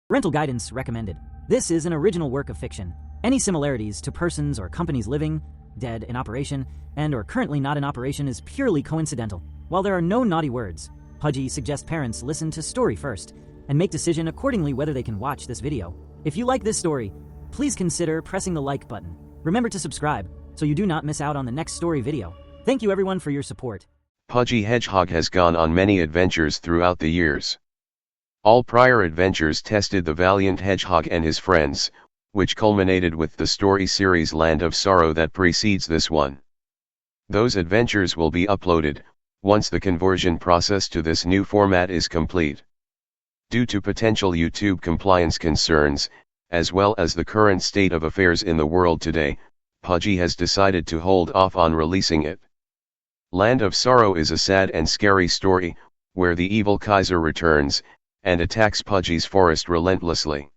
Parental guidance recommended. This is an original work of fiction. Any similarities to persons or companies living, dead, in operation, and or currently not in operation is purely coincidental. While there are no naughty words, Pudgy suggests parents listen to story first and make decision accordingly whether they can watch this video. If you like this story, please consider pressing the like button. Remember to subscribe so you do not miss out on the next story video. Thank you everyone for your support. Pudgy Hedgehog has gone on many adventures throughout the years. All prior adventures tested the valiant hedgehog and his friends, which culminated with the story series Land of Sorrow that precedes this one. Those adventures will be uploaded once the conversion process to this new format is complete. Due to potential YouTube compliance concerns, as well as the current state of affairs in the world today, Pudgy has decided to hold off on releasing it. Land of Sorrow is a sad and scary story, where the evil Kaiser returns and attacks Pudgy's forest relentlessly.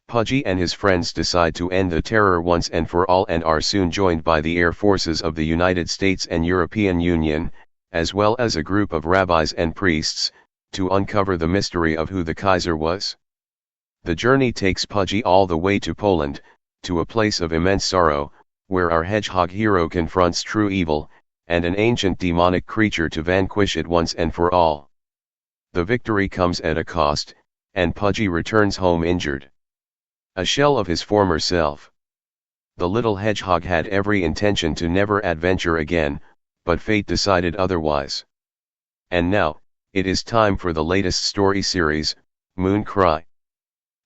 Pudgy and his friends decide to end the terror once and for all and are soon joined by the air forces of the United States and European Union, as well as a group of rabbis and priests, to uncover the mystery of who the Kaiser was. The journey takes Pudgy all the way to Poland, to a place of immense sorrow, where our hedgehog hero confronts true evil, and an ancient demonic creature to vanquish it once and for all. The victory comes at a cost, and Pudgy returns home injured. A shell of his former self. The little hedgehog had every intention to never adventure again, but fate decided otherwise. And now, it is time for the latest story series, Moon Cry.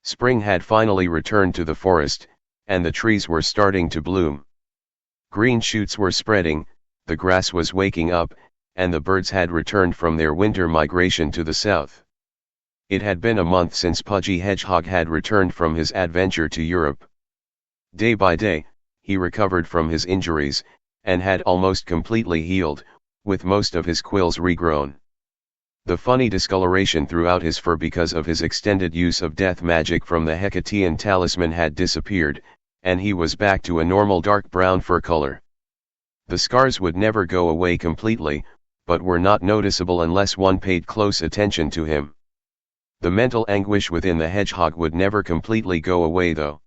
Spring had finally returned to the forest, and the trees were starting to bloom. Green shoots were spreading, the grass was waking up, and the birds had returned from their winter migration to the south. It had been a month since Pudgy Hedgehog had returned from his adventure to Europe. Day by day, he recovered from his injuries, and had almost completely healed, with most of his quills regrown. The funny discoloration throughout his fur because of his extended use of death magic from the Hecatean talisman had disappeared, and he was back to a normal dark brown fur color. The scars would never go away completely, but were not noticeable unless one paid close attention to him. The mental anguish within the hedgehog would never completely go away though.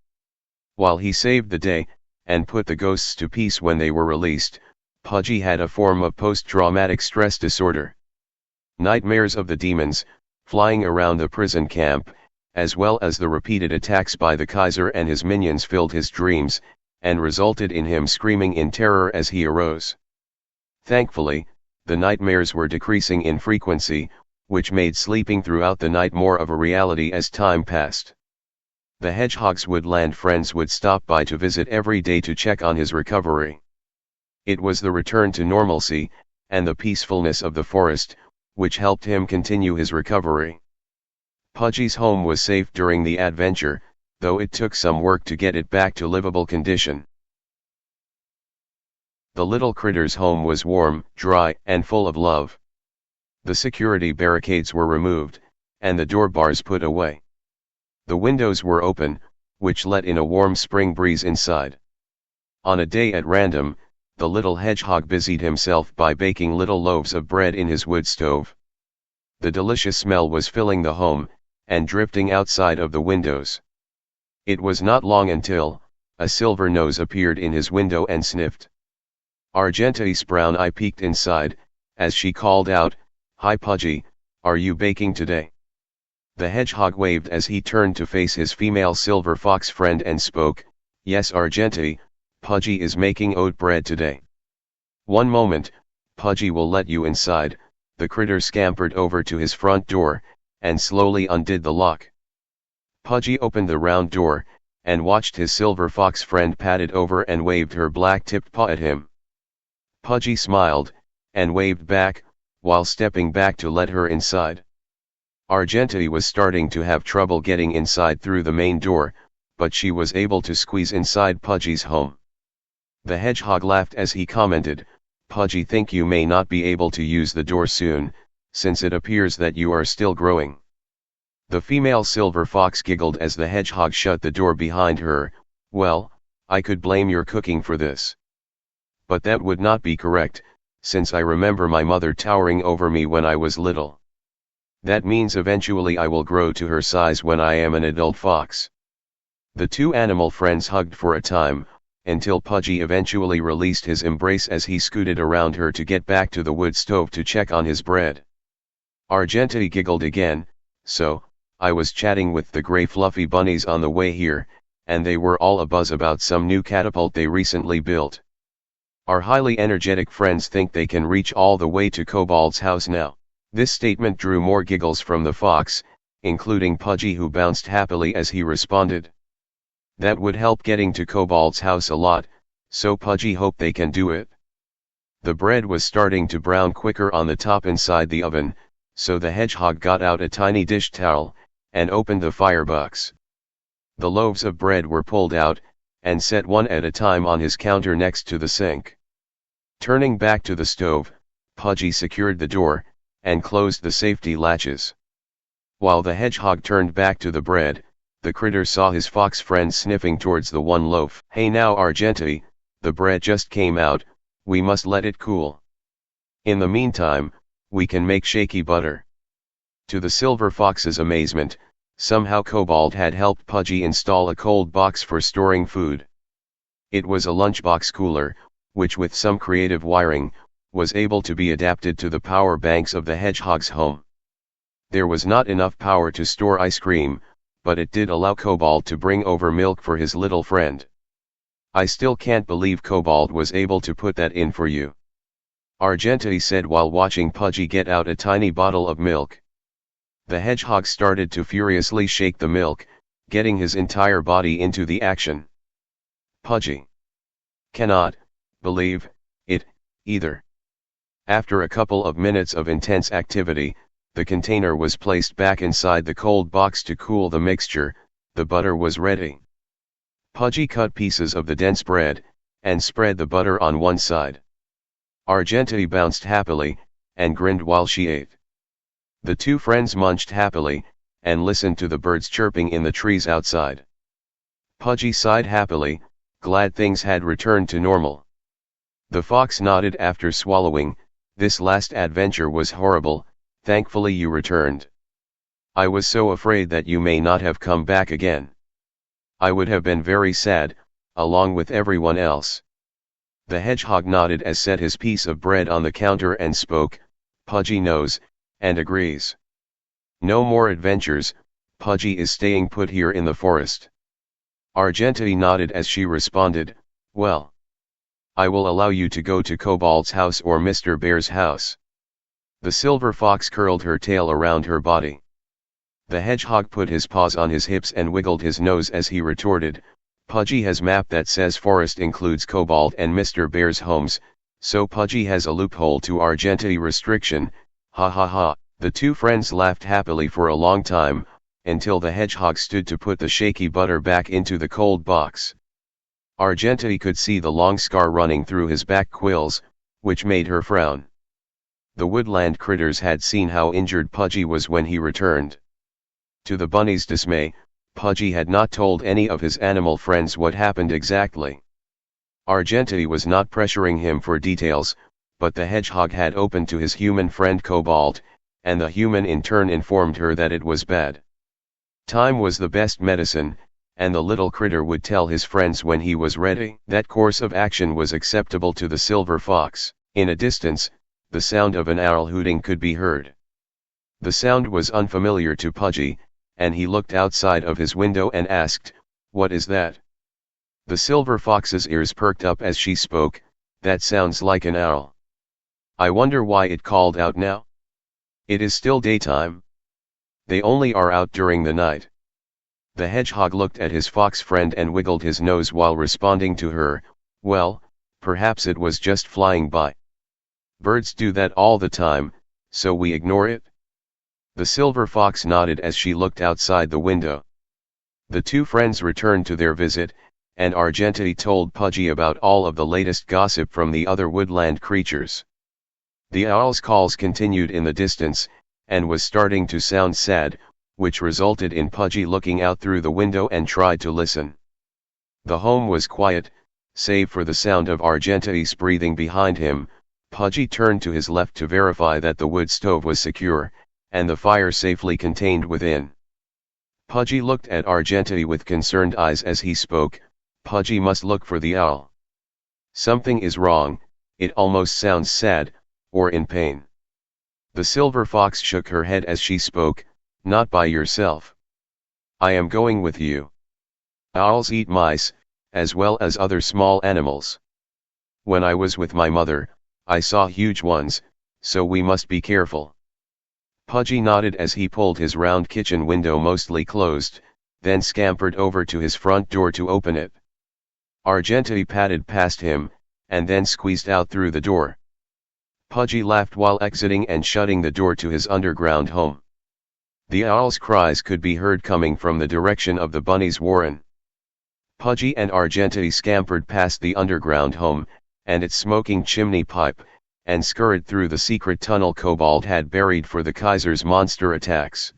While he saved the day, and put the ghosts to peace when they were released, Pudgy had a form of post-traumatic stress disorder. Nightmares of the demons, flying around the prison camp, as well as the repeated attacks by the Kaiser and his minions filled his dreams, and resulted in him screaming in terror as he arose. Thankfully, the nightmares were decreasing in frequency, which made sleeping throughout the night more of a reality as time passed. The hedgehog's woodland friends would stop by to visit every day to check on his recovery. It was the return to normalcy, and the peacefulness of the forest, which helped him continue his recovery. Pudgy's home was safe during the adventure, though it took some work to get it back to livable condition. The little critter's home was warm, dry, and full of love. The security barricades were removed, and the door bars put away. The windows were open, which let in a warm spring breeze inside. On a day at random, the little hedgehog busied himself by baking little loaves of bread in his wood stove. The delicious smell was filling the home, and drifting outside of the windows. It was not long until a silver nose appeared in his window and sniffed. Argenta's brown eye peeked inside, as she called out, "Hi Pudgy, are you baking today?" The hedgehog waved as he turned to face his female silver fox friend and spoke, "Yes Argenta, Pudgy is making oat bread today." "One moment, Pudgy will let you inside." The critter scampered over to his front door, and slowly undid the lock. Pudgy opened the round door, and watched his silver fox friend pat it over and waved her black-tipped paw at him. Pudgy smiled, and waved back, while stepping back to let her inside. Argenta was starting to have trouble getting inside through the main door, but she was able to squeeze inside Pudgy's home. The hedgehog laughed as he commented, "Pudgy, think you may not be able to use the door soon, since it appears that you are still growing." The female silver fox giggled as the hedgehog shut the door behind her. "Well, I could blame your cooking for this. But that would not be correct, since I remember my mother towering over me when I was little." That means eventually I will grow to her size when I am an adult fox. The two animal friends hugged for a time, until Pudgy eventually released his embrace as he scooted around her to get back to the wood stove to check on his bread. Argenti giggled again. So, I was chatting with the gray fluffy bunnies on the way here, and they were all abuzz about some new catapult they recently built. Our highly energetic friends think they can reach all the way to Cobalt's house now. This statement drew more giggles from the fox, including Pudgy, who bounced happily as he responded. That would help getting to Cobalt's house a lot, so Pudgy hoped they can do it. The bread was starting to brown quicker on the top inside the oven, so the hedgehog got out a tiny dish towel, and opened the firebox. The loaves of bread were pulled out, and set one at a time on his counter next to the sink. Turning back to the stove, Pudgy secured the door, and closed the safety latches. While the hedgehog turned back to the bread, the critter saw his fox friend sniffing towards the one loaf. Hey now Argenti, the bread just came out, we must let it cool. In the meantime, we can make shaky butter. To the silver fox's amazement, somehow Cobalt had helped Pudgy install a cold box for storing food. It was a lunchbox cooler, which with some creative wiring, was able to be adapted to the power banks of the hedgehog's home. There was not enough power to store ice cream, but it did allow Cobalt to bring over milk for his little friend. I still can't believe Cobalt was able to put that in for you, Argenti said while watching Pudgy get out a tiny bottle of milk. The hedgehog started to furiously shake the milk, getting his entire body into the action. Pudgy cannot believe it either. After a couple of minutes of intense activity, the container was placed back inside the cold box to cool the mixture. The butter was ready. Pudgy cut pieces of the dense bread, and spread the butter on one side. Argenti bounced happily, and grinned while she ate. The two friends munched happily, and listened to the birds chirping in the trees outside. Pudgy sighed happily, glad things had returned to normal. The fox nodded after swallowing. This last adventure was horrible, thankfully you returned. I was so afraid that you may not have come back again. I would have been very sad, along with everyone else. The hedgehog nodded as set his piece of bread on the counter and spoke. Pudgy knows, and agrees. No more adventures, Pudgy is staying put here in the forest. Argenti nodded as she responded, well, I will allow you to go to Cobalt's house or Mr. Bear's house. The silver fox curled her tail around her body. The hedgehog put his paws on his hips and wiggled his nose as he retorted, Pudgy has map that says forest includes Cobalt and Mr. Bear's homes, so Pudgy has a loophole to Argenti restriction, ha ha ha. The two friends laughed happily for a long time, until the hedgehog stood to put the shaky butter back into the cold box. Argenti could see the long scar running through his back quills, which made her frown. The woodland critters had seen how injured Pudgy was when he returned. To the bunny's dismay, Pudgy had not told any of his animal friends what happened exactly. Argenti was not pressuring him for details, but the hedgehog had opened to his human friend Cobalt, and the human in turn informed her that it was bad. Time was the best medicine, and the little critter would tell his friends when he was ready. That course of action was acceptable to the silver fox. In a distance, the sound of an owl hooting could be heard. The sound was unfamiliar to Pudgy, and he looked outside of his window and asked, what is that? The silver fox's ears perked up as she spoke, that sounds like an owl. I wonder why it called out now? It is still daytime. They only are out during the night. The hedgehog looked at his fox friend and wiggled his nose while responding to her, well, perhaps it was just flying by. Birds do that all the time, so we ignore it? The silver fox nodded as she looked outside the window. The two friends returned to their visit, and Argenti told Pudgy about all of the latest gossip from the other woodland creatures. The owl's calls continued in the distance, and was starting to sound sad, which resulted in Pudgy looking out through the window and tried to listen. The home was quiet, save for the sound of Argenti's breathing behind him. Pudgy turned to his left to verify that the wood stove was secure, and the fire safely contained within. Pudgy looked at Argentity with concerned eyes as he spoke. Pudgy must look for the owl. Something is wrong, it almost sounds sad, or in pain. The silver fox shook her head as she spoke, not by yourself. I am going with you. Owls eat mice, as well as other small animals. When I was with my mother, I saw huge ones, so we must be careful. Pudgy nodded as he pulled his round kitchen window mostly closed, then scampered over to his front door to open it. Argentity padded past him, and then squeezed out through the door. Pudgy laughed while exiting and shutting the door to his underground home. The owl's cries could be heard coming from the direction of the bunny's warren. Pudgy and Argentity scampered past the underground home, and its smoking chimney pipe, and scurried through the secret tunnel Cobalt had buried for the Kaiser's monster attacks.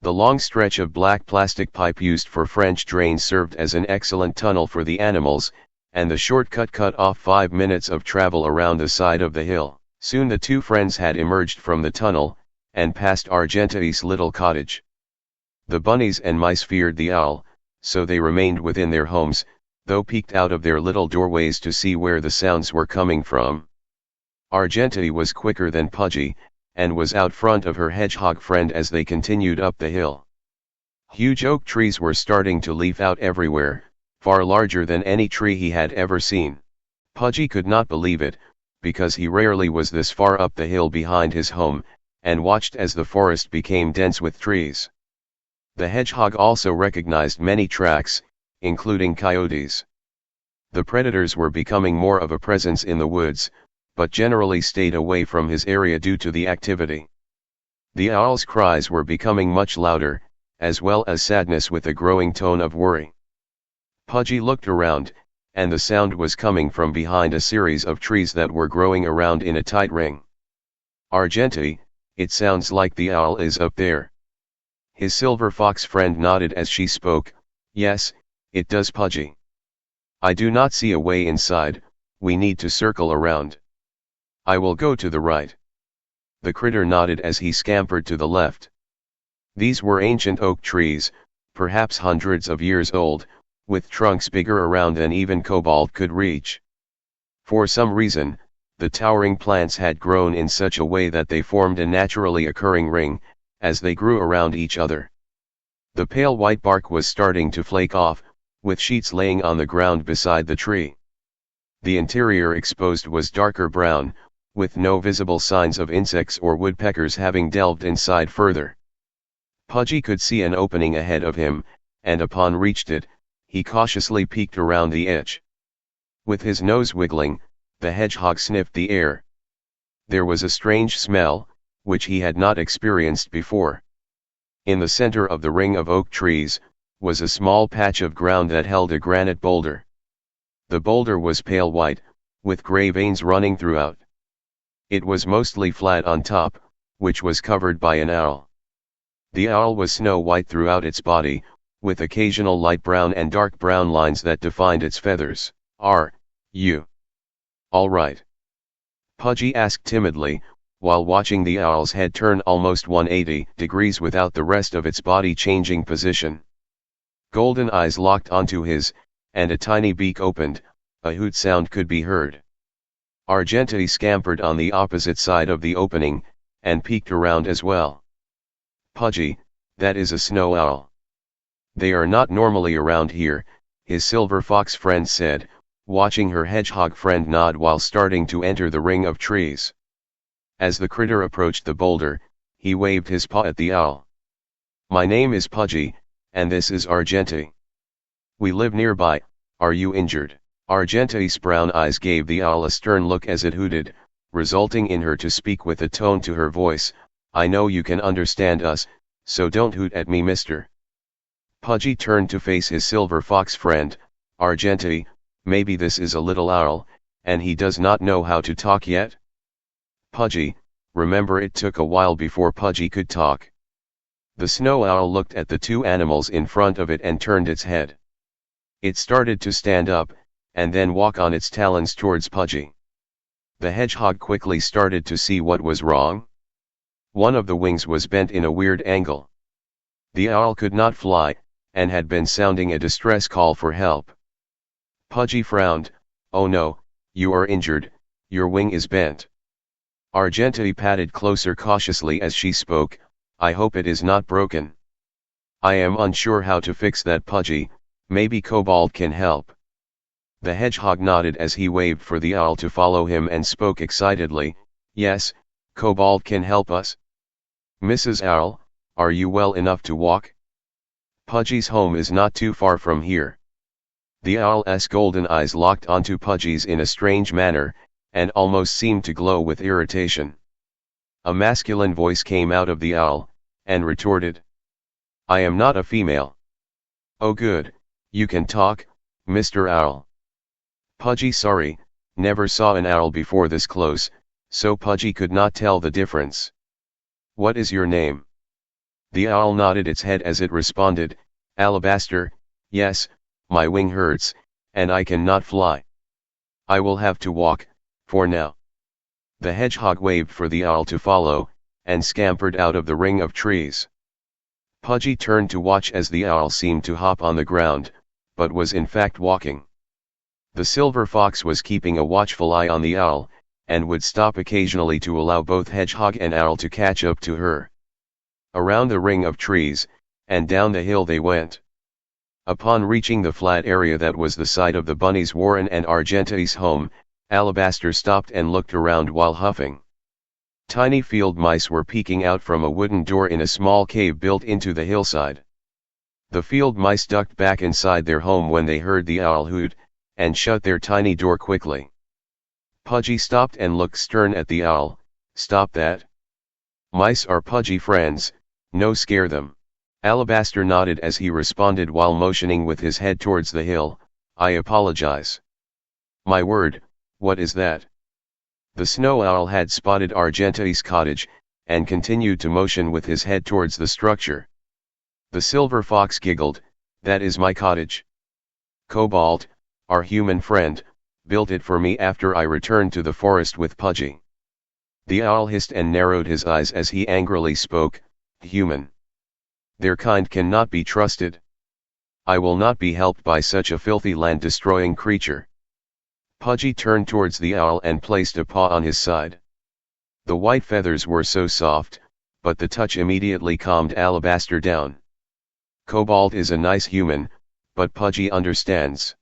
The long stretch of black plastic pipe used for French drains served as an excellent tunnel for the animals, and the shortcut cut off 5 minutes of travel around the side of the hill. Soon the two friends had emerged from the tunnel, and passed Argentity's little cottage. The bunnies and mice feared the owl, so they remained within their homes, though peeked out of their little doorways to see where the sounds were coming from. Argentity was quicker than Pudgy, and was out front of her hedgehog friend as they continued up the hill. Huge oak trees were starting to leaf out everywhere, far larger than any tree he had ever seen. Pudgy could not believe it, because he rarely was this far up the hill behind his home, and watched as the forest became dense with trees. The hedgehog also recognized many tracks, including coyotes. The predators were becoming more of a presence in the woods, but generally stayed away from his area due to the activity. The owl's cries were becoming much louder, as well as sadness with a growing tone of worry. Pudgy looked around, and the sound was coming from behind a series of trees that were growing around in a tight ring. Argentity, it sounds like the owl is up there. His silver fox friend nodded as she spoke. Yes, it does, Pudgy. I do not see a way inside, we need to circle around. I will go to the right. The critter nodded as he scampered to the left. These were ancient oak trees, perhaps hundreds of years old, with trunks bigger around than even Cobalt could reach. For some reason, the towering plants had grown in such a way that they formed a naturally occurring ring, as they grew around each other. The pale white bark was starting to flake off, with sheets laying on the ground beside the tree. The interior exposed was darker brown, with no visible signs of insects or woodpeckers having delved inside further. Pudgy could see an opening ahead of him, and upon reached it, he cautiously peeked around the edge. With his nose wiggling, the hedgehog sniffed the air. There was a strange smell, which he had not experienced before. In the center of the ring of oak trees, was a small patch of ground that held a granite boulder. The boulder was pale white, with gray veins running throughout. It was mostly flat on top, which was covered by an owl. The owl was snow white throughout its body, with occasional light brown and dark brown lines that defined its feathers. Are you all right? Pudgy asked timidly, while watching the owl's head turn almost 180 degrees without the rest of its body changing position. Golden eyes locked onto his, and a tiny beak opened, a hoot sound could be heard. Argentity scampered on the opposite side of the opening, and peeked around as well. Pudgy, that is a snow owl. They are not normally around here, his silver fox friend said, watching her hedgehog friend nod while starting to enter the ring of trees. As the critter approached the boulder, he waved his paw at the owl. My name is Pudgy, and this is Argentity. We live nearby, are you injured? Argentity's brown eyes gave the owl a stern look as it hooted, resulting in her to speak with a tone to her voice. I know you can understand us, so don't hoot at me, mister. Pudgy turned to face his silver fox friend. Argentity, maybe this is a little owl, and he does not know how to talk yet? Pudgy, remember it took a while before Pudgy could talk. The snow owl looked at the two animals in front of it and turned its head. It started to stand up, and then walk on its talons towards Pudgy. The hedgehog quickly started to see what was wrong. One of the wings was bent in a weird angle. The owl could not fly, and had been sounding a distress call for help. Pudgy frowned. "Oh no, you are injured, your wing is bent." Argenteuil padded closer cautiously as she spoke. "I hope it is not broken. I am unsure how to fix that, Pudgy. Maybe Cobalt can help." The hedgehog nodded as he waved for the owl to follow him and spoke excitedly. "Yes, Cobalt can help us. Mrs. Owl, are you well enough to walk? Pudgy's home is not too far from here." The owl's golden eyes locked onto Pudgy's in a strange manner, and almost seemed to glow with irritation. A masculine voice came out of the owl, and retorted, "I am not a female." "Oh good, you can talk, Mr. Owl." Pudgy sorry, never saw an owl before this close, so Pudgy could not tell the difference. "What is your name?" The owl nodded its head as it responded, "Alabaster. Yes, my wing hurts, and I cannot fly. I will have to walk, for now." The hedgehog waved for the owl to follow, and scampered out of the ring of trees. Pudgy turned to watch as the owl seemed to hop on the ground, but was in fact walking. The silver fox was keeping a watchful eye on the owl, and would stop occasionally to allow both hedgehog and owl to catch up to her. Around the ring of trees, and down the hill they went. Upon reaching the flat area that was the site of the bunny's warren and Argenteuil's home, Alabaster stopped and looked around while huffing. Tiny field mice were peeking out from a wooden door in a small cave built into the hillside. The field mice ducked back inside their home when they heard the owl hoot, and shut their tiny door quickly. Pudgy stopped and looked stern at the owl. "Stop that. Mice are Pudgy friends, no scare them." Alabaster nodded as he responded while motioning with his head towards the hill, "I apologize." "My word, what is that?" The snow owl had spotted Argenteuil's cottage, and continued to motion with his head towards the structure. The silver fox giggled, "That is my cottage. Cobalt, our human friend, built it for me after I returned to the forest with Pudgy." The owl hissed and narrowed his eyes as he angrily spoke, "Human. Their kind cannot be trusted. I will not be helped by such a filthy land-destroying creature." Pudgy turned towards the owl and placed a paw on his side. The white feathers were so soft, but the touch immediately calmed Alabaster down. "Cobalt is a nice human, but Pudgy understands.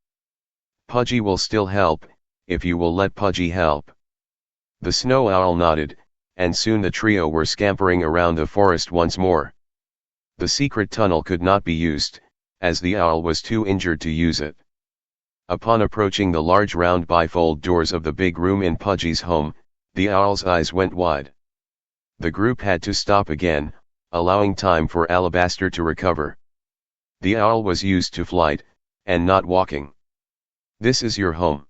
Pudgy will still help, if you will let Pudgy help." The snow owl nodded, and soon the trio were scampering around the forest once more. The secret tunnel could not be used, as the owl was too injured to use it. Upon approaching the large round bifold doors of the big room in Pudgy's home, the owl's eyes went wide. The group had to stop again, allowing time for Alabaster to recover. The owl was used to flight, and not walking. "This is your home?"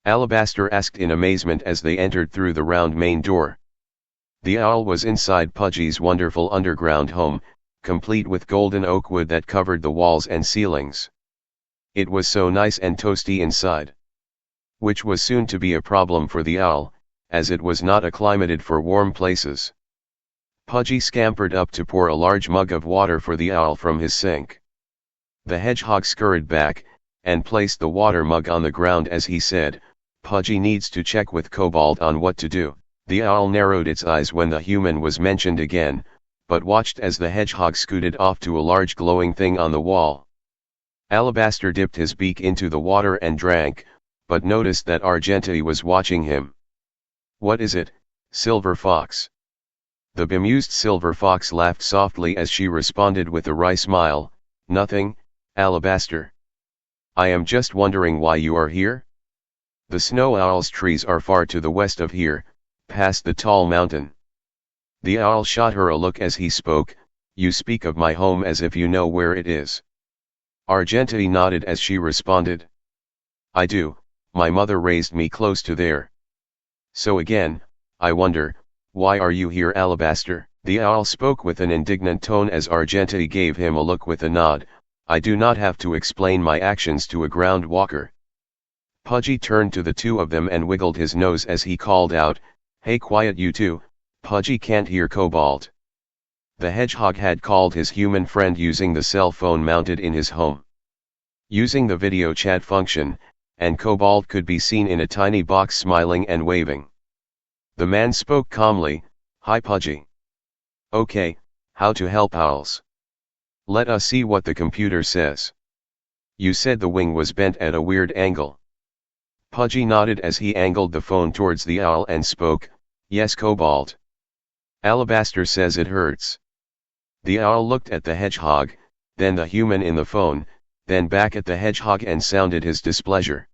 Alabaster asked in amazement as they entered through the round main door. The owl was inside Pudgy's wonderful underground home, complete with golden oak wood that covered the walls and ceilings. It was so nice and toasty inside. Which was soon to be a problem for the owl, as it was not acclimated for warm places. Pudgy scampered up to pour a large mug of water for the owl from his sink. The hedgehog scurried back, and placed the water mug on the ground as he said, "Pudgy needs to check with Cobalt on what to do." The owl narrowed its eyes when the human was mentioned again, but watched as the hedgehog scooted off to a large glowing thing on the wall. Alabaster dipped his beak into the water and drank, but noticed that Argenteuil was watching him. "What is it, Silver Fox?" The bemused Silver Fox laughed softly as she responded with a wry smile, "Nothing, Alabaster. I am just wondering why you are here. The snow owl's trees are far to the west of here, past the tall mountain." The owl shot her a look as he spoke, "You speak of my home as if you know where it is." Argenteuil nodded as she responded, "I do, my mother raised me close to there. So again, I wonder, why are you here, Alabaster?" The owl spoke with an indignant tone as Argenteuil gave him a look with a nod, "I do not have to explain my actions to a ground walker." Pudgy turned to the two of them and wiggled his nose as he called out, "Hey, quiet you two, Pudgy can't hear Cobalt. The hedgehog had called his human friend using the cell phone mounted in his home. Using the video chat function, and Cobalt could be seen in a tiny box smiling and waving. The man spoke calmly, "Hi Pudgy. Okay, how to help owls? Let us see what the computer says. You said the wing was bent at a weird angle." Pudgy nodded as he angled the phone towards the owl and spoke, "Yes Cobalt. Alabaster says it hurts." The owl looked at the hedgehog, then the human in the phone, then back at the hedgehog and sounded his displeasure.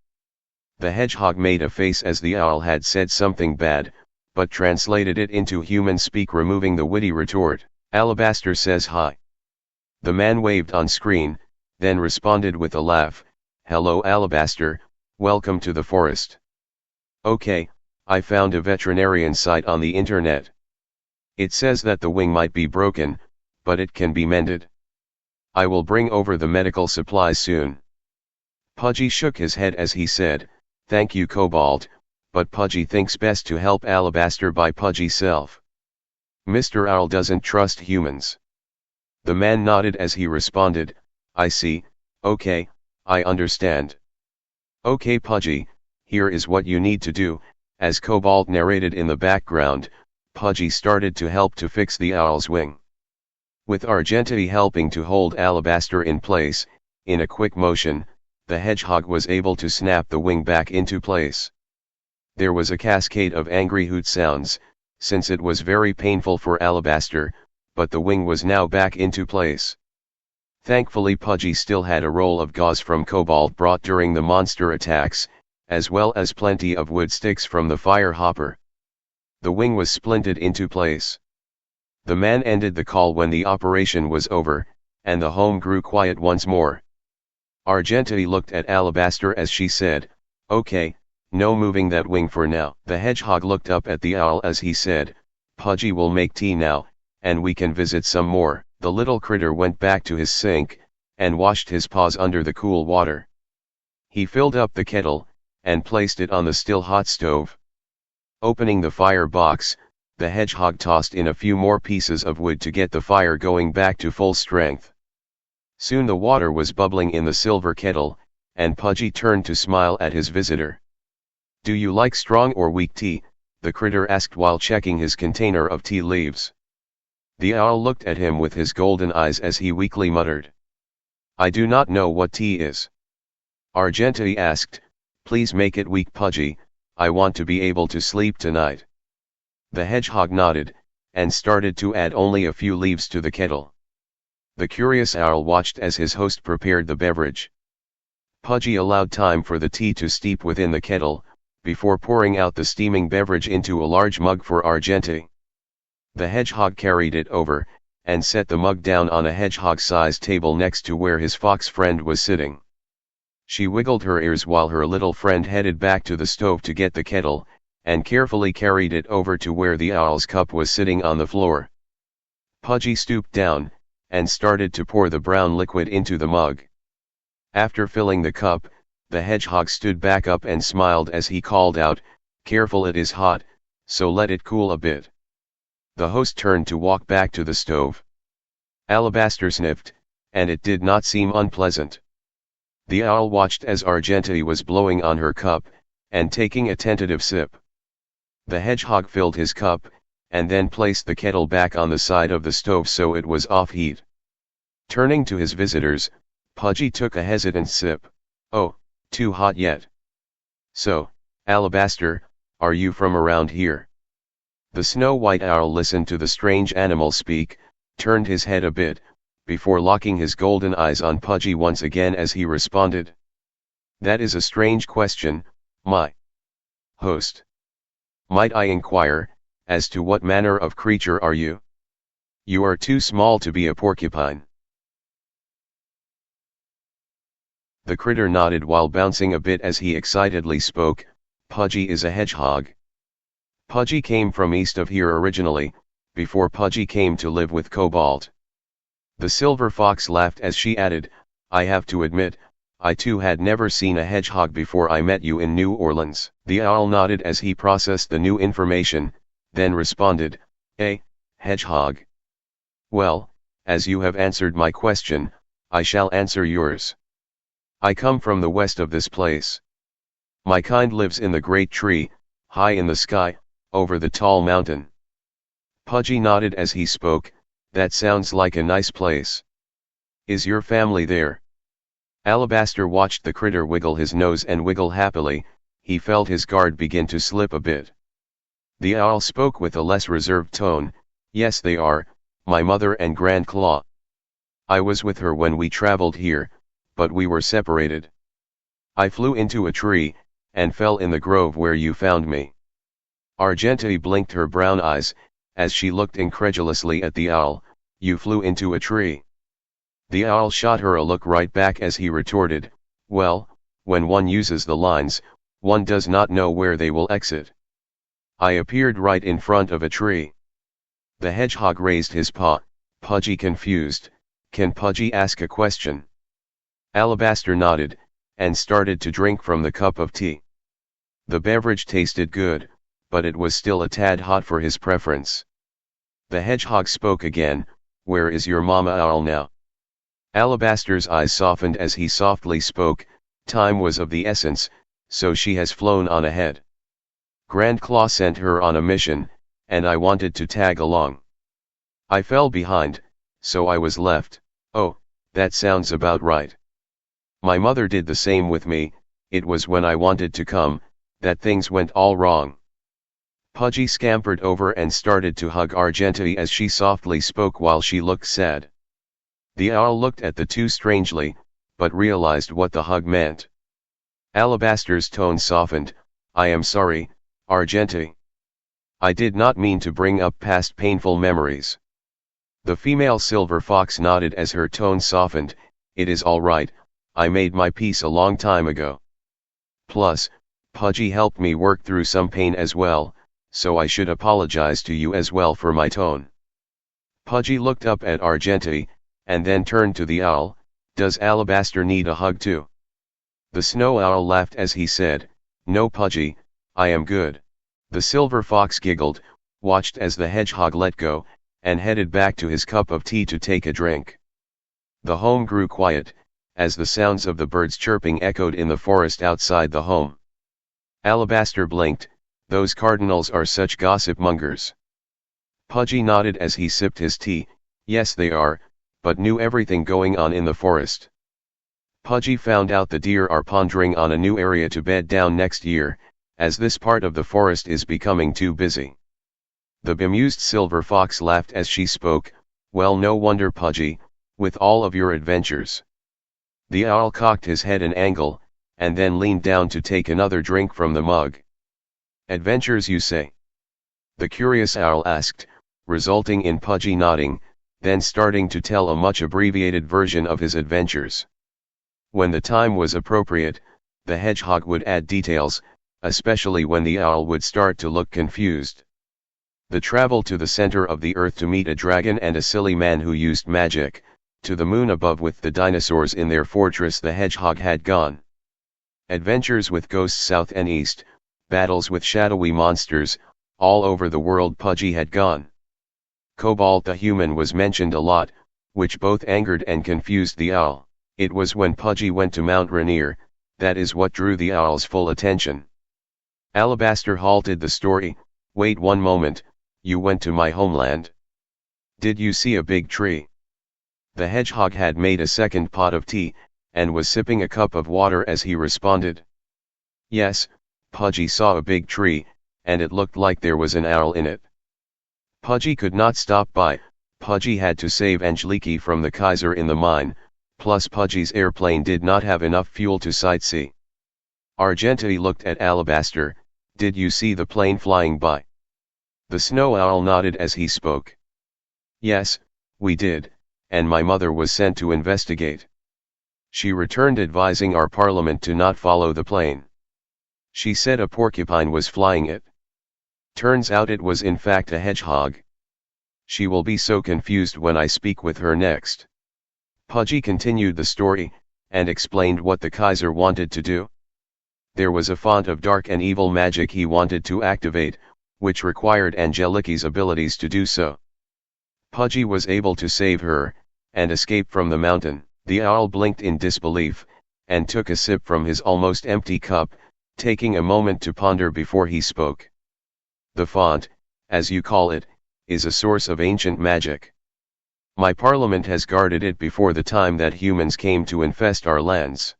The hedgehog made a face as the owl had said something bad, but translated it into human speak, removing the witty retort, "Alabaster says hi." The man waved on screen, then responded with a laugh, "Hello Alabaster, welcome to the forest. Okay, I found a veterinarian site on the internet. It says that the wing might be broken, but it can be mended. I will bring over the medical supplies soon." Pudgy shook his head as he said, "Thank you Cobalt, but Pudgy thinks best to help Alabaster by Pudgy self. Mr. Owl doesn't trust humans." The man nodded as he responded, "I see, okay, I understand. Okay Pudgy, here is what you need to do." As Cobalt narrated in the background, Pudgy started to help to fix the owl's wing. With Argenti helping to hold Alabaster in place, in a quick motion, the hedgehog was able to snap the wing back into place. There was a cascade of angry hoot sounds, since it was very painful for Alabaster, but the wing was now back into place. Thankfully Pudgy still had a roll of gauze from Cobalt brought during the monster attacks, as well as plenty of wood sticks from the fire hopper. The wing was splinted into place. The man ended the call when the operation was over, and the home grew quiet once more. Argenti looked at Alabaster as she said, "Okay, no moving that wing for now." The hedgehog looked up at the owl as he said, "Pudgy will make tea now, and we can visit some more." The little critter went back to his sink, and washed his paws under the cool water. He filled up the kettle, and placed it on the still hot stove. Opening the fire box, the hedgehog tossed in a few more pieces of wood to get the fire going back to full strength. Soon the water was bubbling in the silver kettle, and Pudgy turned to smile at his visitor. "Do you like strong or weak tea?" the critter asked while checking his container of tea leaves. The owl looked at him with his golden eyes as he weakly muttered, "I do not know what tea is." Argenti asked, "Please make it weak Pudgy, I want to be able to sleep tonight." The hedgehog nodded, and started to add only a few leaves to the kettle. The curious owl watched as his host prepared the beverage. Pudgy allowed time for the tea to steep within the kettle, before pouring out the steaming beverage into a large mug for Argenti. The hedgehog carried it over, and set the mug down on a hedgehog-sized table next to where his fox friend was sitting. She wiggled her ears while her little friend headed back to the stove to get the kettle, and carefully carried it over to where the owl's cup was sitting on the floor. Pudgy stooped down, and started to pour the brown liquid into the mug. After filling the cup, the hedgehog stood back up and smiled as he called out, "Careful, it is hot, so let it cool a bit." The host turned to walk back to the stove. Alabaster sniffed, and it did not seem unpleasant. The owl watched as Argenti was blowing on her cup, and taking a tentative sip. The hedgehog filled his cup, and then placed the kettle back on the side of the stove so it was off heat. Turning to his visitors, Pudgy took a hesitant sip. "Oh, too hot yet? So, Alabaster, are you from around here?" The snow-white owl listened to the strange animal speak, turned his head a bit, before locking his golden eyes on Pudgy once again as he responded, "That is a strange question, my host. Might I inquire, as to what manner of creature are you? You are too small to be a porcupine." The critter nodded while bouncing a bit as he excitedly spoke, "Pudgy is a hedgehog. Pudgy came from east of here originally, before Pudgy came to live with Cobalt." The silver fox laughed as she added, "I have to admit, I too had never seen a hedgehog before I met you in New Orleans." The owl nodded as he processed the new information, then responded, A. Hedgehog. Well, as you have answered my question, I shall answer yours. I come from the west of this place. My kind lives in the great tree, high in the sky, over the tall mountain. Pudgy nodded as he spoke. That sounds like a nice place. Is your family there? Alabaster watched the critter wiggle his nose and wiggle happily. He felt his guard begin to slip a bit. The owl spoke with a less reserved tone. Yes, they are, my mother and Grand Claw. I was with her when we traveled here, but we were separated. I flew into a tree, and fell in the grove where you found me. Argenteuil blinked her brown eyes, as she looked incredulously at the owl. You flew into a tree. The owl shot her a look right back as he retorted, well, when one uses the lines, one does not know where they will exit. I appeared right in front of a tree. The hedgehog raised his paw. Pudgy confused. Can Pudgy ask a question? Alabaster nodded, and started to drink from the cup of tea. The beverage tasted good, but it was still a tad hot for his preference. The hedgehog spoke again. Where is your mama owl now? Alabaster's eyes softened as he softly spoke. Time was of the essence, so she has flown on ahead. Grand Claw sent her on a mission, and I wanted to tag along. I fell behind, so I was left. Oh, that sounds about right. My mother did the same with me. It was when I wanted to come, that things went all wrong. Pudgy scampered over and started to hug Argenteuil as she softly spoke while she looked sad. The owl looked at the two strangely, but realized what the hug meant. Alabaster's tone softened. I am sorry, Argenteuil. I did not mean to bring up past painful memories. The female silver fox nodded as her tone softened. It is all right, I made my peace a long time ago. Plus, Pudgy helped me work through some pain as well, so I should apologize to you as well for my tone. Pudgy looked up at Argenteuil, and then turned to the owl. Does Alabaster need a hug too? The snow owl laughed as he said, No Pudgy, I am good. The silver fox giggled, watched as the hedgehog let go, and headed back to his cup of tea to take a drink. The home grew quiet, as the sounds of the birds chirping echoed in the forest outside the home. Alabaster blinked. Those cardinals are such gossip mongers. Pudgy nodded as he sipped his tea. Yes, they are, but knew everything going on in the forest. Pudgy found out the deer are pondering on a new area to bed down next year, as this part of the forest is becoming too busy. The bemused silver fox laughed as she spoke. Well, no wonder Pudgy, with all of your adventures. The owl cocked his head an angle, and then leaned down to take another drink from the mug. Adventures, you say? The curious owl asked, resulting in Pudgy nodding, then starting to tell a much abbreviated version of his adventures. When the time was appropriate, the hedgehog would add details, especially when the owl would start to look confused. The travel to the center of the earth to meet a dragon and a silly man who used magic, to the moon above with the dinosaurs in their fortress the hedgehog had gone. Adventures with ghosts south and east, battles with shadowy monsters, all over the world Pudgy had gone. Cobalt the human was mentioned a lot, which both angered and confused the owl. It was when Pudgy went to Mount Rainier, that is what drew the owl's full attention. Alabaster halted the story. Wait one moment, you went to my homeland? Did you see a big tree? The hedgehog had made a second pot of tea, and was sipping a cup of water as he responded. Yes, Pudgy saw a big tree, and it looked like there was an owl in it. Pudgy could not stop by. Pudgy had to save Angeliki from the Kaiser in the mine, plus Pudgy's airplane did not have enough fuel to sightsee. Argenteuil looked at Alabaster. Did you see the plane flying by? The snow owl nodded as he spoke. Yes, we did, and my mother was sent to investigate. She returned advising our parliament to not follow the plane. She said a porcupine was flying it. Turns out it was in fact a hedgehog. She will be so confused when I speak with her next. Pudgy continued the story, and explained what the Kaiser wanted to do. There was a font of dark and evil magic he wanted to activate, which required Angelike's abilities to do so. Pudgy was able to save her, and escape from the mountain. The owl blinked in disbelief, and took a sip from his almost empty cup, taking a moment to ponder before he spoke. The font, as you call it, is a source of ancient magic. My parliament has guarded it before the time that humans came to infest our lands.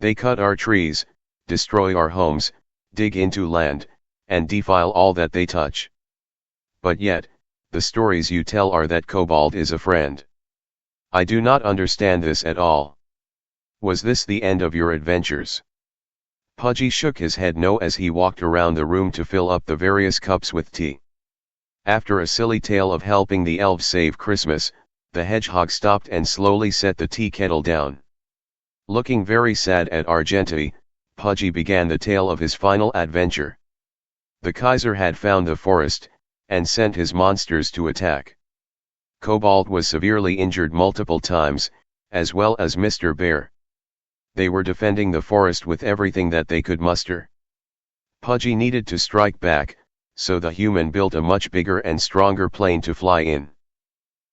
They cut our trees, destroy our homes, dig into land, and defile all that they touch. But yet, the stories you tell are that Cobalt is a friend. I do not understand this at all. Was this the end of your adventures? Pudgy shook his head no as he walked around the room to fill up the various cups with tea. After a silly tale of helping the elves save Christmas, the hedgehog stopped and slowly set the tea kettle down. Looking very sad at Argenti, Pudgy began the tale of his final adventure. The Kaiser had found the forest, and sent his monsters to attack. Cobalt was severely injured multiple times, as well as Mr. Bear. They were defending the forest with everything that they could muster. Pudgy needed to strike back, so the human built a much bigger and stronger plane to fly in.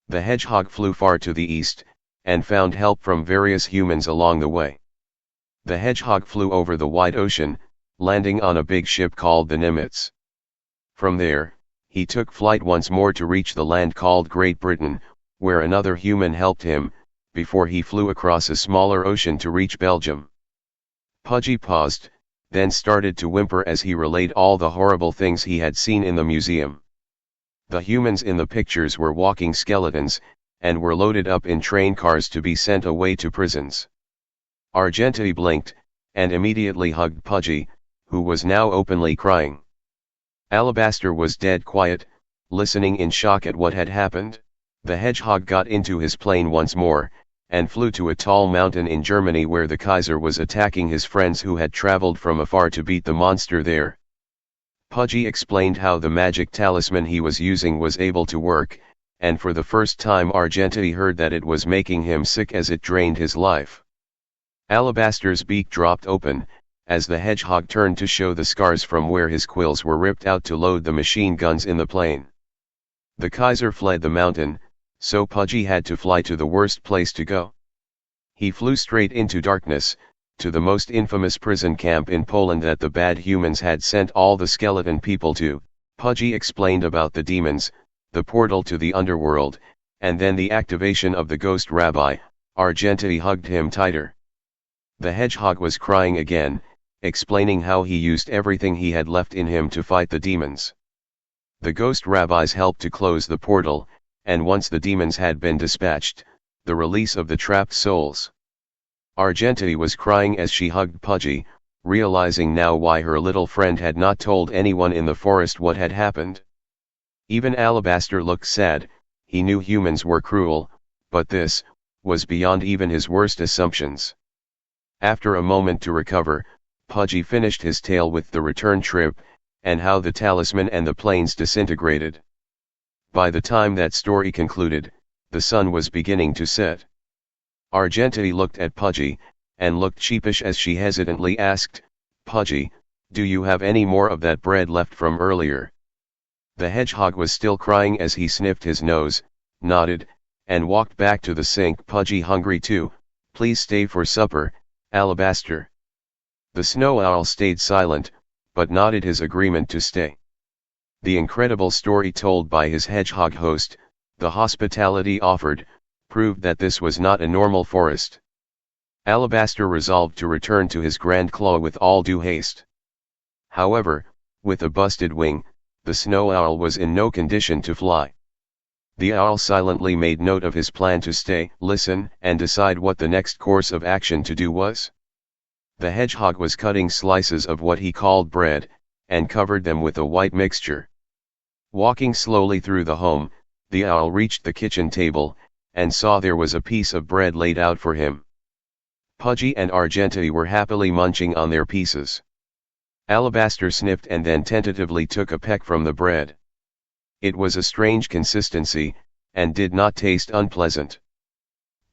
The hedgehog flew far to the east, and found help from various humans along the way. The hedgehog flew over the wide ocean, landing on a big ship called the Nimitz. From there, he took flight once more to reach the land called Great Britain, where another human helped him, before he flew across a smaller ocean to reach Belgium. Pudgy paused, then started to whimper as he relayed all the horrible things he had seen in the museum. The humans in the pictures were walking skeletons, and were loaded up in train cars to be sent away to prisons. Argenti blinked, and immediately hugged Pudgy, who was now openly crying. Alabaster was dead quiet, listening in shock at what had happened. The hedgehog got into his plane once more, and flew to a tall mountain in Germany where the Kaiser was attacking his friends who had traveled from afar to beat the monster there. Pudgy explained how the magic talisman he was using was able to work, and for the first time Argenti heard that it was making him sick as it drained his life. Alabaster's beak dropped open, as the hedgehog turned to show the scars from where his quills were ripped out to load the machine guns in the plane. The Kaiser fled the mountain, so Pudgy had to fly to the worst place to go. He flew straight into darkness, to the most infamous prison camp in Poland that the bad humans had sent all the skeleton people to. Pudgy explained about the demons, the portal to the underworld, and then the activation of the ghost rabbi. Argenti hugged him tighter. The hedgehog was crying again, explaining how he used everything he had left in him to fight the demons. The ghost rabbis helped to close the portal, and once the demons had been dispatched, the release of the trapped souls. Argenti was crying as she hugged Pudgy, realizing now why her little friend had not told anyone in the forest what had happened. Even Alabaster looked sad. He knew humans were cruel, but this was beyond even his worst assumptions. After a moment to recover, Pudgy finished his tale with the return trip, and how the talisman and the planes disintegrated. By the time that story concluded, the sun was beginning to set. Argenti looked at Pudgy, and looked sheepish as she hesitantly asked, "Pudgy, do you have any more of that bread left from earlier?" The hedgehog was still crying as he sniffed his nose, nodded, and walked back to the sink. "Pudgy hungry too, please stay for supper, Alabaster." The snow owl stayed silent, but nodded his agreement to stay. The incredible story told by his hedgehog host, the hospitality offered, proved that this was not a normal forest. Alabaster resolved to return to his Grand Claw with all due haste. However, with a busted wing, the snow owl was in no condition to fly. The owl silently made note of his plan to stay, listen, and decide what the next course of action to do was. The hedgehog was cutting slices of what he called bread, and covered them with a white mixture. Walking slowly through the home, the owl reached the kitchen table, and saw there was a piece of bread laid out for him. Pudgy and Argenti were happily munching on their pieces. Alabaster sniffed and then tentatively took a peck from the bread. It was a strange consistency, and did not taste unpleasant.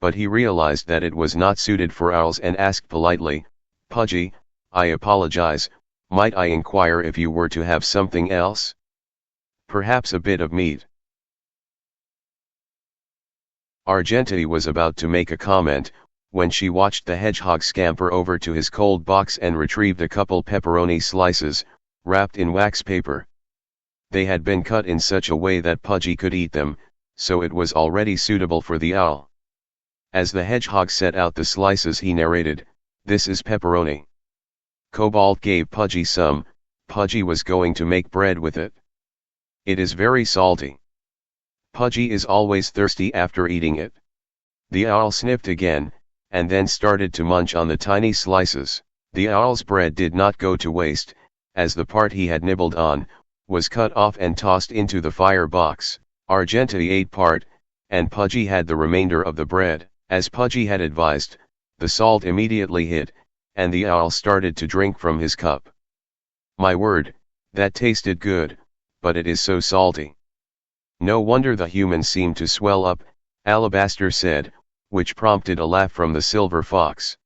But he realized that it was not suited for owls and asked politely, "Pudgy, I apologize, might I inquire if you were to have something else?" Perhaps a bit of meat. Argentity was about to make a comment, when she watched the hedgehog scamper over to his cold box and retrieved a couple pepperoni slices, wrapped in wax paper. They had been cut in such a way that Pudgy could eat them, so it was already suitable for the owl. As the hedgehog set out the slices, he narrated, "This is pepperoni. Cobalt gave Pudgy some. Pudgy was going to make bread with it. It is very salty. Pudgy is always thirsty after eating it." The owl sniffed again, and then started to munch on the tiny slices. The owl's bread did not go to waste, as the part he had nibbled on was cut off and tossed into the fire box. Argentity ate part, and Pudgy had the remainder of the bread. As Pudgy had advised, the salt immediately hit, and the owl started to drink from his cup. "My word, that tasted good, but it is so salty. No wonder the humans seem to swell up," Alabaster said, which prompted a laugh from the silver fox.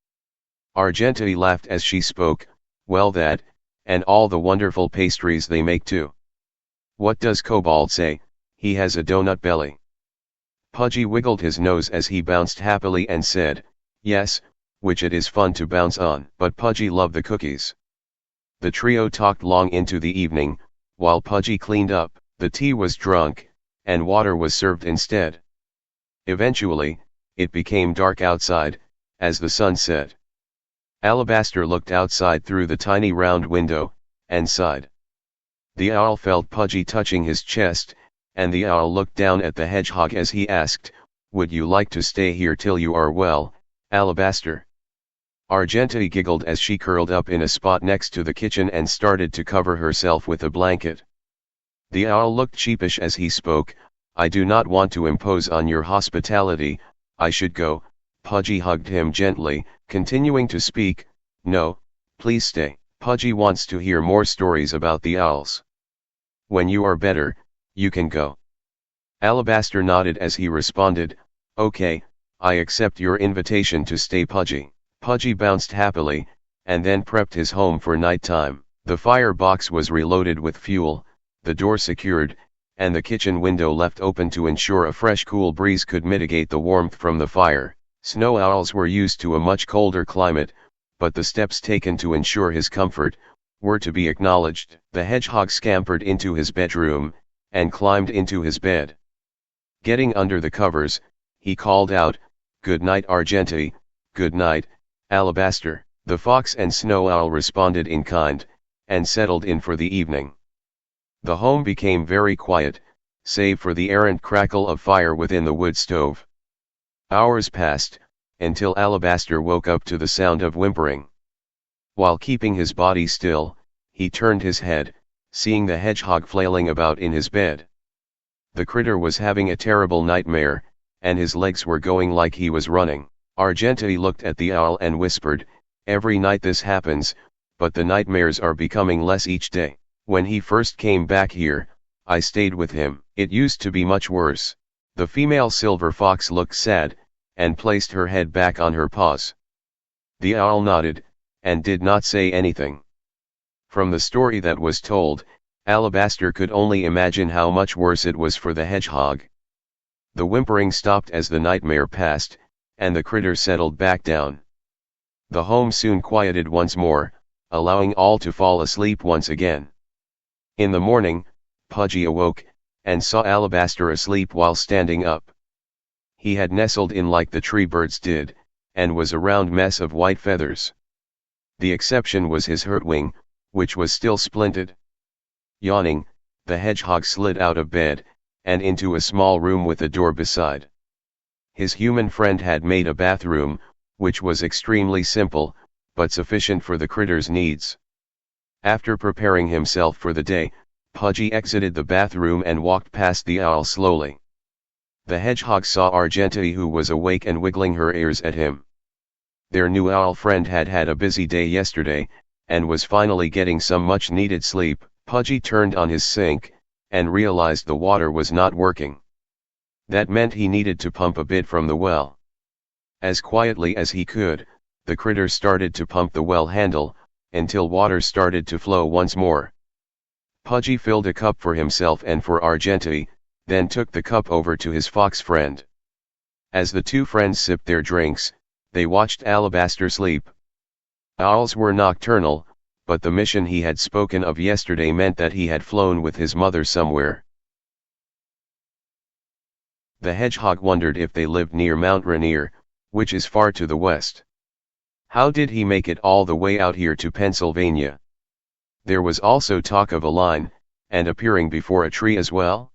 Argentity laughed as she spoke, "Well, that, and all the wonderful pastries they make too. What does Cobalt say? He has a donut belly." Pudgy wiggled his nose as he bounced happily and said, "Yes, which it is fun to bounce on." But Pudgy loved the cookies. The trio talked long into the evening, while Pudgy cleaned up. The tea was drunk, and water was served instead. Eventually, it became dark outside, as the sun set. Alabaster looked outside through the tiny round window, and sighed. The owl felt Pudgy touching his chest, and the owl looked down at the hedgehog as he asked, "Would you like to stay here till you are well, Alabaster?" Argentity giggled as she curled up in a spot next to the kitchen and started to cover herself with a blanket. The owl looked sheepish as he spoke, "I do not want to impose on your hospitality, I should go." Pudgy hugged him gently, continuing to speak, "No, please stay. Pudgy wants to hear more stories about the owls. When you are better, you can go." Alabaster nodded as he responded, "Okay, I accept your invitation to stay, Pudgy." Pudgy bounced happily, and then prepped his home for nighttime. The fire box was reloaded with fuel, the door secured, and the kitchen window left open to ensure a fresh cool breeze could mitigate the warmth from the fire. Snow owls were used to a much colder climate, but the steps taken to ensure his comfort were to be acknowledged. The hedgehog scampered into his bedroom, and climbed into his bed. Getting under the covers, he called out, "Good night, Argentity." "Good night, Alabaster." The fox and snow owl responded in kind, and settled in for the evening. The home became very quiet, save for the errant crackle of fire within the wood stove. Hours passed, until Alabaster woke up to the sound of whimpering. While keeping his body still, he turned his head, seeing the hedgehog flailing about in his bed. The critter was having a terrible nightmare, and his legs were going like he was running. Argentity looked at the owl and whispered, "Every night this happens, but the nightmares are becoming less each day. When he first came back here, I stayed with him. It used to be much worse." The female silver fox looked sad, and placed her head back on her paws. The owl nodded, and did not say anything. From the story that was told, Alabaster could only imagine how much worse it was for the hedgehog. The whimpering stopped as the nightmare passed, and the critter settled back down. The home soon quieted once more, allowing all to fall asleep once again. In the morning, Pudgy awoke, and saw Alabaster asleep while standing up. He had nestled in like the tree birds did, and was a round mess of white feathers. The exception was his hurt wing, which was still splinted. Yawning, the hedgehog slid out of bed, and into a small room with a door beside. His human friend had made a bathroom, which was extremely simple, but sufficient for the critter's needs. After preparing himself for the day, Pudgy exited the bathroom and walked past the owl slowly. The hedgehog saw Argentity, who was awake and wiggling her ears at him. Their new owl friend had had a busy day yesterday, and was finally getting some much-needed sleep. Pudgy turned on his sink, and realized the water was not working. That meant he needed to pump a bit from the well. As quietly as he could, the critter started to pump the well handle, until water started to flow once more. Pudgy filled a cup for himself and for Argenteuil, then took the cup over to his fox friend. As the two friends sipped their drinks, they watched Alabaster sleep. Owls were nocturnal, but the mission he had spoken of yesterday meant that he had flown with his mother somewhere. The hedgehog wondered if they lived near Mount Rainier, which is far to the west. How did he make it all the way out here to Pennsylvania? There was also talk of a line, and appearing before a tree as well.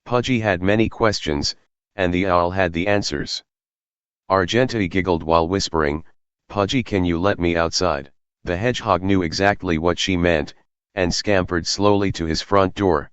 Pudgy had many questions, and the owl had the answers. Argenteuil giggled while whispering, "Pudgy, can you let me outside?" The hedgehog knew exactly what she meant, and scampered slowly to his front door.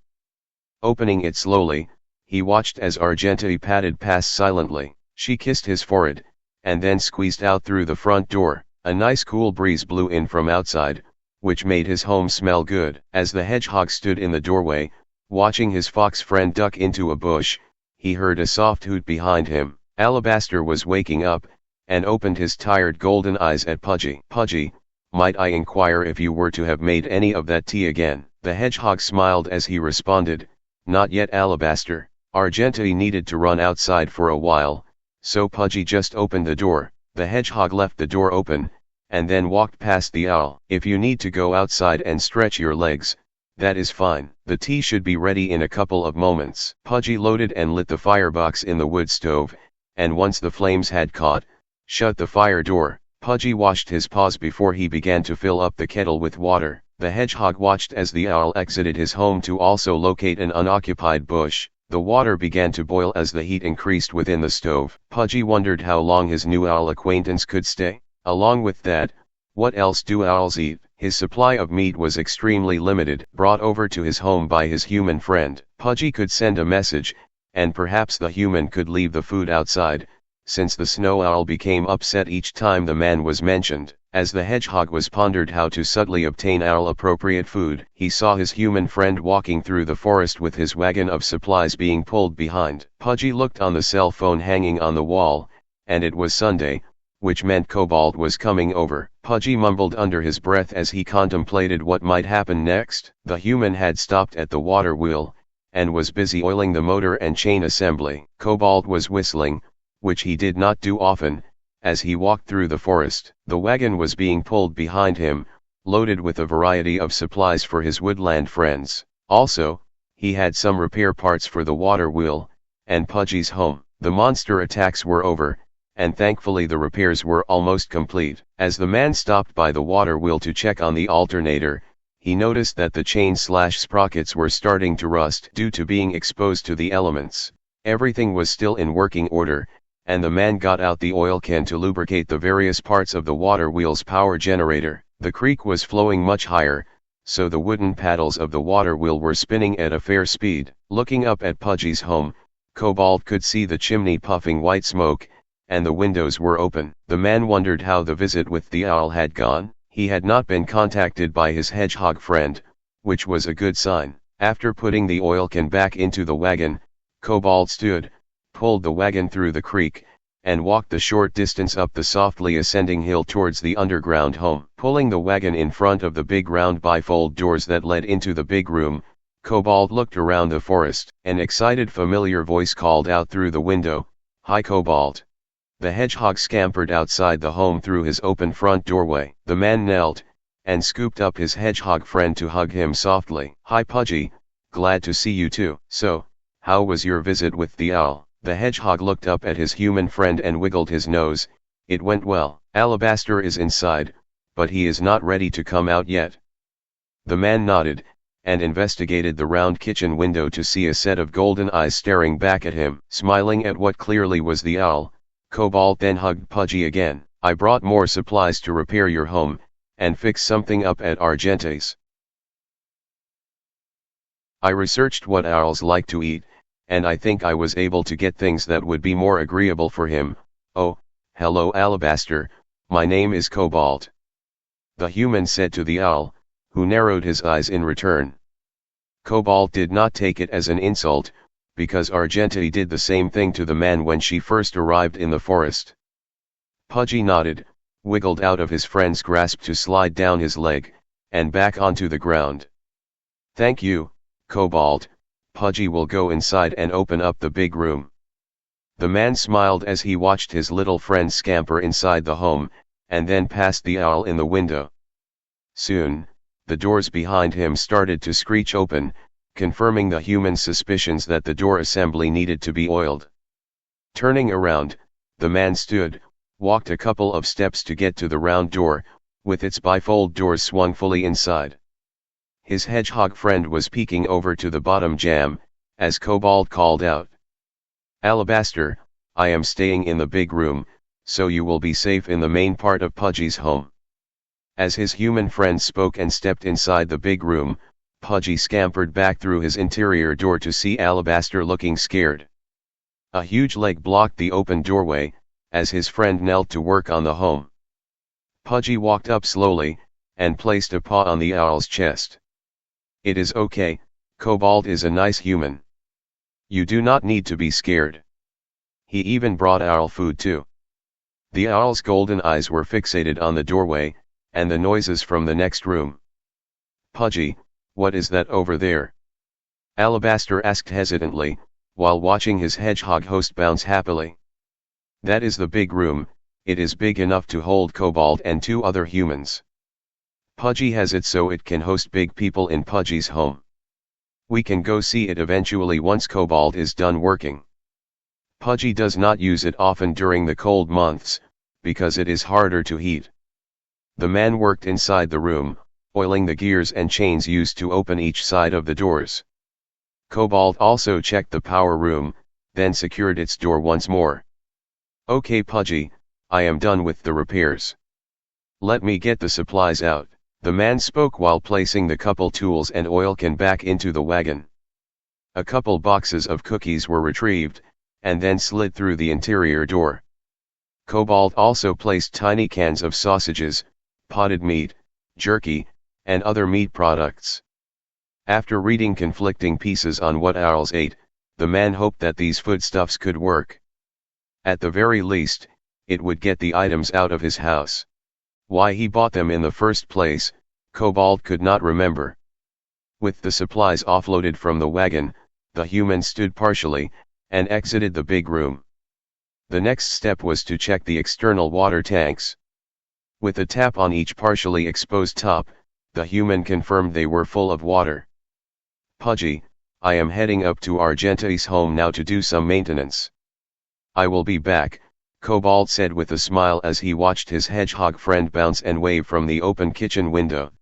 Opening it slowly, he watched as Argenteuil padded past silently. She kissed his forehead, and then squeezed out through the front door. A nice cool breeze blew in from outside, which made his home smell good. As the hedgehog stood in the doorway, watching his fox friend duck into a bush, he heard a soft hoot behind him. Alabaster was waking up, and opened his tired golden eyes at Pudgy. "Pudgy, might I inquire if you were to have made any of that tea again?" The hedgehog smiled as he responded, "Not yet, Alabaster." Argenteuil needed to run outside for a while, so Pudgy just opened the door. The hedgehog left the door open, and then walked past the owl. "If you need to go outside and stretch your legs, that is fine. The tea should be ready in a couple of moments." Pudgy loaded and lit the firebox in the wood stove, and once the flames had caught, shut the fire door. Pudgy washed his paws before he began to fill up the kettle with water. The hedgehog watched as the owl exited his home to also locate an unoccupied bush. The water began to boil as the heat increased within the stove. Pudgy wondered how long his new owl acquaintance could stay. Along with that, what else do owls eat? His supply of meat was extremely limited, brought over to his home by his human friend. Pudgy could send a message, and perhaps the human could leave the food outside, since the snow owl became upset each time the man was mentioned. As the hedgehog was pondered how to subtly obtain owl-appropriate food, he saw his human friend walking through the forest with his wagon of supplies being pulled behind. Pudgy looked on the cell phone hanging on the wall, and it was Sunday, which meant Cobalt was coming over. Pudgy mumbled under his breath as he contemplated what might happen next. The human had stopped at the water wheel, and was busy oiling the motor and chain assembly. Cobalt was whistling, which he did not do often, as he walked through the forest. The wagon was being pulled behind him, loaded with a variety of supplies for his woodland friends. Also, he had some repair parts for the water wheel, and Pudgy's home. The monster attacks were over, and thankfully the repairs were almost complete. As the man stopped by the water wheel to check on the alternator, he noticed that the chain/sprockets were starting to rust due to being exposed to the elements. Everything was still in working order, and the man got out the oil can to lubricate the various parts of the water wheel's power generator. The creek was flowing much higher, so the wooden paddles of the water wheel were spinning at a fair speed. Looking up at Pudgy's home, Cobalt could see the chimney puffing white smoke, and the windows were open. The man wondered how the visit with the owl had gone. He had not been contacted by his hedgehog friend, which was a good sign. After putting the oil can back into the wagon, Cobalt stood, pulled the wagon through the creek, and walked the short distance up the softly ascending hill towards the underground home. Pulling the wagon in front of the big round bifold doors that led into the big room, Cobalt looked around the forest. An excited familiar voice called out through the window, "Hi Cobalt." The hedgehog scampered outside the home through his open front doorway. The man knelt, and scooped up his hedgehog friend to hug him softly. "Hi Pudgy, glad to see you too. So, how was your visit with the owl?" The hedgehog looked up at his human friend and wiggled his nose. "It went well. Alabaster is inside, but he is not ready to come out yet." The man nodded, and investigated the round kitchen window to see a set of golden eyes staring back at him. Smiling at what clearly was the owl, Cobalt then hugged Pudgy again. "I brought more supplies to repair your home, and fix something up at Argenteuil's. I researched what owls like to eat, and I think I was able to get things that would be more agreeable for him. Oh, hello Alabaster, my name is Cobalt," the human said to the owl, who narrowed his eyes in return. Cobalt did not take it as an insult, because Argenteuil did the same thing to the man when she first arrived in the forest. Pudgy nodded, wiggled out of his friend's grasp to slide down his leg, and back onto the ground. Thank you, Cobalt. Pudgy will go inside and open up the big room. The man smiled as he watched his little friend scamper inside the home, and then past the owl in the window. Soon, the doors behind him started to screech open, confirming the human suspicions that the door assembly needed to be oiled. Turning around, the man stood, walked a couple of steps to get to the round door, with its bifold doors swung fully inside. His hedgehog friend was peeking over to the bottom jamb, as Cobalt called out. Alabaster, I am staying in the big room, so you will be safe in the main part of Pudgy's home. As his human friend spoke and stepped inside the big room, Pudgy scampered back through his interior door to see Alabaster looking scared. A huge leg blocked the open doorway, as his friend knelt to work on the home. Pudgy walked up slowly, and placed a paw on the owl's chest. It is okay, Cobalt is a nice human. You do not need to be scared. He even brought owl food too. The owl's golden eyes were fixated on the doorway, and the noises from the next room. Pudgy, what is that over there? Alabaster asked hesitantly, while watching his hedgehog host bounce happily. That is the big room, it is big enough to hold Cobalt and 2 other humans. Pudgy has it so it can host big people in Pudgy's home. We can go see it eventually once Cobalt is done working. Pudgy does not use it often during the cold months, because it is harder to heat. The man worked inside the room, oiling the gears and chains used to open each side of the doors. Cobalt also checked the power room, then secured its door once more. Okay Pudgy, I am done with the repairs. Let me get the supplies out. The man spoke while placing the couple tools and oil can back into the wagon. A couple boxes of cookies were retrieved, and then slid through the interior door. Cobalt also placed tiny cans of sausages, potted meat, jerky, and other meat products. After reading conflicting pieces on what owls ate, the man hoped that these foodstuffs could work. At the very least, it would get the items out of his house. Why he bought them in the first place, Cobalt could not remember. With the supplies offloaded from the wagon, the human stood partially, and exited the big room. The next step was to check the external water tanks. With a tap on each partially exposed top, the human confirmed they were full of water. Pudgy, I am heading up to Argenti's home now to do some maintenance. I will be back, Cobalt said with a smile as he watched his hedgehog friend bounce and wave from the open kitchen window.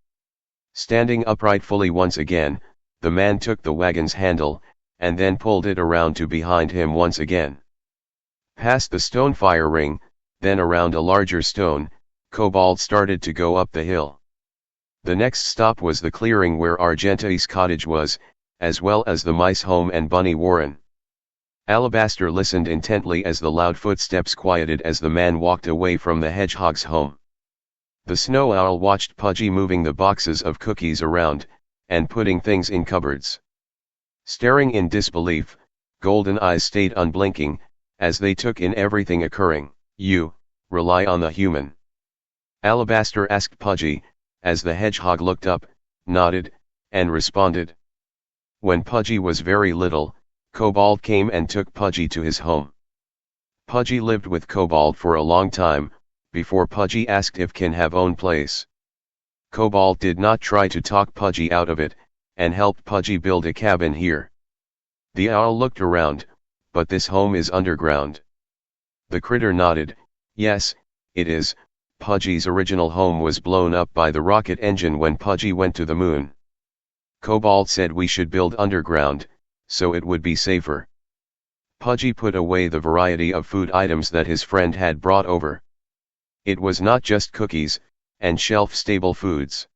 Standing upright fully once again, the man took the wagon's handle, and then pulled it around to behind him once again. Past the stone fire ring, then around a larger stone, Cobalt started to go up the hill. The next stop was the clearing where Argenti's cottage was, as well as the mice home and bunny warren. Alabaster listened intently as the loud footsteps quieted as the man walked away from the hedgehog's home. The snow owl watched Pudgy moving the boxes of cookies around, and putting things in cupboards. Staring in disbelief, golden eyes stayed unblinking, as they took in everything occurring. You rely on the human? Alabaster asked Pudgy, as the hedgehog looked up, nodded, and responded. When Pudgy was very little, Cobalt came and took Pudgy to his home. Pudgy lived with Cobalt for a long time, before Pudgy asked if can have own place. Cobalt did not try to talk Pudgy out of it, and helped Pudgy build a cabin here. The owl looked around, but this home is underground. The critter nodded, yes, it is. Pudgy's original home was blown up by the rocket engine when Pudgy went to the moon. Cobalt said we should build underground, so it would be safer. Pudgy put away the variety of food items that his friend had brought over. It was not just cookies, and shelf-stable foods.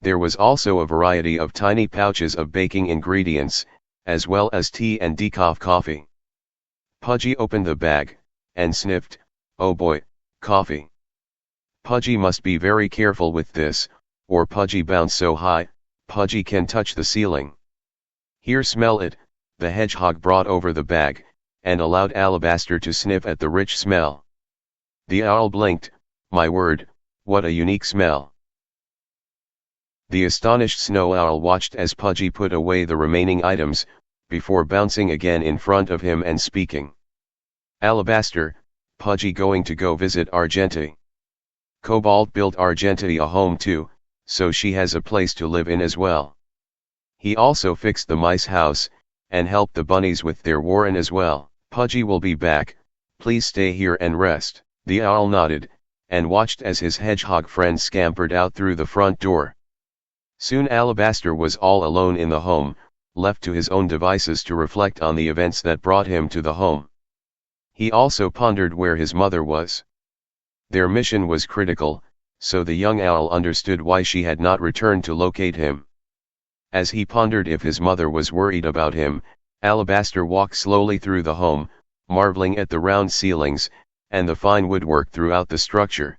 There was also a variety of tiny pouches of baking ingredients, as well as tea and decaf coffee. Pudgy opened the bag, and sniffed, oh boy, coffee. Pudgy must be very careful with this, or Pudgy bounce so high, Pudgy can touch the ceiling. Here, smell it, the hedgehog brought over the bag, and allowed Alabaster to sniff at the rich smell. The owl blinked, my word, what a unique smell. The astonished snow owl watched as Pudgy put away the remaining items, before bouncing again in front of him and speaking. Alabaster, Pudgy going to go visit Argenti. Cobalt built Argenti a home too, so she has a place to live in as well. He also fixed the mice house, and helped the bunnies with their warren as well. Pudgy will be back, please stay here and rest. The owl nodded, and watched as his hedgehog friend scampered out through the front door. Soon Alabaster was all alone in the home, left to his own devices to reflect on the events that brought him to the home. He also pondered where his mother was. Their mission was critical, so the young owl understood why she had not returned to locate him. As he pondered if his mother was worried about him, Alabaster walked slowly through the home, marveling at the round ceilings, and the fine woodwork throughout the structure.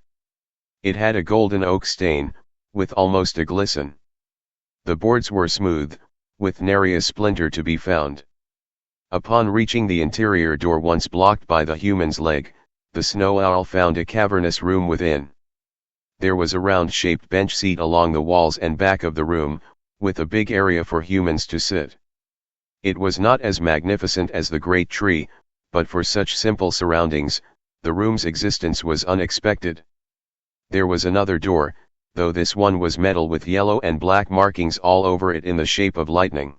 It had a golden oak stain, with almost a glisten. The boards were smooth, with nary a splinter to be found. Upon reaching the interior door once blocked by the human's leg, the snow owl found a cavernous room within. There was a round-shaped bench seat along the walls and back of the room, with a big area for humans to sit. It was not as magnificent as the great tree, but for such simple surroundings, the room's existence was unexpected. There was another door, though this one was metal with yellow and black markings all over it in the shape of lightning.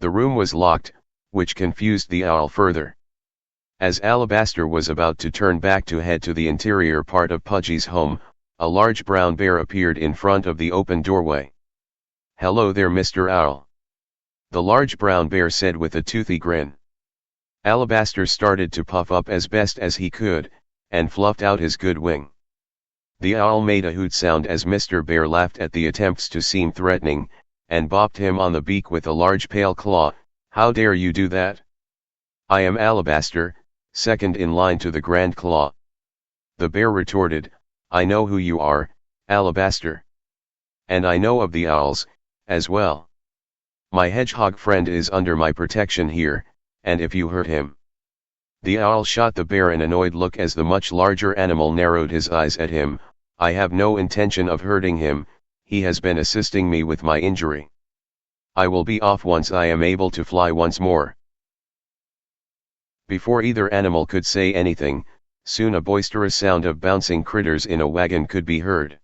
The room was locked, which confused the owl further. As Alabaster was about to turn back to head to the interior part of Pudgy's home, a large brown bear appeared in front of the open doorway. "Hello there, Mr. Owl," the large brown bear said with a toothy grin. Alabaster started to puff up as best as he could, and fluffed out his good wing. The owl made a hoot sound as Mr. Bear laughed at the attempts to seem threatening, and bopped him on the beak with a large pale claw. "How dare you do that? I am Alabaster, second in line to the Grand Claw." The bear retorted, "I know who you are, Alabaster. And I know of the owls, as well. My hedgehog friend is under my protection here, and if you hurt him..." The owl shot the bear an annoyed look as the much larger animal narrowed his eyes at him. "I have no intention of hurting him, he has been assisting me with my injury. I will be off once I am able to fly once more." Before either animal could say anything, soon a boisterous sound of bouncing critters in a wagon could be heard.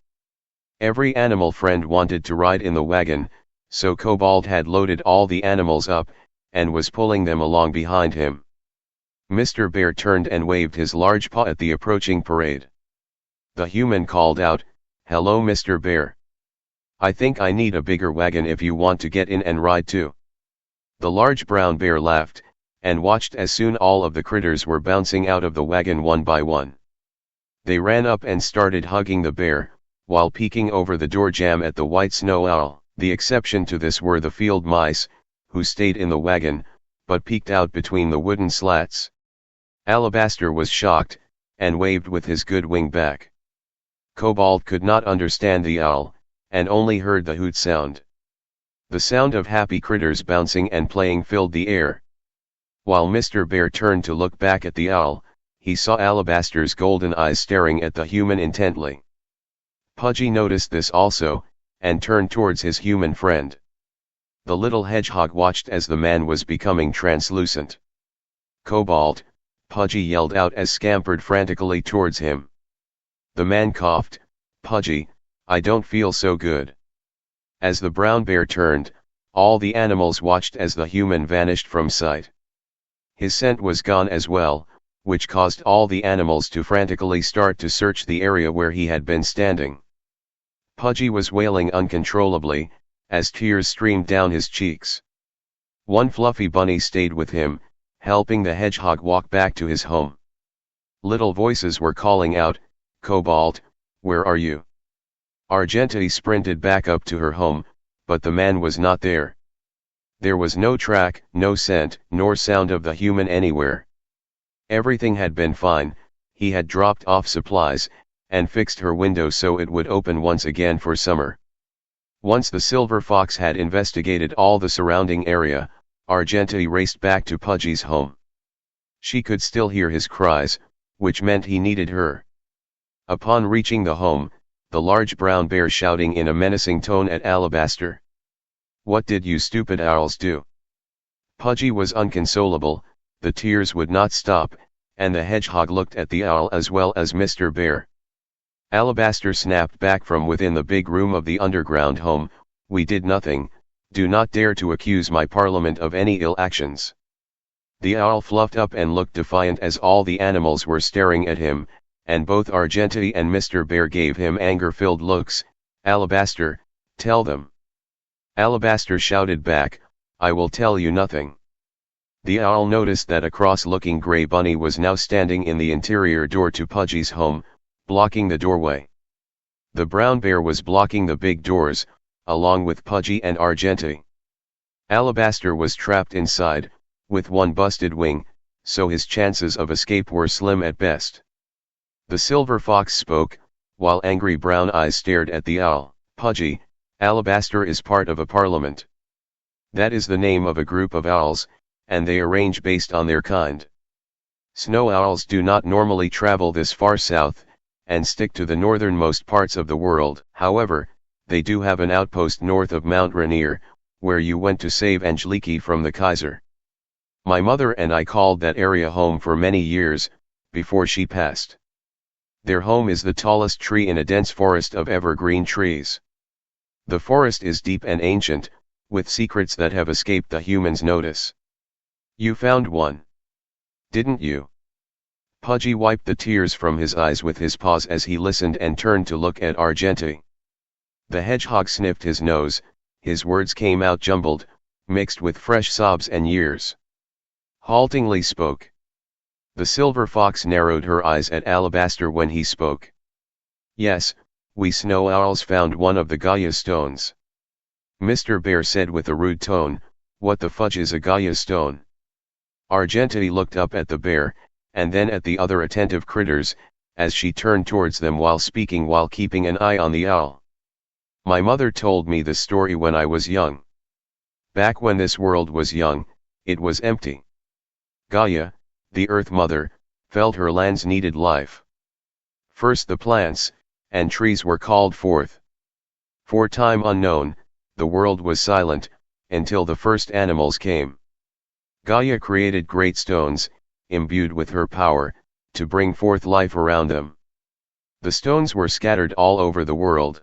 Every animal friend wanted to ride in the wagon, so Cobalt had loaded all the animals up, and was pulling them along behind him. Mr. Bear turned and waved his large paw at the approaching parade. The human called out, "Hello, Mr. Bear. I think I need a bigger wagon if you want to get in and ride too." The large brown bear laughed, and watched as soon all of the critters were bouncing out of the wagon one by one. They ran up and started hugging the bear, while peeking over the door jamb at the white snow owl. The exception to this were the field mice, who stayed in the wagon, but peeked out between the wooden slats. Alabaster was shocked, and waved with his good wing back. Cobalt could not understand the owl, and only heard the hoot sound. The sound of happy critters bouncing and playing filled the air. While Mr. Bear turned to look back at the owl, he saw Alabaster's golden eyes staring at the human intently. Pudgy noticed this also, and turned towards his human friend. The little hedgehog watched as the man was becoming translucent. "Cobalt," Pudgy yelled out as scampered frantically towards him. The man coughed, "Pudgy, I don't feel so good." As the brown bear turned, all the animals watched as the human vanished from sight. His scent was gone as well, which caused all the animals to frantically start to search the area where he had been standing. Pudgy was wailing uncontrollably, as tears streamed down his cheeks. One fluffy bunny stayed with him, helping the hedgehog walk back to his home. Little voices were calling out, "Cobalt, where are you?" Argenti sprinted back up to her home, but the man was not there. There was no track, no scent, nor sound of the human anywhere. Everything had been fine, he had dropped off supplies, and fixed her window so it would open once again for summer. Once the silver fox had investigated all the surrounding area, Argenti raced back to Pudgy's home. She could still hear his cries, which meant he needed her. Upon reaching the home, the large brown bear shouting in a menacing tone at Alabaster. "What did you stupid owls do?" Pudgy was inconsolable, the tears would not stop, and the hedgehog looked at the owl as well as Mr. Bear. Alabaster snapped back from within the big room of the underground home, "We did nothing, do not dare to accuse my parliament of any ill actions." The owl fluffed up and looked defiant as all the animals were staring at him, and both Argenti and Mr. Bear gave him anger-filled looks. "Alabaster, tell them." Alabaster shouted back, "I will tell you nothing." The owl noticed that a cross-looking gray bunny was now standing in the interior door to Pudgy's home, blocking the doorway. The brown bear was blocking the big doors, along with Pudgy and Argenti. Alabaster was trapped inside, with one busted wing, so his chances of escape were slim at best. The silver fox spoke, while angry brown eyes stared at the owl. "Pudgy, Alabaster is part of a parliament. That is the name of a group of owls, and they arrange based on their kind. Snow owls do not normally travel this far south, and stick to the northernmost parts of the world. However, they do have an outpost north of Mount Rainier, where you went to save Angeliki from the Kaiser. My mother and I called that area home for many years, before she passed. Their home is the tallest tree in a dense forest of evergreen trees. The forest is deep and ancient, with secrets that have escaped the humans' notice. You found one, didn't you?" Pudgy wiped the tears from his eyes with his paws as he listened and turned to look at Argenti. The hedgehog sniffed his nose, his words came out jumbled, mixed with fresh sobs and years. Haltingly spoke. The silver fox narrowed her eyes at Alabaster when he spoke. "Yes, we snow owls found one of the Gaia stones." Mr. Bear said with a rude tone, "What the fudge is a Gaia stone?" Argenti looked up at the bear, and then at the other attentive critters, as she turned towards them while speaking while keeping an eye on the owl. "My mother told me this story when I was young. Back when this world was young, it was empty. Gaia, the Earth Mother, felt her lands needed life. First the plants and trees were called forth. For time unknown, the world was silent, until the first animals came. Gaia created great stones, imbued with her power, to bring forth life around them. The stones were scattered all over the world.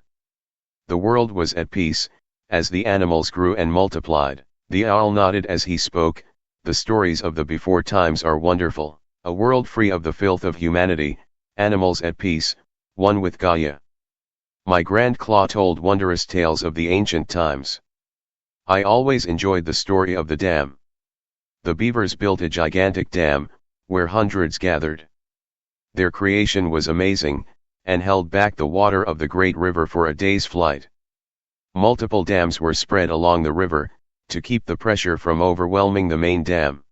The world was at peace, as the animals grew and multiplied." The owl nodded as he spoke. "The stories of the before times are wonderful. A world free of the filth of humanity, animals at peace, one with Gaia. My Grand Claw told wondrous tales of the ancient times. I always enjoyed the story of the dam. The beavers built a gigantic dam, where hundreds gathered. Their creation was amazing, and held back the water of the great river for a day's flight. Multiple dams were spread along the river, to keep the pressure from overwhelming the main dam.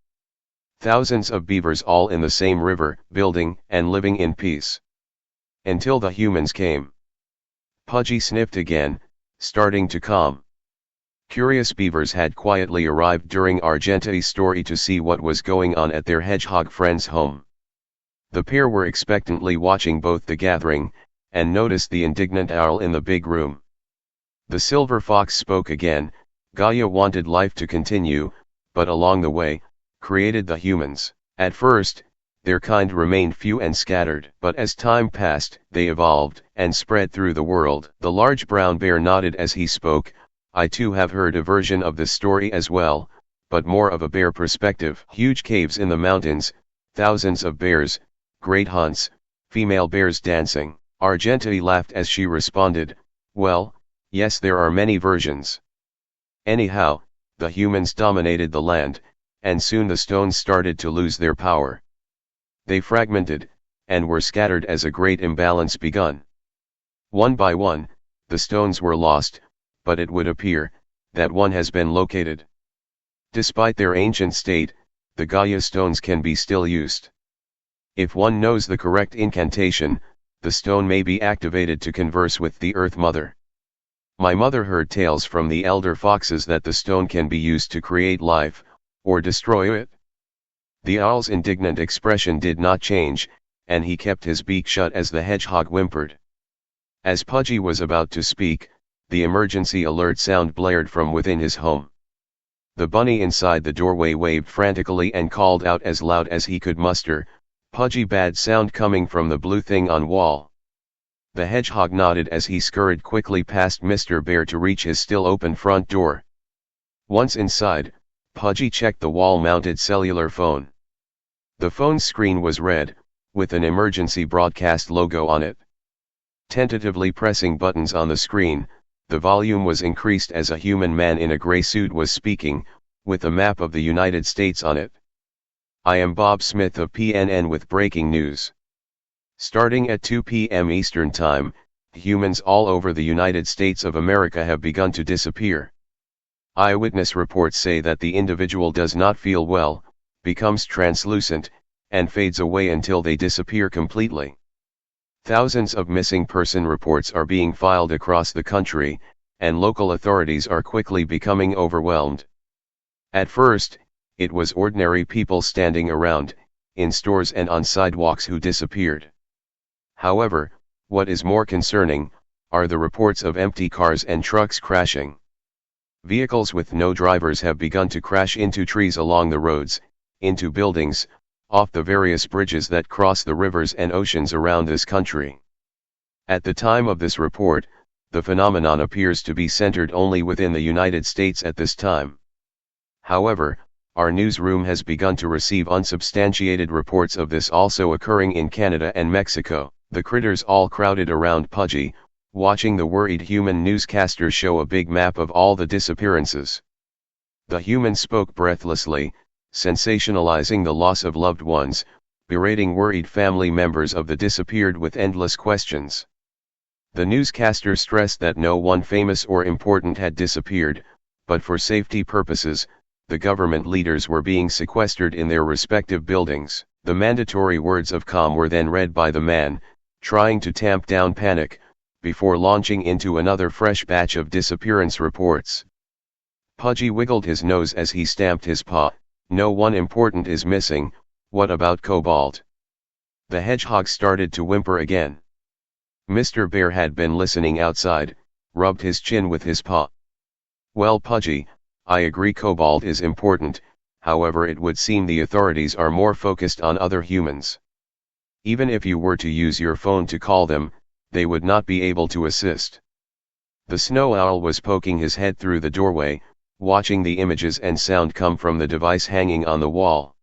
Thousands of beavers all in the same river, building and living in peace. Until the humans came." Pudgy sniffed again, starting to calm. Curious beavers had quietly arrived during Argenti's story to see what was going on at their hedgehog friend's home. The pair were expectantly watching both the gathering, and noticed the indignant owl in the big room. The silver fox spoke again. "Gaia wanted life to continue, but along the way, created the humans. At first, their kind remained few and scattered, but as time passed, they evolved and spread through the world." The large brown bear nodded as he spoke. "I too have heard a version of this story as well, but more of a bear perspective. Huge caves in the mountains, thousands of bears, great hunts, female bears dancing." Argenti laughed as she responded, "Well, yes, there are many versions. Anyhow, the humans dominated the land, and soon the stones started to lose their power. They fragmented, and were scattered as a great imbalance begun. One by one, the stones were lost, but it would appear that one has been located. Despite their ancient state, the Gaia stones can be still used. If one knows the correct incantation, the stone may be activated to converse with the Earth Mother. My mother heard tales from the elder foxes that the stone can be used to create life, or destroy it." The owl's indignant expression did not change, and he kept his beak shut as the hedgehog whimpered. As Pudgy was about to speak, the emergency alert sound blared from within his home. The bunny inside the doorway waved frantically and called out as loud as he could muster, "Pudgy, bad sound coming from the blue thing on wall." The hedgehog nodded as he scurried quickly past Mr. Bear to reach his still open front door. Once inside, Pudgy checked the wall-mounted cellular phone. The phone's screen was red, with an emergency broadcast logo on it. Tentatively pressing buttons on the screen, the volume was increased as a human man in a gray suit was speaking, with a map of the United States on it. "I am Bob Smith of PNN with breaking news. Starting at 2 p.m. Eastern Time, humans all over the United States of America have begun to disappear. Eyewitness reports say that the individual does not feel well, becomes translucent, and fades away until they disappear completely. Thousands of missing person reports are being filed across the country, and local authorities are quickly becoming overwhelmed. At first, it was ordinary people standing around, in stores and on sidewalks who disappeared. However, what is more concerning, are the reports of empty cars and trucks crashing. Vehicles with no drivers have begun to crash into trees along the roads, into buildings, off the various bridges that cross the rivers and oceans around this country. At the time of this report, the phenomenon appears to be centered only within the United States at this time. However, our newsroom has begun to receive unsubstantiated reports of this also occurring in Canada and Mexico. The critters all crowded around Pudgy, watching the worried human newscaster show a big map of all the disappearances. The human spoke breathlessly, sensationalizing the loss of loved ones, berating worried family members of the disappeared with endless questions. The newscaster stressed that no one famous or important had disappeared, but for safety purposes, the government leaders were being sequestered in their respective buildings. The mandatory words of calm were then read by the man, trying to tamp down panic, before launching into another fresh batch of disappearance reports. Pudgy wiggled his nose as he stamped his paw. "No one important is missing, what about Cobalt?" The hedgehog started to whimper again. Mr. Bear had been listening outside, rubbed his chin with his paw. "Well, Pudgy, I agree Cobalt is important, however it would seem the authorities are more focused on other humans. Even if you were to use your phone to call them, they would not be able to assist." The snow owl was poking his head through the doorway, watching the images and sound come from the device hanging on the wall.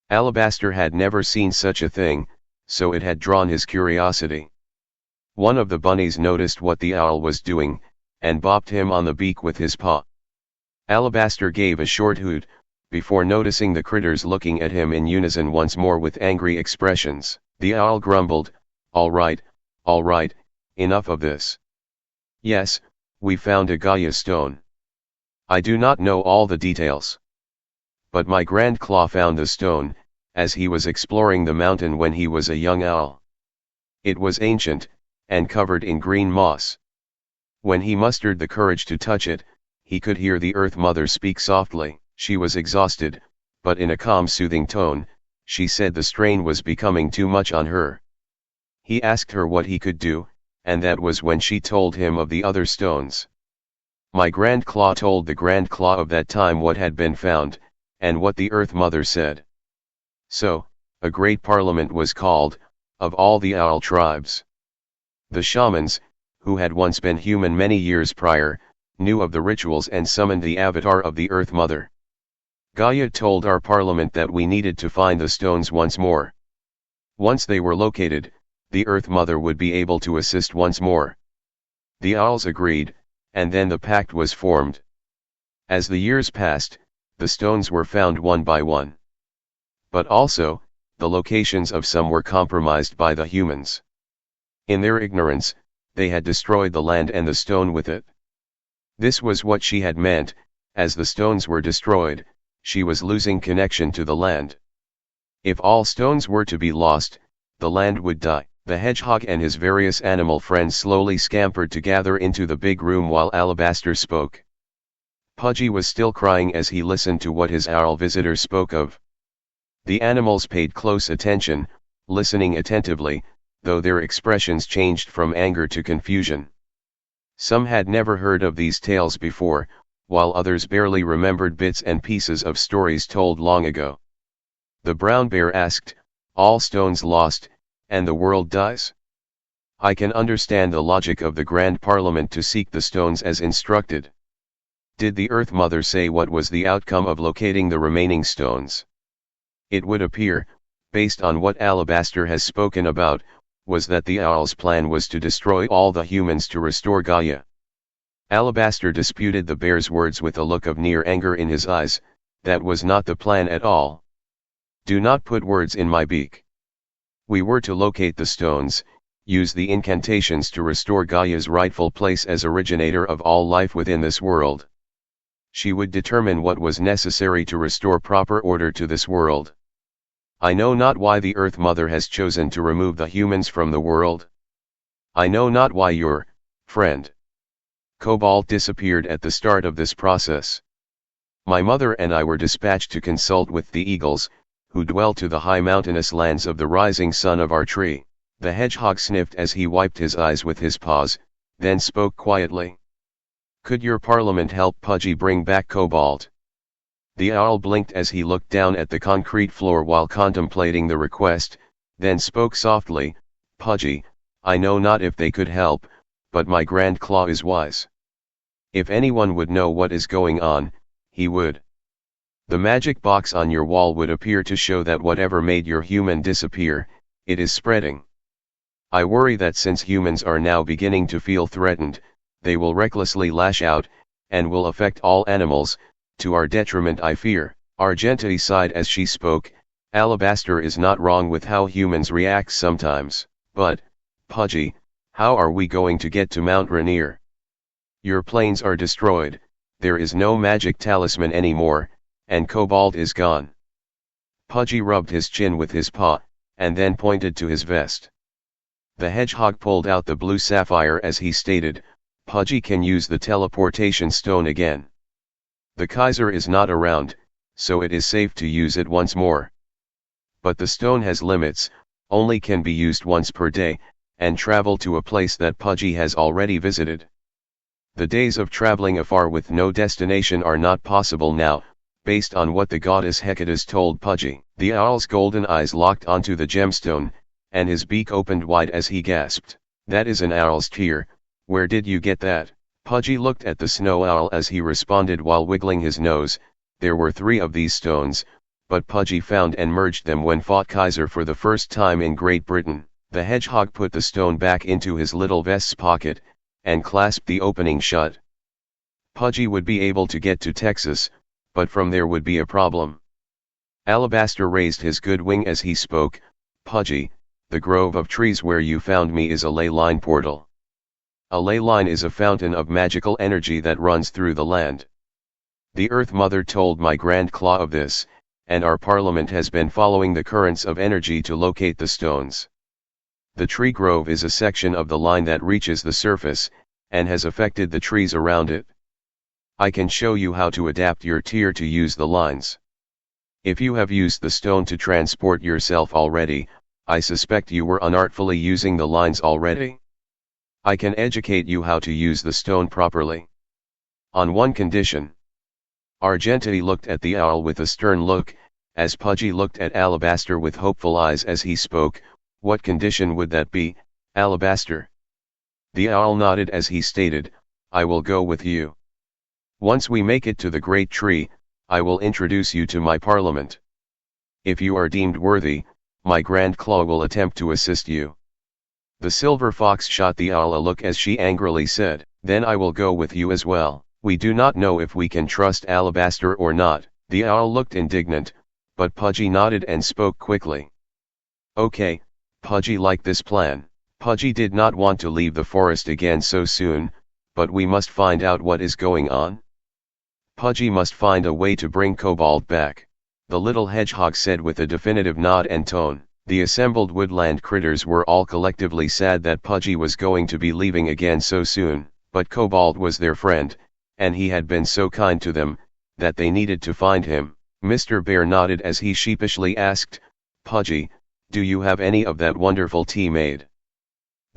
Alabaster had never seen such a thing, so it had drawn his curiosity. One of the bunnies noticed what the owl was doing, and bopped him on the beak with his paw. Alabaster gave a short hoot, before noticing the critters looking at him in unison once more with angry expressions. The owl grumbled, all right, enough of this. Yes, we found a Gaia stone. I do not know all the details. But my Grand Claw found the stone, as he was exploring the mountain when he was a young owl. It was ancient, and covered in green moss. When he mustered the courage to touch it, he could hear the Earth Mother speak softly. She was exhausted, but in a calm, soothing tone, she said the strain was becoming too much on her. He asked her what he could do, and that was when she told him of the other stones. My Grand Claw told the Grand Claw of that time what had been found, and what the Earth Mother said. So, a great parliament was called, of all the owl tribes. The shamans, who had once been human many years prior, knew of the rituals and summoned the avatar of the Earth Mother. Gaia told our parliament that we needed to find the stones once more. Once they were located, the Earth Mother would be able to assist once more. The owls agreed, and then the pact was formed. As the years passed, the stones were found one by one. But also, the locations of some were compromised by the humans. In their ignorance, they had destroyed the land and the stone with it. This was what she had meant, as the stones were destroyed, she was losing connection to the land. If all stones were to be lost, the land would die. The hedgehog and his various animal friends slowly scampered to gather into the big room while Alabaster spoke. Pudgy was still crying as he listened to what his owl visitor spoke of. The animals paid close attention, listening attentively, though their expressions changed from anger to confusion. Some had never heard of these tales before, while others barely remembered bits and pieces of stories told long ago. The brown bear asked, "All stones lost, and the world dies?" I can understand the logic of the Grand Parliament to seek the stones as instructed. Did the Earth Mother say what was the outcome of locating the remaining stones? It would appear, based on what Alabaster has spoken about, was that the owl's plan was to destroy all the humans to restore Gaia. Alabaster disputed the bear's words with a look of near anger in his eyes. That was not the plan at all. Do not put words in my beak. We were to locate the stones, use the incantations to restore Gaia's rightful place as originator of all life within this world. She would determine what was necessary to restore proper order to this world. I know not why the Earth Mother has chosen to remove the humans from the world. I know not why your friend Cobalt disappeared at the start of this process. My mother and I were dispatched to consult with the eagles, who dwell to the high mountainous lands of the rising sun of our tree. The hedgehog sniffed as he wiped his eyes with his paws, then spoke quietly. Could your parliament help Pudgy bring back Cobalt? The owl blinked as he looked down at the concrete floor while contemplating the request, then spoke softly, Pudgy, I know not if they could help, but my Grand Claw is wise. If anyone would know what is going on, he would. The magic box on your wall would appear to show that whatever made your human disappear, it is spreading. I worry that since humans are now beginning to feel threatened, they will recklessly lash out, and will affect all animals, to our detriment I fear. Argenti sighed as she spoke. Alabaster is not wrong with how humans react sometimes, but, Pudgy, how are we going to get to Mount Rainier? Your planes are destroyed, there is no magic talisman anymore, and Cobalt is gone. Pudgy rubbed his chin with his paw, and then pointed to his vest. The hedgehog pulled out the blue sapphire as he stated, Pudgy can use the teleportation stone again. The Kaiser is not around, so it is safe to use it once more. But the stone has limits, only can be used once per day, and travel to a place that Pudgy has already visited. The days of traveling afar with no destination are not possible now, based on what the goddess Hecate's told Pudgy. The owl's golden eyes locked onto the gemstone, and his beak opened wide as he gasped. That is an owl's tear, where did you get that? Pudgy looked at the snow owl as he responded while wiggling his nose, there were 3 of these stones, but Pudgy found and merged them when fought Kaiser for the first time in Great Britain. The hedgehog put the stone back into his little vest's pocket, and clasped the opening shut. Pudgy would be able to get to Texas, but from there would be a problem. Alabaster raised his good wing as he spoke, Pudgy, the grove of trees where you found me is a ley line portal. A ley line is a fountain of magical energy that runs through the land. The Earth Mother told my Grand Claw of this, and our parliament has been following the currents of energy to locate the stones. The tree grove is a section of the line that reaches the surface, and has affected the trees around it. I can show you how to adapt your tier to use the lines. If you have used the stone to transport yourself already, I suspect you were unartfully using the lines already. I can educate you how to use the stone properly. On one condition. Argenti looked at the owl with a stern look, as Pudgy looked at Alabaster with hopeful eyes as he spoke. What condition would that be, Alabaster? The owl nodded as he stated, I will go with you. Once we make it to the great tree, I will introduce you to my parliament. If you are deemed worthy, my Grand Claw will attempt to assist you. The silver fox shot the owl a look as she angrily said, then I will go with you as well. We do not know if we can trust Alabaster or not. The owl looked indignant, but Pudgy nodded and spoke quickly. Okay, Pudgy liked this plan. Pudgy did not want to leave the forest again so soon, but we must find out what is going on. Pudgy must find a way to bring Cobalt back. The little hedgehog said with a definitive nod and tone. The assembled woodland critters were all collectively sad that Pudgy was going to be leaving again so soon, but Cobalt was their friend, and he had been so kind to them, that they needed to find him. Mr. Bear nodded as he sheepishly asked, Pudgy, do you have any of that wonderful tea made?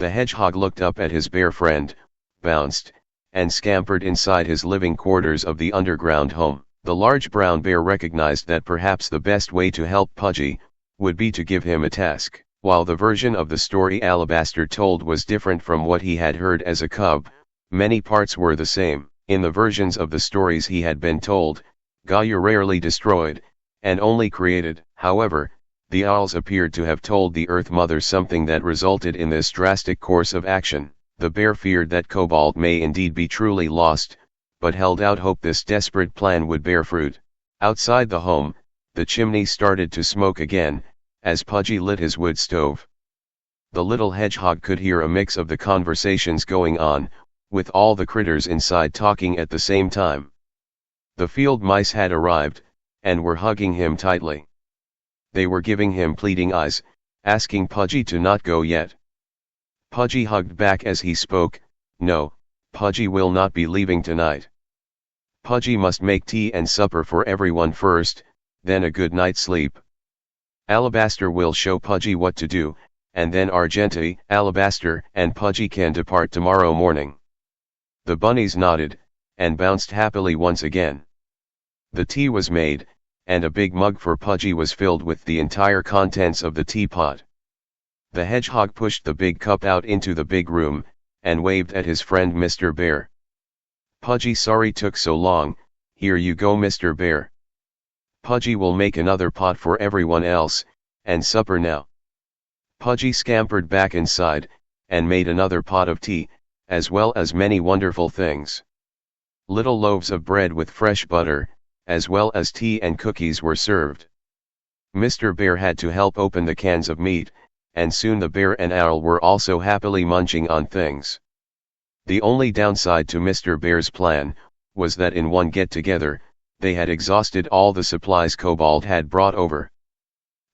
The hedgehog looked up at his bear friend, bounced, and scampered inside his living quarters of the underground home. The large brown bear recognized that perhaps the best way to help Pudgy would be to give him a task. While the version of the story Alabaster told was different from what he had heard as a cub, many parts were the same. In the versions of the stories he had been told, Gaia rarely destroyed, and only created. However, the owls appeared to have told the Earth Mother something that resulted in this drastic course of action. The bear feared that Cobalt may indeed be truly lost, but held out hope this desperate plan would bear fruit. Outside the home, the chimney started to smoke again, as Pudgy lit his wood stove. The little hedgehog could hear a mix of the conversations going on, with all the critters inside talking at the same time. The field mice had arrived, and were hugging him tightly. They were giving him pleading eyes, asking Pudgy to not go yet. Pudgy hugged back as he spoke, "No, Pudgy will not be leaving tonight. Pudgy must make tea and supper for everyone first, then a good night's sleep. Alabaster will show Pudgy what to do, and then Argenti, Alabaster, and Pudgy can depart tomorrow morning." The bunnies nodded, and bounced happily once again. The tea was made, and a big mug for Pudgy was filled with the entire contents of the teapot. The hedgehog pushed the big cup out into the big room, and waved at his friend Mr. Bear. "Pudgy, sorry took so long, here you go Mr. Bear. Pudgy will make another pot for everyone else, and supper now." Pudgy scampered back inside, and made another pot of tea, as well as many wonderful things. Little loaves of bread with fresh butter, as well as tea and cookies were served. Mr. Bear had to help open the cans of meat, and soon the bear and owl were also happily munching on things. The only downside to Mr. Bear's plan was that in one get-together, they had exhausted all the supplies Cobalt had brought over.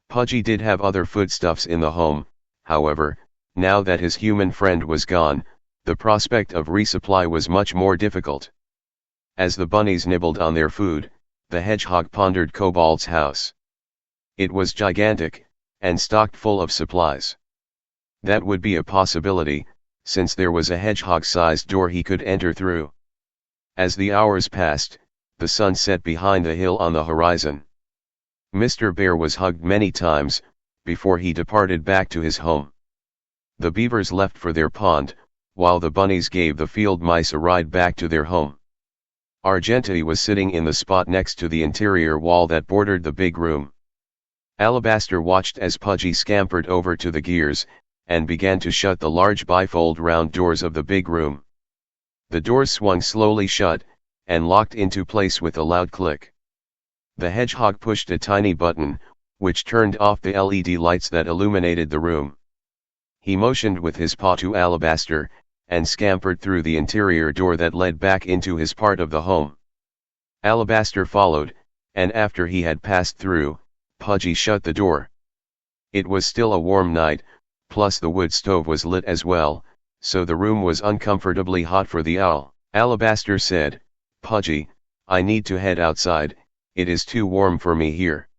Pudgy did have other foodstuffs in the home, however, now that his human friend was gone, the prospect of resupply was much more difficult. As the bunnies nibbled on their food, the hedgehog pondered Cobalt's house. It was gigantic, and stocked full of supplies. That would be a possibility, since there was a hedgehog-sized door he could enter through. As the hours passed, the sun set behind the hill on the horizon. Mr. Bear was hugged many times, before he departed back to his home. The beavers left for their pond, while the bunnies gave the field mice a ride back to their home. Argenti was sitting in the spot next to the interior wall that bordered the big room. Alabaster watched as Pudgy scampered over to the gears, and began to shut the large bifold round doors of the big room. The doors swung slowly shut, and locked into place with a loud click. The hedgehog pushed a tiny button, which turned off the LED lights that illuminated the room. He motioned with his paw to Alabaster, and scampered through the interior door that led back into his part of the home. Alabaster followed, and after he had passed through, Pudgy shut the door. It was still a warm night, plus the wood stove was lit as well, so the room was uncomfortably hot for the owl. Alabaster said, "Pudgy, I need to head outside, it is too warm for me here."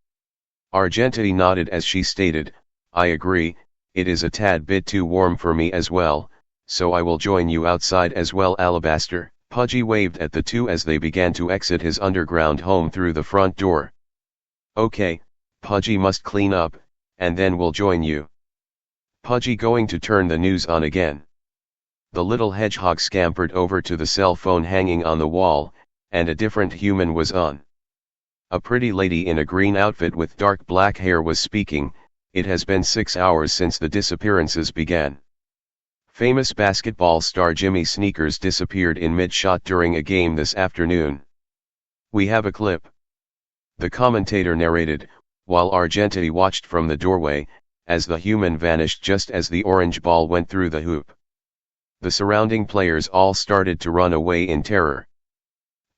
Argenti nodded as she stated, "I agree, it is a tad bit too warm for me as well, so I will join you outside as well Alabaster." Pudgy waved at the two as they began to exit his underground home through the front door. "Okay, Pudgy must clean up, and then we'll join you." Pudgy going to turn the news on again. The little hedgehog scampered over to the cell phone hanging on the wall, and a different human was on. A pretty lady in a green outfit with dark black hair was speaking. "It has been 6 hours since the disappearances began. Famous basketball star Jimmy Sneakers disappeared in mid-shot during a game this afternoon. We have a clip." The commentator narrated, while Argenti watched from the doorway, as the human vanished just as the orange ball went through the hoop. The surrounding players all started to run away in terror.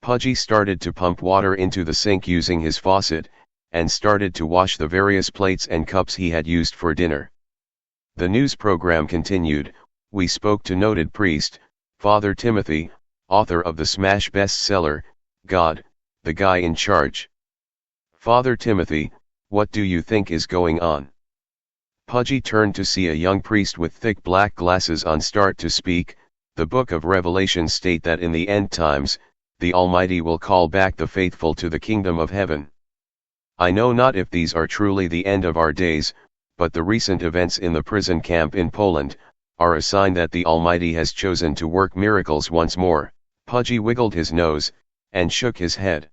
Pudgy started to pump water into the sink using his faucet, and started to wash the various plates and cups he had used for dinner. The news program continued. "We spoke to noted priest, Father Timothy, author of the smash bestseller, God, the Guy in Charge. Father Timothy, what do you think is going on?" Pudgy turned to see a young priest with thick black glasses on. Start to speak. The book of Revelation state that in the end times, the Almighty will call back the faithful to the kingdom of heaven. I know not if these are truly the end of our days, but the recent events in the prison camp in Poland are a sign that the Almighty has chosen to work miracles once more. Pudgy wiggled his nose, and shook his head.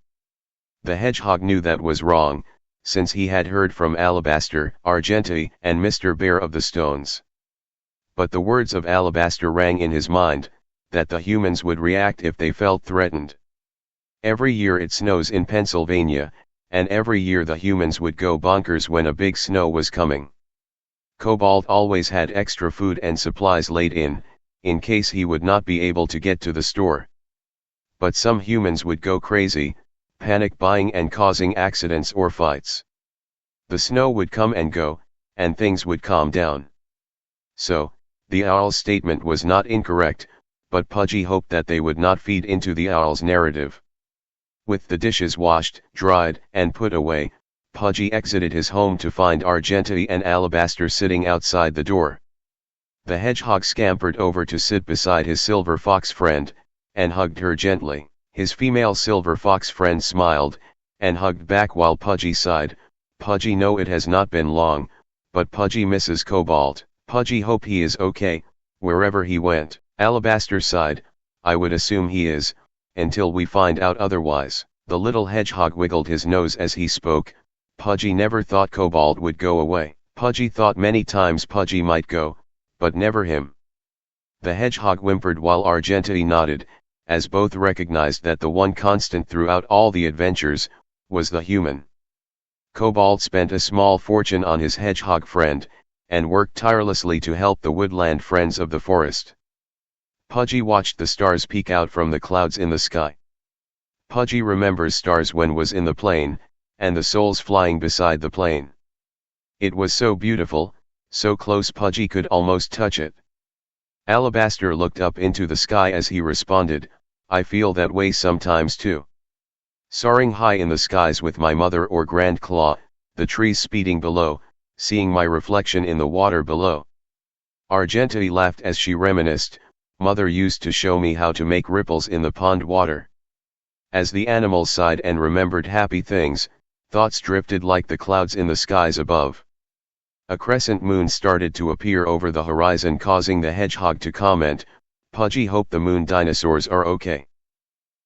The hedgehog knew that was wrong, since he had heard from Alabaster, Argenti, and Mr. Bear of the Stones. But the words of Alabaster rang in his mind, that the humans would react if they felt threatened. Every year it snows in Pennsylvania, and every year the humans would go bonkers when a big snow was coming. Cobalt always had extra food and supplies laid in case he would not be able to get to the store. But some humans would go crazy, panic buying and causing accidents or fights. The snow would come and go, and things would calm down. So, the owl's statement was not incorrect, but Pudgy hoped that they would not feed into the owl's narrative. With the dishes washed, dried, and put away, Pudgy exited his home to find Argenti and Alabaster sitting outside the door. The hedgehog scampered over to sit beside his silver fox friend, and hugged her gently. His female silver fox friend smiled, and hugged back while Pudgy sighed. Pudgy know it has not been long, but Pudgy misses Cobalt. Pudgy hope he is okay, wherever he went. Alabaster sighed, I would assume he is, until we find out otherwise. The little hedgehog wiggled his nose as he spoke. Pudgy never thought Cobalt would go away. Pudgy thought many times Pudgy might go, but never him. The hedgehog whimpered while Argenti nodded, as both recognized that the one constant throughout all the adventures was the human. Cobalt spent a small fortune on his hedgehog friend, and worked tirelessly to help the woodland friends of the forest. Pudgy watched the stars peek out from the clouds in the sky. Pudgy remembers stars when was in the plane, and the souls flying beside the plane. It was so beautiful, so close Pudgy could almost touch it. Alabaster looked up into the sky as he responded, I feel that way sometimes too. Soaring high in the skies with my mother or Grand Claw, the trees speeding below, seeing my reflection in the water below. Argenti laughed as she reminisced, Mother used to show me how to make ripples in the pond water. As the animals sighed and remembered happy things, thoughts drifted like the clouds in the skies above. A crescent moon started to appear over the horizon, causing the hedgehog to comment, Pudgy hope the moon dinosaurs are okay.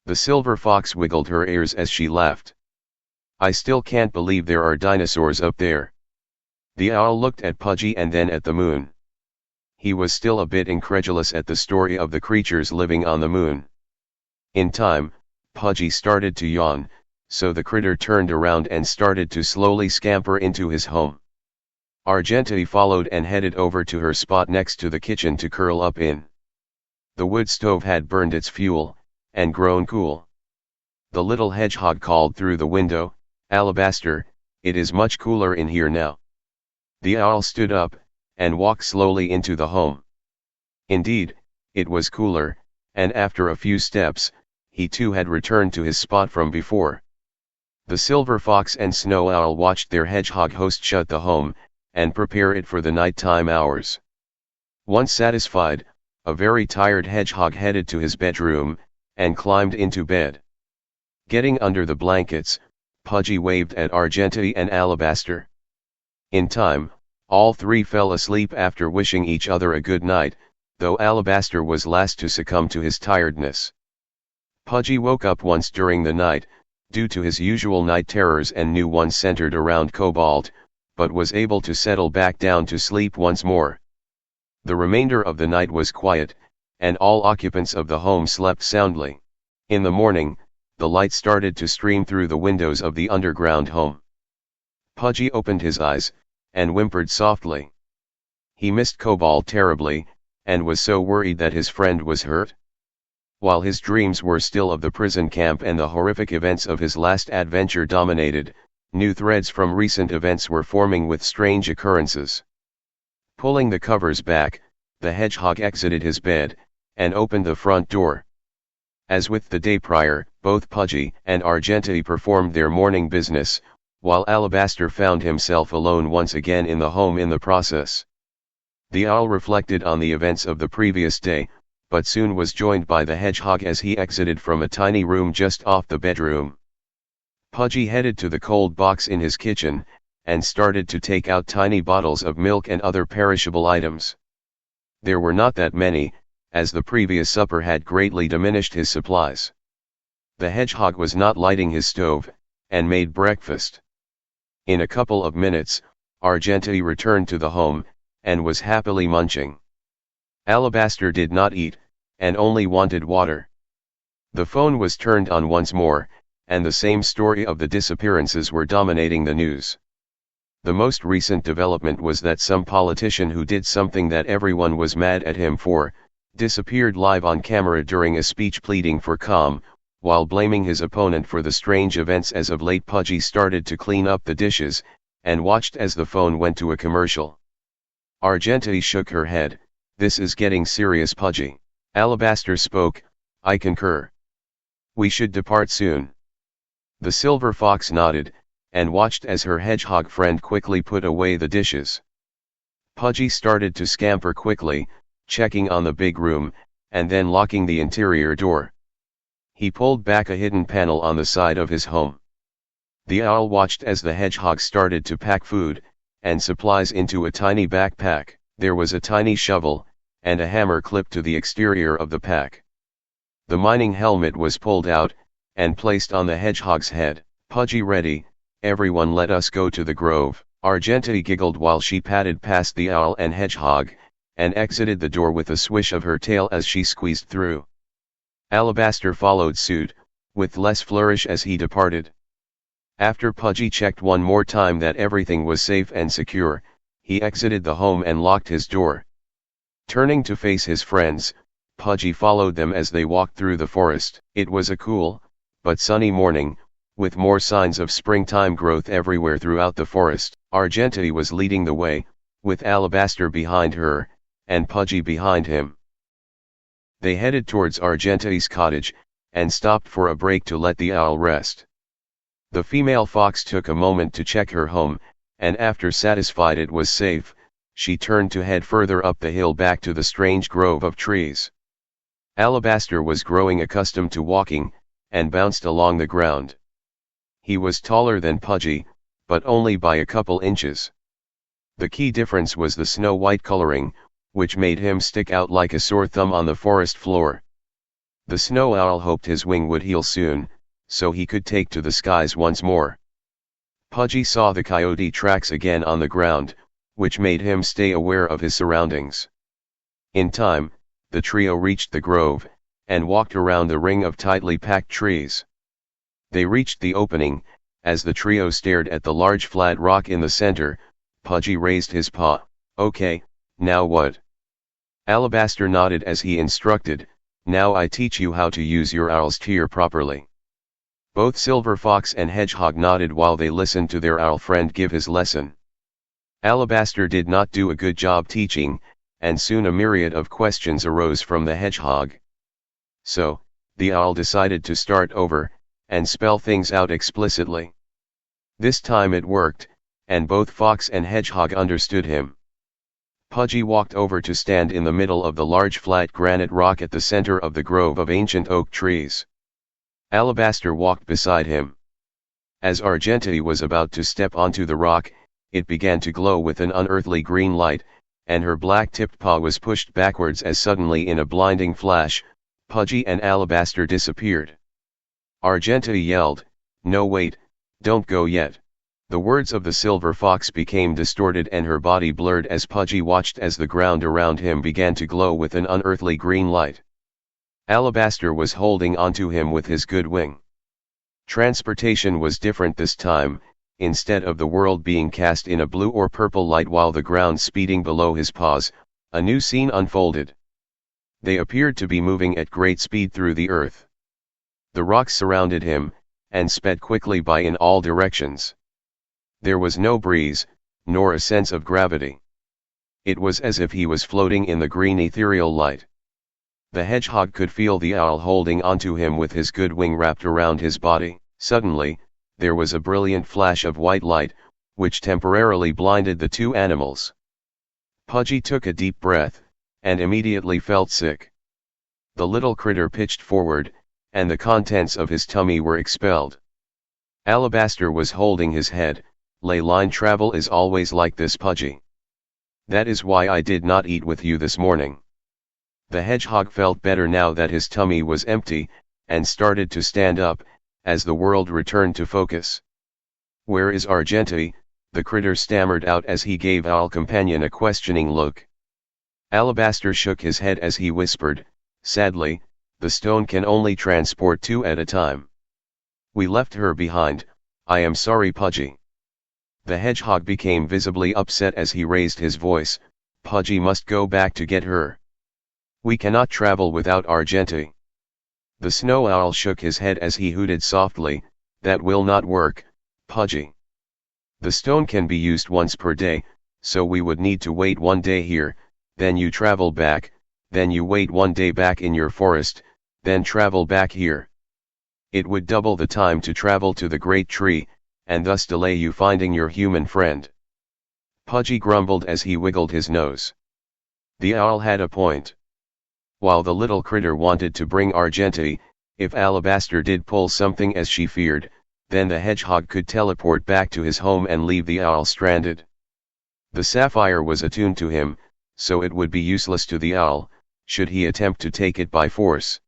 The silver fox wiggled her ears as she laughed. I still can't believe there are dinosaurs up there. The owl looked at Pudgy and then at the moon. He was still a bit incredulous at the story of the creatures living on the moon. In time, Pudgy started to yawn, so the critter turned around and started to slowly scamper into his home. Argenti followed and headed over to her spot next to the kitchen to curl up in. The wood stove had burned its fuel, and grown cool. The little hedgehog called through the window, Alabaster, it is much cooler in here now. The owl stood up, and walked slowly into the home. Indeed, it was cooler, and after a few steps, he too had returned to his spot from before. The silver fox and snow owl watched their hedgehog host shut the home, and prepare it for the nighttime hours. Once satisfied, a very tired hedgehog headed to his bedroom, and climbed into bed. Getting under the blankets, Pudgy waved at Argenti and Alabaster. In time, all three fell asleep after wishing each other a good night, though Alabaster was last to succumb to his tiredness. Pudgy woke up once during the night, due to his usual night terrors and new ones centered around Cobalt, but was able to settle back down to sleep once more. The remainder of the night was quiet, and all occupants of the home slept soundly. In the morning, the light started to stream through the windows of the underground home. Pudgy opened his eyes, and whimpered softly. He missed Cobalt terribly, and was so worried that his friend was hurt. While his dreams were still of the prison camp and the horrific events of his last adventure dominated, new threads from recent events were forming with strange occurrences. Pulling the covers back, the hedgehog exited his bed, and opened the front door. As with the day prior, both Pudgy and Argenti performed their morning business, while Alabaster found himself alone once again in the home in the process. The owl reflected on the events of the previous day, but soon was joined by the hedgehog as he exited from a tiny room just off the bedroom. Pudgy headed to the cold box in his kitchen, and started to take out tiny bottles of milk and other perishable items. There were not that many, as the previous supper had greatly diminished his supplies. The hedgehog was not lighting his stove, and made breakfast. In a couple of minutes, Argenteuil returned to the home, and was happily munching. Alabaster did not eat, and only wanted water. The phone was turned on once more, and the same story of the disappearances were dominating the news. The most recent development was that some politician who did something that everyone was mad at him for, disappeared live on camera during a speech pleading for calm, while blaming his opponent for the strange events. As of late, Pudgy started to clean up the dishes, and watched as the phone went to a commercial. Argenteuil shook her head. "This is getting serious, Pudgy." Alabaster spoke. "I concur. We should depart soon." The silver fox nodded, and watched as her hedgehog friend quickly put away the dishes. Pudgy started to scamper quickly, checking on the big room, and then locking the interior door. He pulled back a hidden panel on the side of his home. The owl watched as the hedgehog started to pack food and supplies into a tiny backpack. There was a tiny shovel, and a hammer clipped to the exterior of the pack. The mining helmet was pulled out, and placed on the hedgehog's head. "Pudgy, ready, everyone, let us go to the grove." Argenteuil giggled while she padded past the owl and hedgehog, and exited the door with a swish of her tail as she squeezed through. Alabaster followed suit, with less flourish as he departed. After Pudgy checked one more time that everything was safe and secure, he exited the home and locked his door. Turning to face his friends, Pudgy followed them as they walked through the forest. It was a cool, but sunny morning, with more signs of springtime growth everywhere throughout the forest. Argenteuil was leading the way, with Alabaster behind her, and Pudgy behind him. They headed towards Argenteuil's cottage, and stopped for a break to let the owl rest. The female fox took a moment to check her home, and after satisfied it was safe, she turned to head further up the hill back to the strange grove of trees. Alabaster was growing accustomed to walking, and bounced along the ground. He was taller than Pudgy, but only by a couple inches. The key difference was the snow-white coloring, which made him stick out like a sore thumb on the forest floor. The snow owl hoped his wing would heal soon, so he could take to the skies once more. Pudgy saw the coyote tracks again on the ground, which made him stay aware of his surroundings. In time, the trio reached the grove, and walked around the ring of tightly packed trees. They reached the opening. As the trio stared at the large flat rock in the center, Pudgy raised his paw. "Okay, now what?" Alabaster nodded as he instructed. "Now I teach you how to use your owl's tear properly." Both Silver Fox and Hedgehog nodded while they listened to their owl friend give his lesson. Alabaster did not do a good job teaching, and soon a myriad of questions arose from the hedgehog. So, the owl decided to start over, and spell things out explicitly. This time it worked, and both Fox and Hedgehog understood him. Pudgy walked over to stand in the middle of the large flat granite rock at the center of the grove of ancient oak trees. Alabaster walked beside him. As Argenteuil was about to step onto the rock, it began to glow with an unearthly green light, and her black-tipped paw was pushed backwards as suddenly in a blinding flash, Pudgy and Alabaster disappeared. Argenteuil yelled, "No, wait, don't go yet." The words of the silver fox became distorted and her body blurred as Pudgy watched as the ground around him began to glow with an unearthly green light. Alabaster was holding onto him with his good wing. Transportation was different this time. Instead of the world being cast in a blue or purple light while the ground speeding below his paws, a new scene unfolded. They appeared to be moving at great speed through the earth. The rocks surrounded him, and sped quickly by in all directions. There was no breeze, nor a sense of gravity. It was as if he was floating in the green ethereal light. The hedgehog could feel the owl holding onto him with his good wing wrapped around his body. Suddenly, there was a brilliant flash of white light, which temporarily blinded the two animals. Pudgy took a deep breath, and immediately felt sick. The little critter pitched forward, and the contents of his tummy were expelled. Alabaster was holding his head. Ley line travel is always like this, Pudgy. That is why I did not eat with you this morning. The hedgehog felt better now that his tummy was empty, and started to stand up, as the world returned to focus. Where is Argenti? The critter stammered out as he gave Owl Companion a questioning look. Alabaster shook his head as he whispered, sadly, the stone can only transport 2 at a time. We left her behind, I am sorry, Pudgy. The hedgehog became visibly upset as he raised his voice, Pudgy must go back to get her. We cannot travel without Argenti. The snow owl shook his head as he hooted softly, that will not work, Pudgy. The stone can be used once per day, so we would need to wait 1 day here, then you travel back, then you wait 1 day back in your forest, then travel back here. It would double the time to travel to the great tree, and thus delay you finding your human friend. Pudgy grumbled as he wiggled his nose. The owl had a point. While the little critter wanted to bring Argenti, if Alabaster did pull something as she feared, then the hedgehog could teleport back to his home and leave the owl stranded. The sapphire was attuned to him, so it would be useless to the owl, should he attempt to take it by force.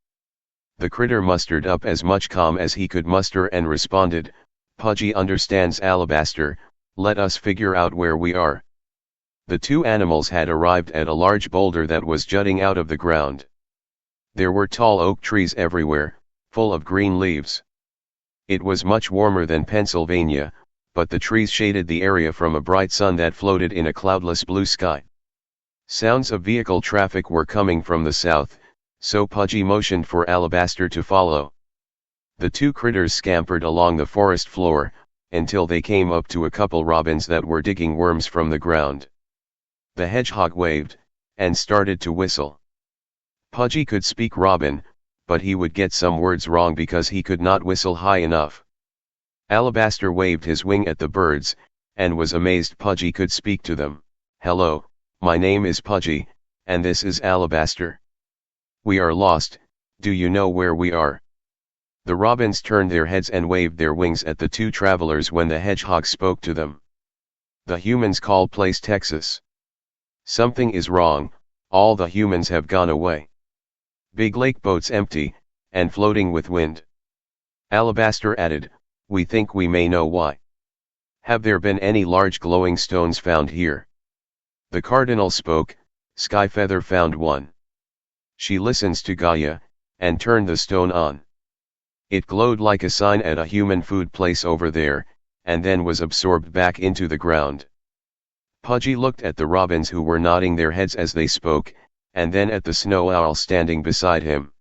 The critter mustered up as much calm as he could muster and responded, Pudgy understands Alabaster, let us figure out where we are. The two animals had arrived at a large boulder that was jutting out of the ground. There were tall oak trees everywhere, full of green leaves. It was much warmer than Pennsylvania, but the trees shaded the area from a bright sun that floated in a cloudless blue sky. Sounds of vehicle traffic were coming from the south, so Pudgy motioned for Alabaster to follow. The two critters scampered along the forest floor, until they came up to a couple robins that were digging worms from the ground. The hedgehog waved, and started to whistle. Pudgy could speak robin, but he would get some words wrong because he could not whistle high enough. Alabaster waved his wing at the birds, and was amazed Pudgy could speak to them. Hello, my name is Pudgy, and this is Alabaster. We are lost, do you know where we are? The robins turned their heads and waved their wings at the two travelers when the hedgehog spoke to them. The humans call place Texas. Something is wrong, all the humans have gone away. Big lake boats empty, and floating with wind. Alabaster added, we think we may know why. Have there been any large glowing stones found here? The cardinal spoke, Skyfeather found one. She listens to Gaia, and turned the stone on. It glowed like a sign at a human food place over there, and then was absorbed back into the ground. Pudgy looked at the robins who were nodding their heads as they spoke, and then at the snow owl standing beside him.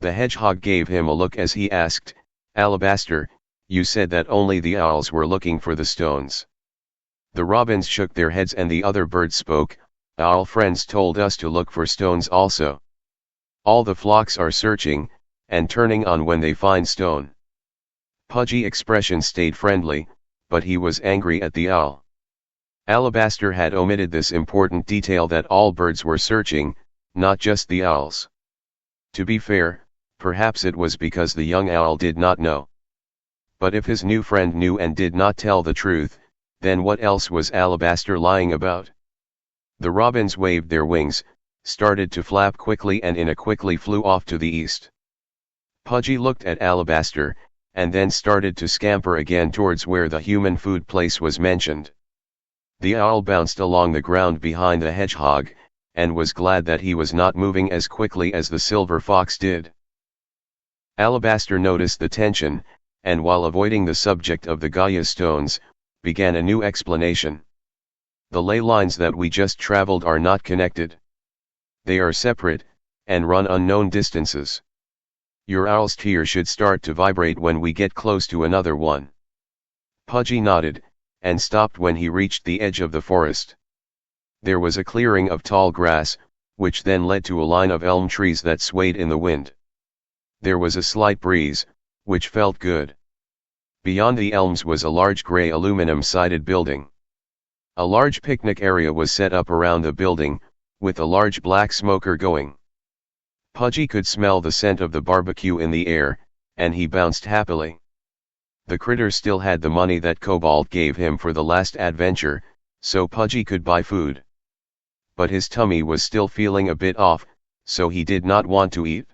The hedgehog gave him a look as he asked, Alabaster, you said that only the owls were looking for the stones. The robins shook their heads and the other birds spoke, owl friends told us to look for stones also. All the flocks are searching, and turning on when they find stone. Pudgy's expression stayed friendly, but he was angry at the owl. Alabaster had omitted this important detail that all birds were searching, not just the owls. To be fair, perhaps it was because the young owl did not know. But if his new friend knew and did not tell the truth, then what else was Alabaster lying about? The robins waved their wings, started to flap quickly and quickly flew off to the east. Pudgy looked at Alabaster, and then started to scamper again towards where the human food place was mentioned. The owl bounced along the ground behind the hedgehog, and was glad that he was not moving as quickly as the silver fox did. Alabaster noticed the tension, and while avoiding the subject of the Gaia stones, began a new explanation. The ley lines that we just traveled are not connected. They are separate, and run unknown distances. Your owl's tear should start to vibrate when we get close to another one. Pudgy nodded, and stopped when he reached the edge of the forest. There was a clearing of tall grass, which then led to a line of elm trees that swayed in the wind. There was a slight breeze, which felt good. Beyond the elms was a large gray aluminum-sided building. A large picnic area was set up around the building, with a large black smoker going. Pudgy could smell the scent of the barbecue in the air, and he bounced happily. The critter still had the money that Cobalt gave him for the last adventure, so Pudgy could buy food. But his tummy was still feeling a bit off, so he did not want to eat.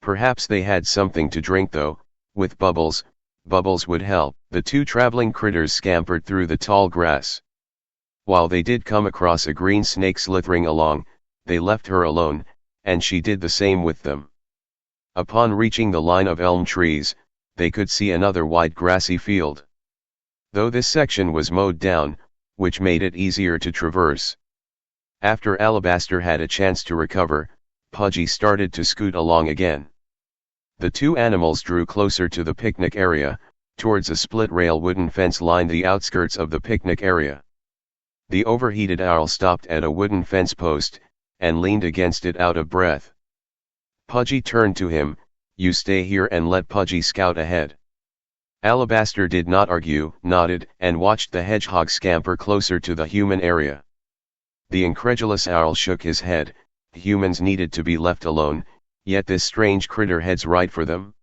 Perhaps they had something to drink though, with bubbles. Bubbles would help. The two traveling critters scampered through the tall grass. While they did come across a green snake slithering along, they left her alone, and she did the same with them. Upon reaching the line of elm trees, they could see another wide grassy field. Though this section was mowed down, which made it easier to traverse. After Alabaster had a chance to recover, Pudgy started to scoot along again. The two animals drew closer to the picnic area, towards a split-rail wooden fence lined the outskirts of the picnic area. The overheated owl stopped at a wooden fence post, and leaned against it out of breath. Pudgy turned to him, "You stay here and let Pudgy scout ahead." Alabaster did not argue, nodded, and watched the hedgehog scamper closer to the human area. The incredulous owl shook his head. Humans needed to be left alone, yet this strange critter heads right for them.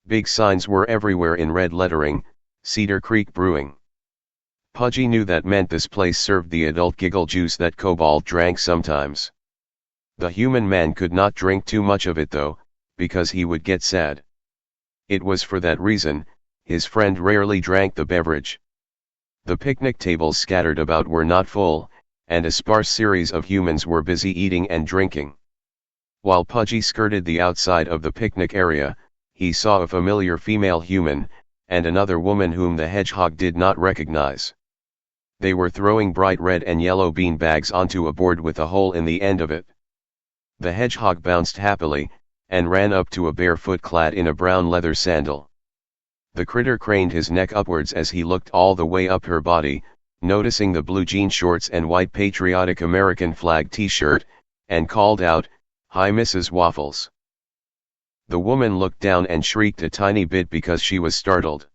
Big signs were everywhere in red lettering, Cedar Creek Brewing. Pudgy knew that meant this place served the adult giggle juice that Cobalt drank sometimes. The human man could not drink too much of it though, because he would get sad. It was for that reason, his friend rarely drank the beverage. The picnic tables scattered about were not full, and a sparse series of humans were busy eating and drinking. While Pudgy skirted the outside of the picnic area, he saw a familiar female human, and another woman whom the hedgehog did not recognize. They were throwing bright red and yellow bean bags onto a board with a hole in the end of it. The hedgehog bounced happily, and ran up to a bare foot clad in a brown leather sandal. The critter craned his neck upwards as he looked all the way up her body, noticing the blue jean shorts and white patriotic American flag t-shirt, and called out, "Hi Mrs. Waffles." The woman looked down and shrieked a tiny bit because she was startled.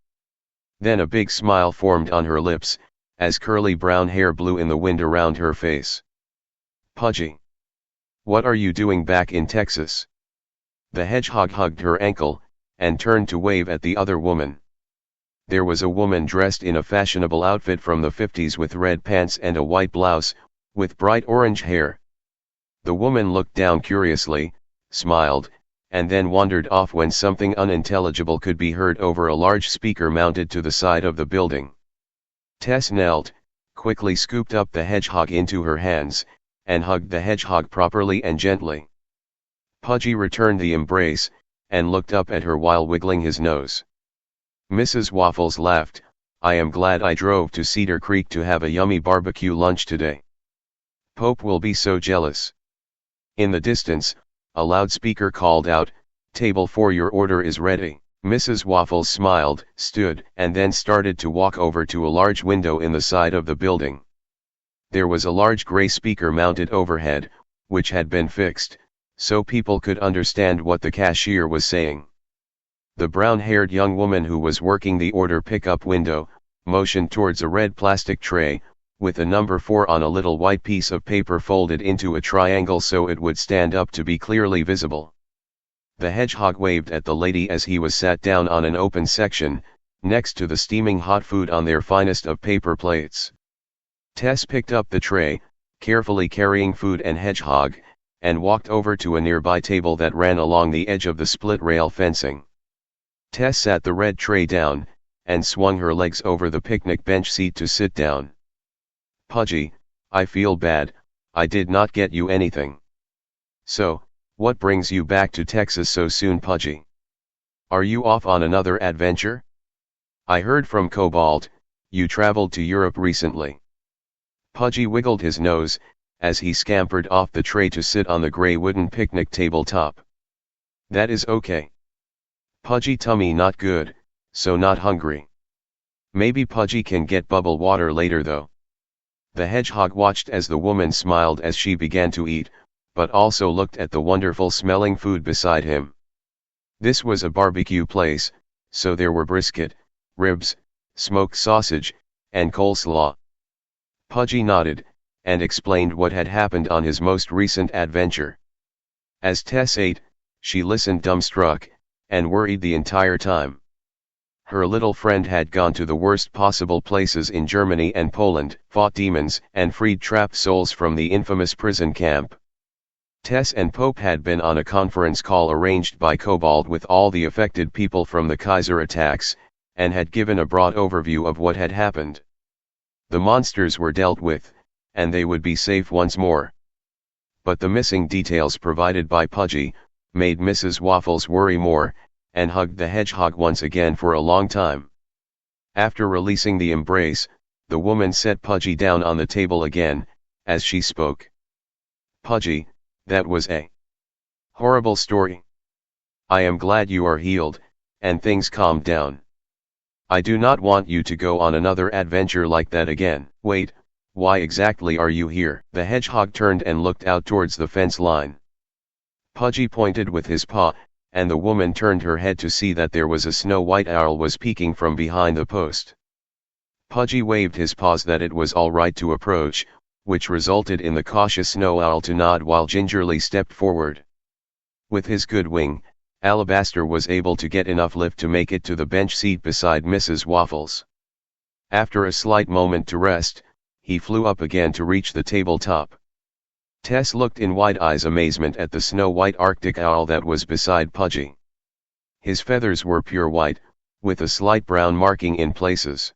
Then a big smile formed on her lips, as curly brown hair blew in the wind around her face. "Pudgy, what are you doing back in Texas?" The hedgehog hugged her ankle, and turned to wave at the other woman. There was a woman dressed in a fashionable outfit from the 50s with red pants and a white blouse, with bright orange hair. The woman looked down curiously, smiled, and then wandered off when something unintelligible could be heard over a large speaker mounted to the side of the building. Tess knelt, quickly scooped up the hedgehog into her hands, and hugged the hedgehog properly and gently. Pudgy returned the embrace, and looked up at her while wiggling his nose. Mrs. Waffles laughed, "I am glad I drove to Cedar Creek to have a yummy barbecue lunch today. Pope will be so jealous." In the distance, a loudspeaker called out, "Table for your order is ready." Mrs. Waffles smiled, stood, and then started to walk over to a large window in the side of the building. There was a large gray speaker mounted overhead, which had been fixed, so people could understand what the cashier was saying. The brown-haired young woman who was working the order pickup window, motioned towards a red plastic tray, with a number 4 on a little white piece of paper folded into a triangle so it would stand up to be clearly visible. The hedgehog waved at the lady as he was sat down on an open section, next to the steaming hot food on their finest of paper plates. Tess picked up the tray, carefully carrying food and hedgehog, and walked over to a nearby table that ran along the edge of the split rail fencing. Tess sat the red tray down, and swung her legs over the picnic bench seat to sit down. "Pudgy, I feel bad, I did not get you anything." "So, what brings you back to Texas so soon, Pudgy? Are you off on another adventure? I heard from Cobalt, you traveled to Europe recently." Pudgy wiggled his nose, as he scampered off the tray to sit on the gray wooden picnic table top. "That is okay. Pudgy tummy not good, so not hungry. Maybe Pudgy can get bubble water later though." The hedgehog watched as the woman smiled as she began to eat, but also looked at the wonderful smelling food beside him. This was a barbecue place, so there were brisket, ribs, smoked sausage, and coleslaw. Pudgy nodded, and explained what had happened on his most recent adventure. As Tess ate, she listened dumbstruck, and worried the entire time. Her little friend had gone to the worst possible places in Germany and Poland, fought demons, and freed trapped souls from the infamous prison camp. Tess and Pope had been on a conference call arranged by Cobalt with all the affected people from the Kaiser attacks, and had given a broad overview of what had happened. The monsters were dealt with, and they would be safe once more. But the missing details provided by Pudgy made Mrs. Waffles worry more, and hugged the hedgehog once again for a long time. After releasing the embrace, the woman set Pudgy down on the table again, as she spoke. "Pudgy, that was a horrible story. I am glad you are healed, and things calmed down. I do not want you to go on another adventure like that again." "Wait, why exactly are you here?" The hedgehog turned and looked out towards the fence line. Pudgy pointed with his paw, and the woman turned her head to see that there was a snow-white owl was peeking from behind the post. Pudgy waved his paws that it was all right to approach, which resulted in the cautious snow owl to nod while gingerly stepped forward. With his good wing, Alabaster was able to get enough lift to make it to the bench seat beside Mrs. Waffles. After a slight moment to rest, he flew up again to reach the tabletop. Tess looked in wide-eyed amazement at the snow-white Arctic owl that was beside Pudgy. His feathers were pure white, with a slight brown marking in places.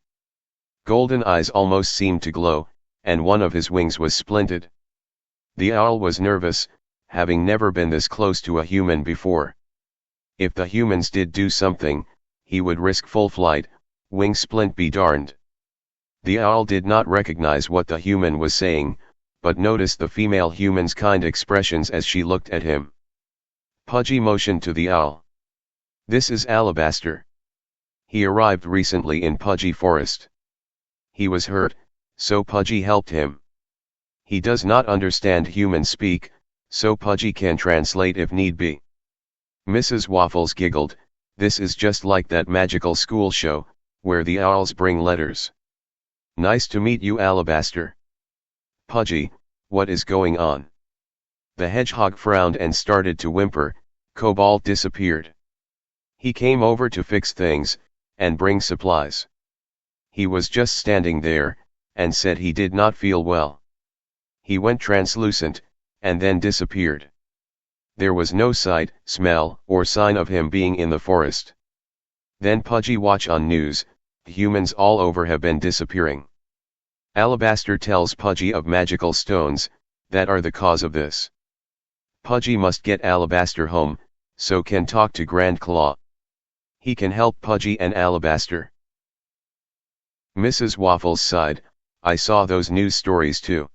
Golden eyes almost seemed to glow, and one of his wings was splinted. The owl was nervous, having never been this close to a human before. If the humans did do something, he would risk full flight, wing splint be darned. The owl did not recognize what the human was saying, but noticed the female human's kind expressions as she looked at him. Pudgy motioned to the owl. "This is Alabaster. He arrived recently in Pudgy Forest. He was hurt, so Pudgy helped him. He does not understand human speak, so Pudgy can translate if need be." Mrs. Waffles giggled. "This is just like that magical school show, where the owls bring letters. Nice to meet you, Alabaster." "Pudgy, what is going on?" The hedgehog frowned and started to whimper. "Cobalt disappeared. He came over to fix things, and bring supplies. He was just standing there, and said he did not feel well. He went translucent, and then disappeared. There was no sight, smell, or sign of him being in the forest. Then Pudgy watch on news, humans all over have been disappearing. Alabaster tells Pudgy of magical stones, that are the cause of this. Pudgy must get Alabaster home, so can talk to Grand Claw. He can help Pudgy and Alabaster." Mrs. Waffles sighed. "I saw those news stories too.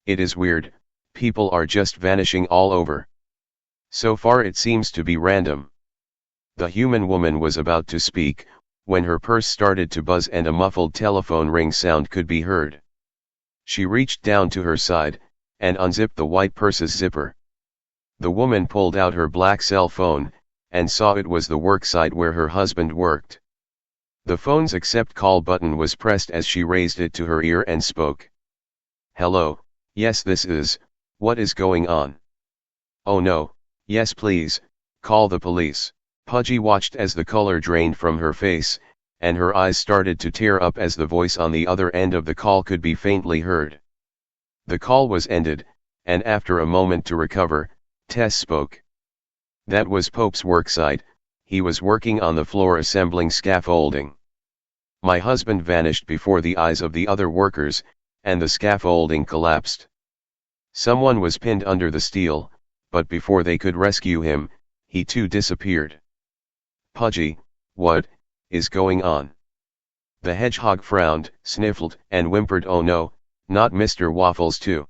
It is weird, people are just vanishing all over. So far it seems to be random." The human woman was about to speak, when her purse started to buzz and a muffled telephone ring sound could be heard. She reached down to her side, and unzipped the white purse's zipper. The woman pulled out her black cell phone, and saw it was the work site where her husband worked. The phone's accept call button was pressed as she raised it to her ear and spoke. "Hello, yes this is, what is going on?" "Oh no, yes please, call the police." Pudgy watched as the color drained from her face, and her eyes started to tear up as the voice on the other end of the call could be faintly heard. The call was ended, and after a moment to recover, Tess spoke. "That was Pope's worksite, he was working on the floor assembling scaffolding. My husband vanished before the eyes of the other workers, and the scaffolding collapsed. Someone was pinned under the steel, but before they could rescue him, he too disappeared." "Pudgy, what is going on?" The hedgehog frowned, sniffled, and whimpered. "Oh no, not Mr. Waffles too.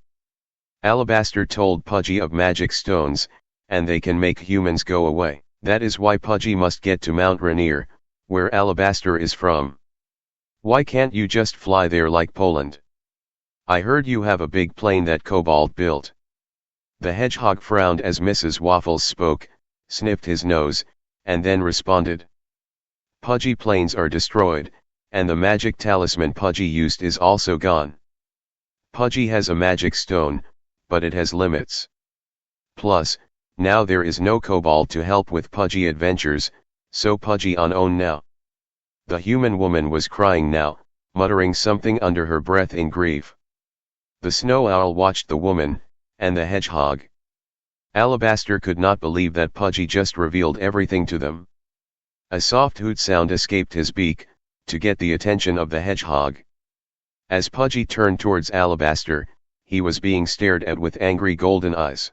Alabaster told Pudgy of magic stones, and they can make humans go away. That is why Pudgy must get to Mount Rainier, where Alabaster is from. Why can't you just fly there like Poland? I heard you have a big plane that Cobalt built." The hedgehog frowned as Mrs. Waffles spoke, sniffed his nose, and then responded. Pudgy planes are destroyed, and the magic talisman Pudgy used is also gone. Pudgy has a magic stone, but it has limits. Plus, now there is no Cobalt to help with Pudgy adventures, so Pudgy on own now. The human woman was crying now, muttering something under her breath in grief. The snow owl watched the woman, and the hedgehog. Alabaster could not believe that Pudgy just revealed everything to them. A soft hoot sound escaped his beak, to get the attention of the hedgehog. As Pudgy turned towards Alabaster, he was being stared at with angry golden eyes.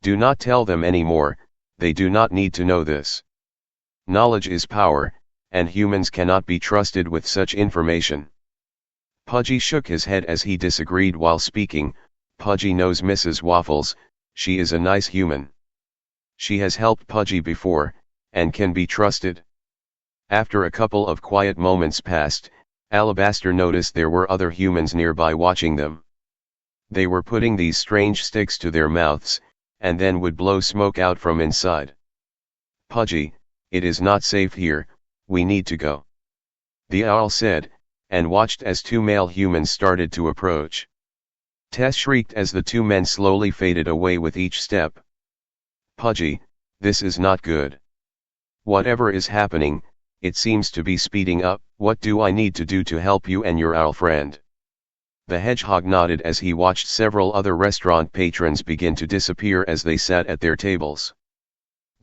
Do not tell them any more, they do not need to know this. Knowledge is power, and humans cannot be trusted with such information. Pudgy shook his head as he disagreed while speaking. Pudgy knows Mrs. Waffles, she is a nice human. She has helped Pudgy before, and can be trusted. After a couple of quiet moments passed, Alabaster noticed there were other humans nearby watching them. They were putting these strange sticks to their mouths, and then would blow smoke out from inside. Pudgy, it is not safe here, we need to go. The owl said, and watched as two male humans started to approach. Tess shrieked as the two men slowly faded away with each step. Pudgy, this is not good. Whatever is happening, it seems to be speeding up. What do I need to do to help you and your owl friend? The hedgehog nodded as he watched several other restaurant patrons begin to disappear as they sat at their tables.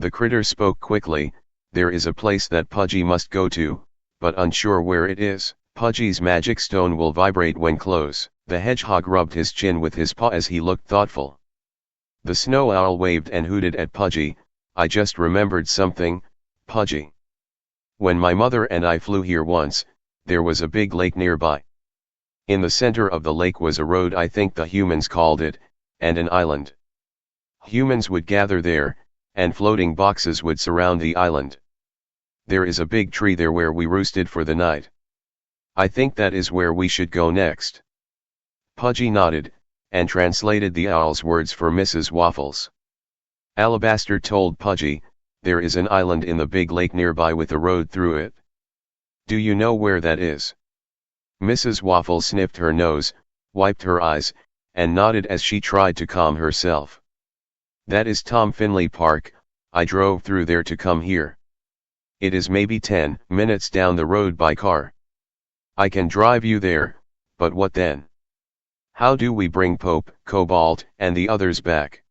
The critter spoke quickly, there is a place that Pudgy must go to, but unsure where it is. Pudgy's magic stone will vibrate when close. The hedgehog rubbed his chin with his paw as he looked thoughtful. The snow owl waved and hooted at Pudgy. I just remembered something, Pudgy. When my mother and I flew here once, there was a big lake nearby. In the center of the lake was a road, I think the humans called it, and an island. Humans would gather there, and floating boxes would surround the island. There is a big tree there where we roosted for the night. I think that is where we should go next. Pudgy nodded, and translated the owl's words for Mrs. Waffles. Alabaster told Pudgy, there is an island in the big lake nearby with a road through it. Do you know where that is? Mrs. Waffles sniffed her nose, wiped her eyes, and nodded as she tried to calm herself. That is Tom Finley Park, I drove through there to come here. It is maybe 10 minutes down the road by car. I can drive you there, but what then? How do we bring Pope, Cobalt, and the others back?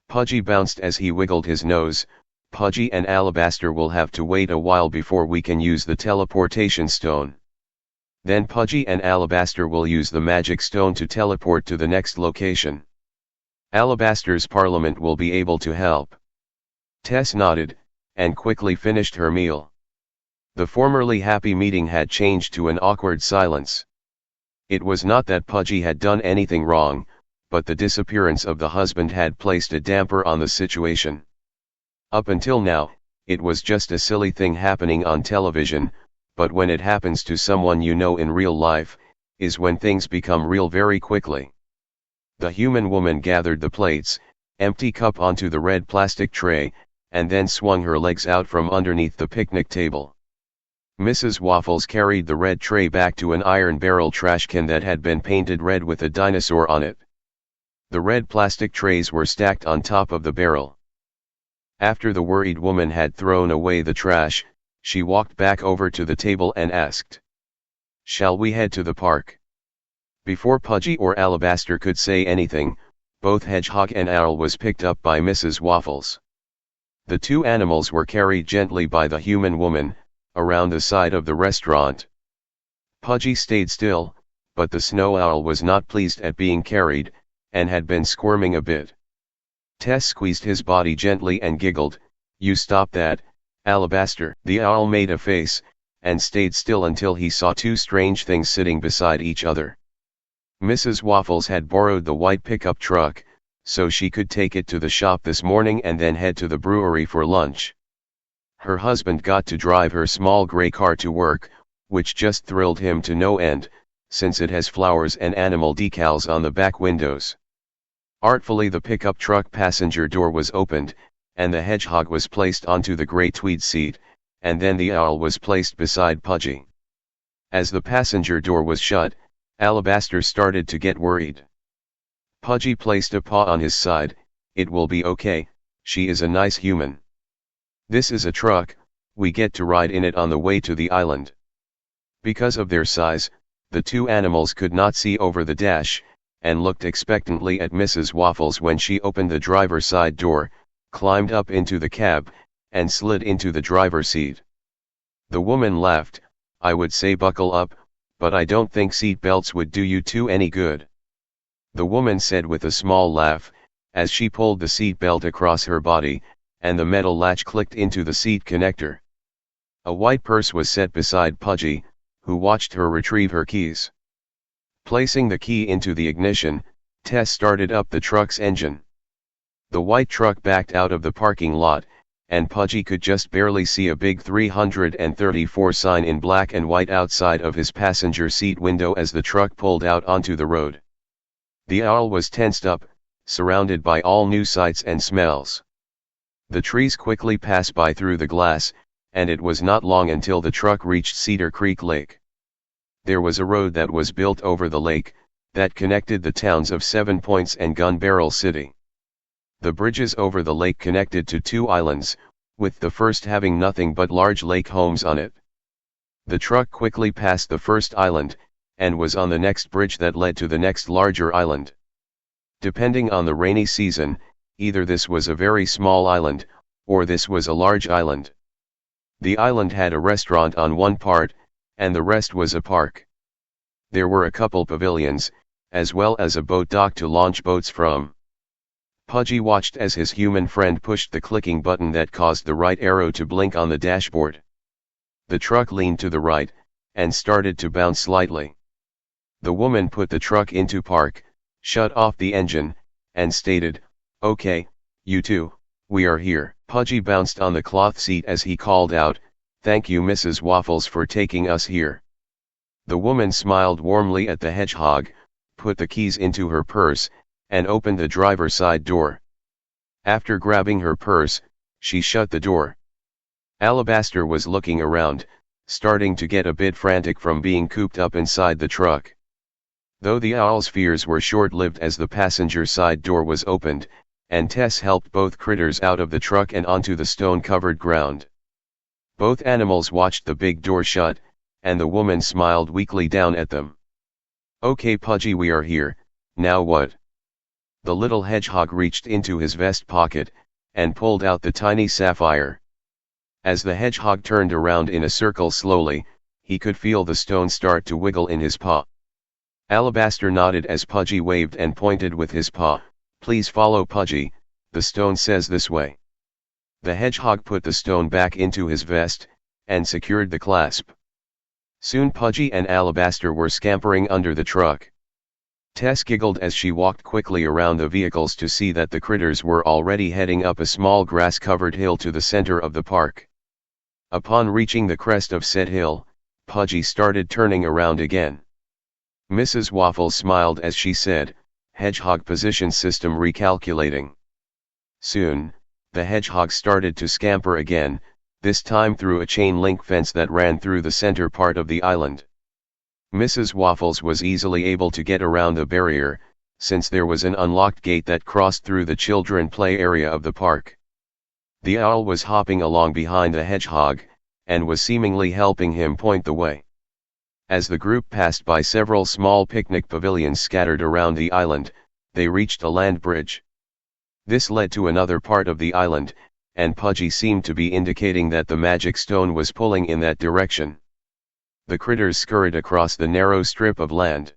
Pudgy bounced as he wiggled his nose. Pudgy and Alabaster will have to wait a while before we can use the teleportation stone. Then Pudgy and Alabaster will use the magic stone to teleport to the next location. Alabaster's parliament will be able to help. Tess nodded, and quickly finished her meal. The formerly happy meeting had changed to an awkward silence. It was not that Pudgy had done anything wrong, but the disappearance of the husband had placed a damper on the situation. Up until now, it was just a silly thing happening on television, but when it happens to someone you know in real life, is when things become real very quickly. The human woman gathered the plates, empty cup onto the red plastic tray, and then swung her legs out from underneath the picnic table. Mrs. Waffles carried the red tray back to an iron barrel trash can that had been painted red with a dinosaur on it. The red plastic trays were stacked on top of the barrel. After the worried woman had thrown away the trash, she walked back over to the table and asked, "Shall we head to the park?" Before Pudgy or Alabaster could say anything, both Hedgehog and Owl was picked up by Mrs. Waffles. The two animals were carried gently by the human woman, around the side of the restaurant. Pudgy stayed still, but the snow owl was not pleased at being carried, and had been squirming a bit. Tess squeezed his body gently and giggled, "You stop that, Alabaster." The owl made a face, and stayed still until he saw two strange things sitting beside each other. Mrs. Waffles had borrowed the white pickup truck, so she could take it to the shop this morning and then head to the brewery for lunch. Her husband got to drive her small gray car to work, which just thrilled him to no end, since it has flowers and animal decals on the back windows. Artfully the pickup truck passenger door was opened, and the hedgehog was placed onto the gray tweed seat, and then the owl was placed beside Pudgy. As the passenger door was shut, Alabaster started to get worried. Pudgy placed a paw on his side. "It will be okay, she is a nice human. This is a truck, we get to ride in it on the way to the island." Because of their size, the two animals could not see over the dash, and looked expectantly at Mrs. Waffles when she opened the driver's side door, climbed up into the cab, and slid into the driver's seat. The woman laughed. "I would say buckle up, but I don't think seat belts would do you two any good," the woman said with a small laugh, as she pulled the seat belt across her body, and the metal latch clicked into the seat connector. A white purse was set beside Pudgy, who watched her retrieve her keys. Placing the key into the ignition, Tess started up the truck's engine. The white truck backed out of the parking lot, and Pudgy could just barely see a big 334 sign in black and white outside of his passenger seat window as the truck pulled out onto the road. The owl was tensed up, surrounded by all new sights and smells. The trees quickly passed by through the glass, and it was not long until the truck reached Cedar Creek Lake. There was a road that was built over the lake, that connected the towns of Seven Points and Gun Barrel City. The bridges over the lake connected to two islands, with the first having nothing but large lake homes on it. The truck quickly passed the first island, and was on the next bridge that led to the next larger island. Depending on the rainy season, either this was a very small island, or this was a large island. The island had a restaurant on one part, and the rest was a park. There were a couple pavilions, as well as a boat dock to launch boats from. Pudgy watched as his human friend pushed the clicking button that caused the right arrow to blink on the dashboard. The truck leaned to the right, and started to bounce slightly. The woman put the truck into park, shut off the engine, and stated, "Okay, you two, we are here." Pudgy bounced on the cloth seat as he called out, "Thank you, Mrs. Waffles, for taking us here." The woman smiled warmly at the hedgehog, put the keys into her purse, and opened the driver's side door. After grabbing her purse, she shut the door. Alabaster was looking around, starting to get a bit frantic from being cooped up inside the truck. Though the owl's fears were short-lived as the passenger side door was opened, and Tess helped both critters out of the truck and onto the stone-covered ground. Both animals watched the big door shut, and the woman smiled weakly down at them. "Okay, Pudgy, we are here, now what?" The little hedgehog reached into his vest pocket, and pulled out the tiny sapphire. As the hedgehog turned around in a circle slowly, he could feel the stone start to wiggle in his paw. Alabaster nodded as Pudgy waved and pointed with his paw. "Please follow Pudgy, the stone says this way." The hedgehog put the stone back into his vest, and secured the clasp. Soon Pudgy and Alabaster were scampering under the truck. Tess giggled as she walked quickly around the vehicles to see that the critters were already heading up a small grass-covered hill to the center of the park. Upon reaching the crest of said hill, Pudgy started turning around again. Mrs. Waffles smiled as she said, "Hedgehog position system recalculating." Soon, the hedgehog started to scamper again, this time through a chain-link fence that ran through the center part of the island. Mrs. Waffles was easily able to get around the barrier, since there was an unlocked gate that crossed through the children play area of the park. The owl was hopping along behind the hedgehog, and was seemingly helping him point the way. As the group passed by several small picnic pavilions scattered around the island, they reached a land bridge. This led to another part of the island, and Pudgy seemed to be indicating that the magic stone was pulling in that direction. The critters scurried across the narrow strip of land.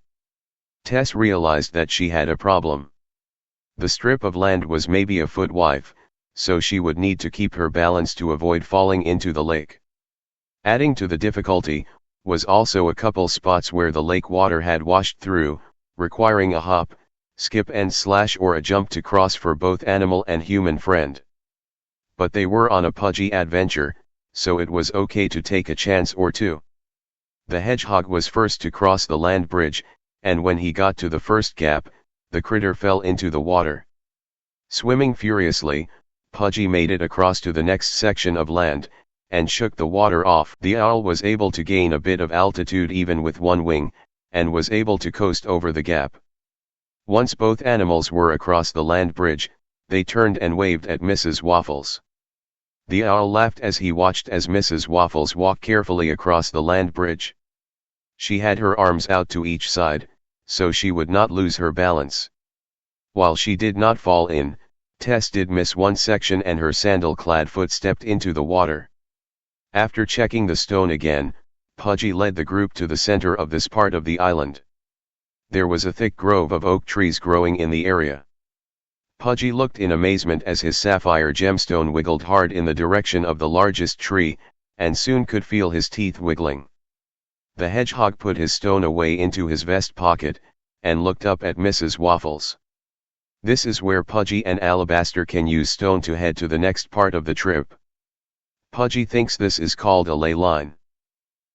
Tess realized that she had a problem. The strip of land was maybe a foot wide, so she would need to keep her balance to avoid falling into the lake. Adding to the difficulty, was also a couple spots where the lake water had washed through, requiring a hop, skip and slash or a jump to cross for both animal and human friend. But they were on a Pudgy adventure, so it was okay to take a chance or two. The hedgehog was first to cross the land bridge, and when he got to the first gap, the critter fell into the water. Swimming furiously, Pudgy made it across to the next section of land, and shook the water off. The owl was able to gain a bit of altitude even with one wing, and was able to coast over the gap. Once both animals were across the land bridge, they turned and waved at Mrs. Waffles. The owl laughed as he watched as Mrs. Waffles walked carefully across the land bridge. She had her arms out to each side, so she would not lose her balance. While she did not fall in, Tess did miss one section and her sandal-clad foot stepped into the water. After checking the stone again, Pudgy led the group to the center of this part of the island. There was a thick grove of oak trees growing in the area. Pudgy looked in amazement as his sapphire gemstone wiggled hard in the direction of the largest tree, and soon could feel his teeth wiggling. The hedgehog put his stone away into his vest pocket, and looked up at Mrs. Waffles. This is where Pudgy and Alabaster can use stone to head to the next part of the trip. Pudgy thinks this is called a ley line.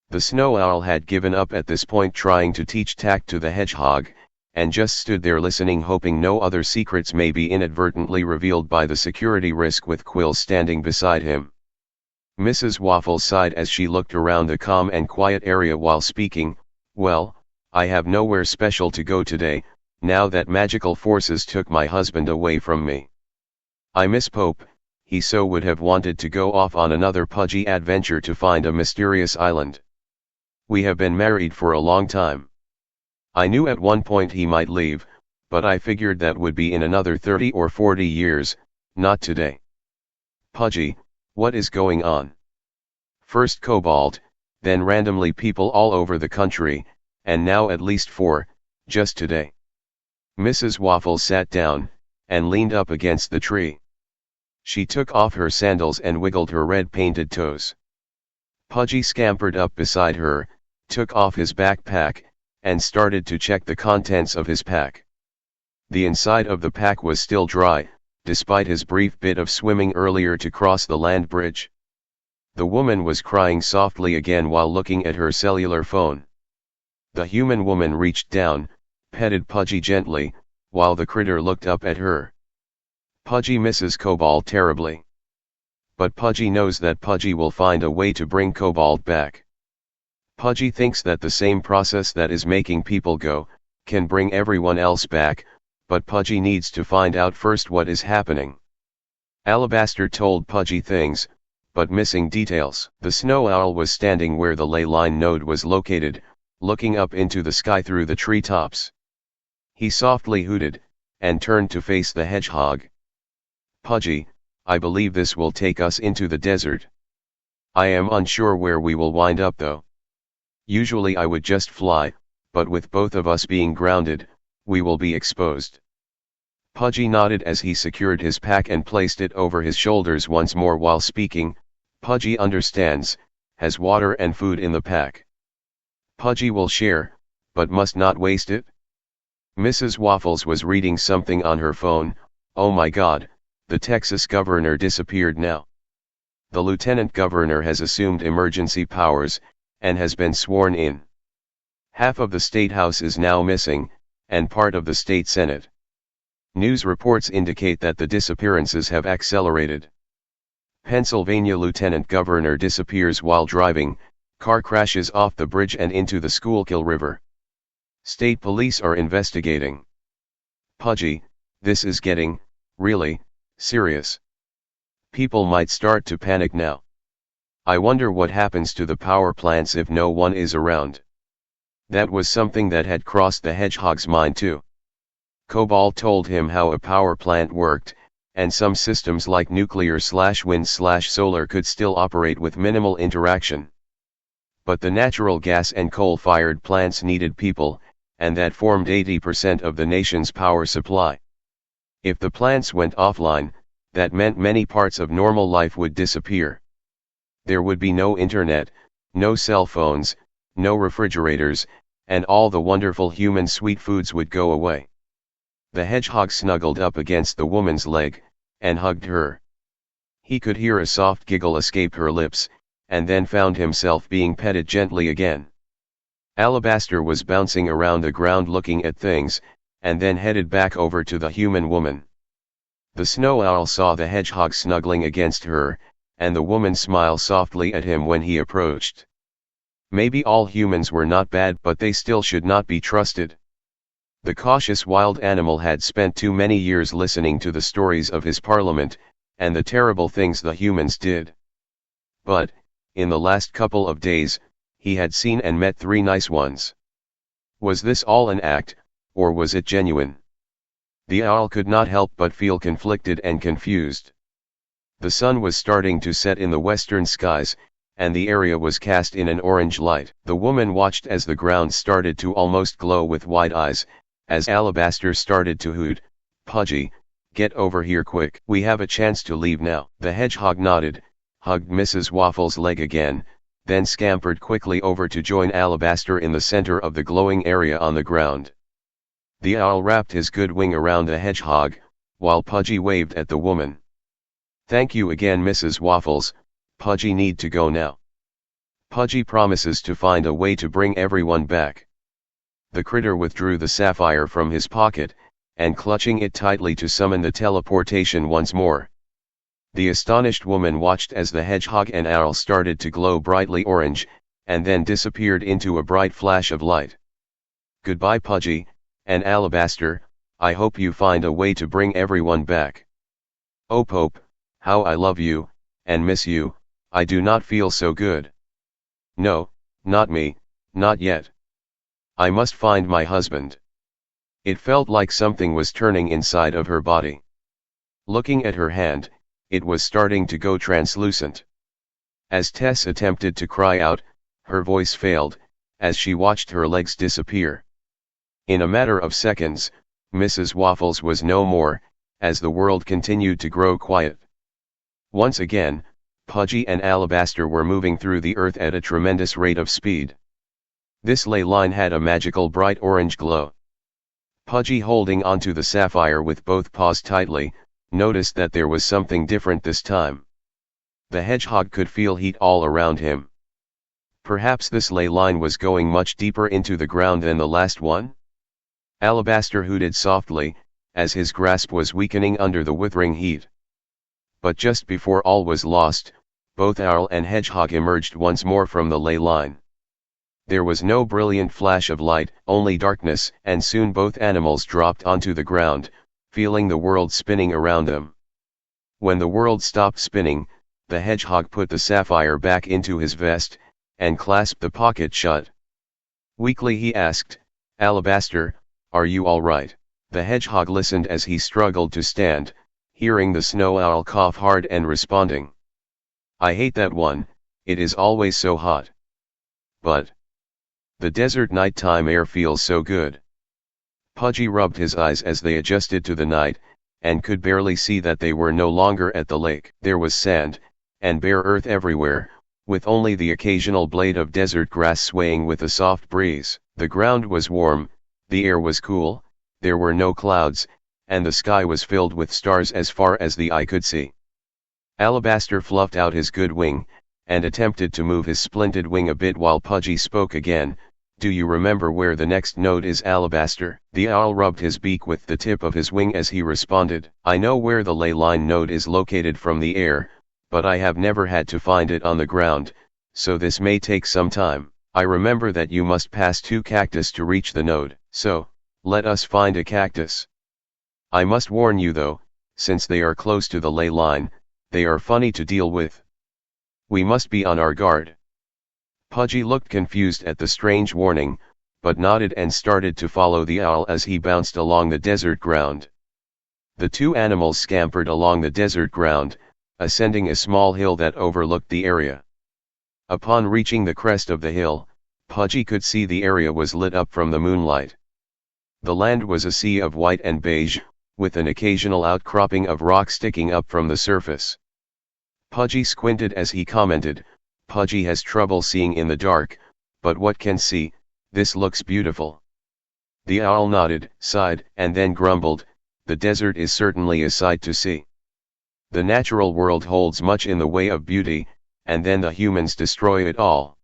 The snow owl had given up at this point trying to teach tact to the hedgehog, and just stood there listening, hoping no other secrets may be inadvertently revealed by the security risk with Quill standing beside him. Mrs. Waffles sighed as she looked around the calm and quiet area while speaking, "Well, I have nowhere special to go today, now that magical forces took my husband away from me. I miss Pope, he so would have wanted to go off on another Pudgy adventure to find a mysterious island. We have been married for a long time. I knew at one point he might leave, but I figured that would be in another 30 or 40 years, not today. Pudgy, what is going on? First Cobalt, then randomly people all over the country, and now at least 4, just today." Mrs. Waffles sat down, and leaned up against the tree. She took off her sandals and wiggled her red-painted toes. Pudgy scampered up beside her, took off his backpack, and started to check the contents of his pack. The inside of the pack was still dry, despite his brief bit of swimming earlier to cross the land bridge. The woman was crying softly again while looking at her cellular phone. The human woman reached down, petted Pudgy gently, while the critter looked up at her. Pudgy misses Cobalt terribly. But Pudgy knows that Pudgy will find a way to bring Cobalt back. Pudgy thinks that the same process that is making people go, can bring everyone else back, but Pudgy needs to find out first what is happening. Alabaster told Pudgy things, but missing details. The snow owl was standing where the ley line node was located, looking up into the sky through the treetops. He softly hooted, and turned to face the hedgehog. "Pudgy, I believe this will take us into the desert. I am unsure where we will wind up though. Usually I would just fly, but with both of us being grounded, we will be exposed." Pudgy nodded as he secured his pack and placed it over his shoulders once more while speaking. Pudgy understands, has water and food in the pack. Pudgy will share, but must not waste it. Mrs. Waffles was reading something on her phone. "Oh my God, the Texas governor disappeared now. The lieutenant governor has assumed emergency powers, and has been sworn in. Half of the state house is now missing, and part of the state senate. News reports indicate that the disappearances have accelerated. Pennsylvania lieutenant governor disappears while driving, car crashes off the bridge and into the Schuylkill River. State police are investigating. Pudgy, this is getting, really, serious. People might start to panic now. I wonder what happens to the power plants if no one is around." That was something that had crossed the hedgehog's mind too. Cobalt told him how a power plant worked, and some systems like nuclear/wind/solar could still operate with minimal interaction. But the natural gas and coal-fired plants needed people, and that formed 80% of the nation's power supply. If the plants went offline, that meant many parts of normal life would disappear. There would be no internet, no cell phones, no refrigerators, and all the wonderful human sweet foods would go away. The hedgehog snuggled up against the woman's leg, and hugged her. He could hear a soft giggle escape her lips, and then found himself being petted gently again. Alabaster was bouncing around the ground looking at things, and then headed back over to the human woman. The snow owl saw the hedgehog snuggling against her, and the woman smiled softly at him when he approached. Maybe all humans were not bad, but they still should not be trusted. The cautious wild animal had spent too many years listening to the stories of his parliament, and the terrible things the humans did. But, in the last couple of days, he had seen and met 3 nice ones. Was this all an act, or was it genuine? The owl could not help but feel conflicted and confused. The sun was starting to set in the western skies, and the area was cast in an orange light. The woman watched as the ground started to almost glow with wide eyes, as Alabaster started to hoot, "Pudgy, get over here quick. We have a chance to leave now." The hedgehog nodded, hugged Mrs. Waffle's leg again, then scampered quickly over to join Alabaster in the center of the glowing area on the ground. The owl wrapped his good wing around the hedgehog, while Pudgy waved at the woman. "Thank you again, Mrs. Waffles. Pudgy need to go now." Pudgy promises to find a way to bring everyone back. The critter withdrew the sapphire from his pocket, and clutching it tightly to summon the teleportation once more. The astonished woman watched as the hedgehog and owl started to glow brightly orange, and then disappeared into a bright flash of light. "Goodbye, Pudgy, and Alabaster, I hope you find a way to bring everyone back. Oh Pope, how I love you, and miss you. I do not feel so good." "No, not me, not yet. I must find my husband." It felt like something was turning inside of her body. Looking at her hand, it was starting to go translucent. As Tess attempted to cry out, her voice failed, as she watched her legs disappear. In a matter of seconds, Mrs. Waffles was no more, as the world continued to grow quiet. Once again, Pudgy and Alabaster were moving through the earth at a tremendous rate of speed. This ley line had a magical bright orange glow. Pudgy, holding onto the sapphire with both paws tightly, noticed that there was something different this time. The hedgehog could feel heat all around him. Perhaps this ley line was going much deeper into the ground than the last one? Alabaster hooted softly, as his grasp was weakening under the withering heat. But just before all was lost, both owl and hedgehog emerged once more from the ley line. There was no brilliant flash of light, only darkness, and soon both animals dropped onto the ground, feeling the world spinning around them. When the world stopped spinning, the hedgehog put the sapphire back into his vest, and clasped the pocket shut. Weakly he asked, "Alabaster, are you all right?" The hedgehog listened as he struggled to stand, hearing the snow owl cough hard and responding, "I hate that one, it is always so hot. But the desert nighttime air feels so good." Pudgy rubbed his eyes as they adjusted to the night, and could barely see that they were no longer at the lake. There was sand, and bare earth everywhere, with only the occasional blade of desert grass swaying with a soft breeze. The ground was warm, the air was cool, there were no clouds, and the sky was filled with stars as far as the eye could see. Alabaster fluffed out his good wing, and attempted to move his splinted wing a bit while Pudgy spoke again. "Do you remember where the next node is, Alabaster?" The owl rubbed his beak with the tip of his wing as he responded, "I know where the ley line node is located from the air, but I have never had to find it on the ground, so this may take some time. I remember that you must pass 2 cactus to reach the node, so let us find a cactus. I must warn you though, since they are close to the ley line, they are funny to deal with. We must be on our guard." Pudgy looked confused at the strange warning, but nodded and started to follow the owl as he bounced along the desert ground. The 2 animals scampered along the desert ground, ascending a small hill that overlooked the area. Upon reaching the crest of the hill, Pudgy could see the area was lit up from the moonlight. The land was a sea of white and beige, with an occasional outcropping of rock sticking up from the surface. Pudgy squinted as he commented, "Pudgy has trouble seeing in the dark, but what can see, this looks beautiful." The owl nodded, sighed, and then grumbled, "The desert is certainly a sight to see. The natural world holds much in the way of beauty, and then the humans destroy it all."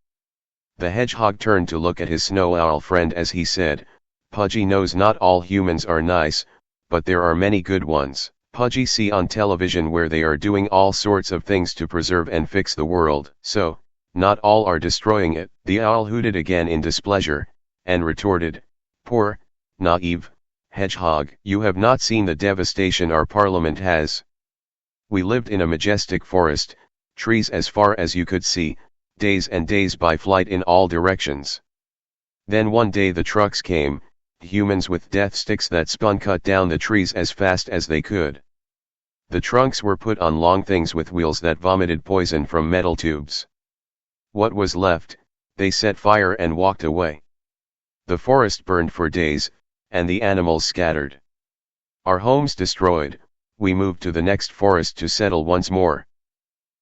The hedgehog turned to look at his snow owl friend as he said, "Pudgy knows not all humans are nice, but there are many good ones." Pudgy see on television where they are doing all sorts of things to preserve and fix the world. So, not all are destroying it. The owl hooted again in displeasure, and retorted, "Poor, naive, hedgehog, you have not seen the devastation our parliament has. We lived in a majestic forest, trees as far as you could see, days and days by flight in all directions. Then one day the trucks came, humans with death sticks that spun cut down the trees as fast as they could. The trunks were put on long things with wheels that vomited poison from metal tubes. What was left, they set fire and walked away. The forest burned for days, and the animals scattered. Our homes destroyed, we moved to the next forest to settle once more.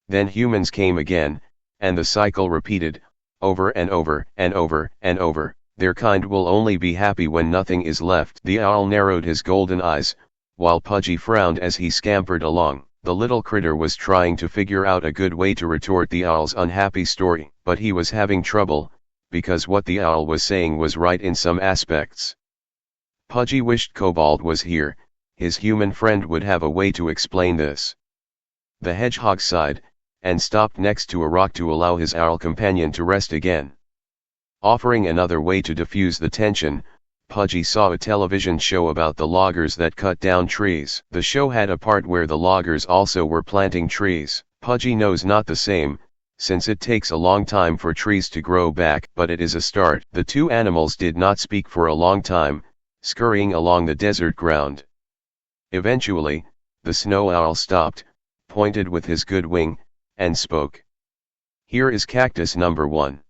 Then humans came again, and the cycle repeated, over and over and over and over. Their kind will only be happy when nothing is left." The owl narrowed his golden eyes, while Pudgy frowned as he scampered along. The little critter was trying to figure out a good way to retort the owl's unhappy story, but he was having trouble, because what the owl was saying was right in some aspects. Pudgy wished Cobalt was here, his human friend would have a way to explain this. The hedgehog sighed, and stopped next to a rock to allow his owl companion to rest again. Offering another way to diffuse the tension, Pudgy saw a television show about the loggers that cut down trees. The show had a part where the loggers also were planting trees. Pudgy knows not the same, since it takes a long time for trees to grow back, but it is a start. The two animals did not speak for a long time, scurrying along the desert ground. Eventually, the snow owl stopped, pointed with his good wing, and spoke. "Here is cactus number 1.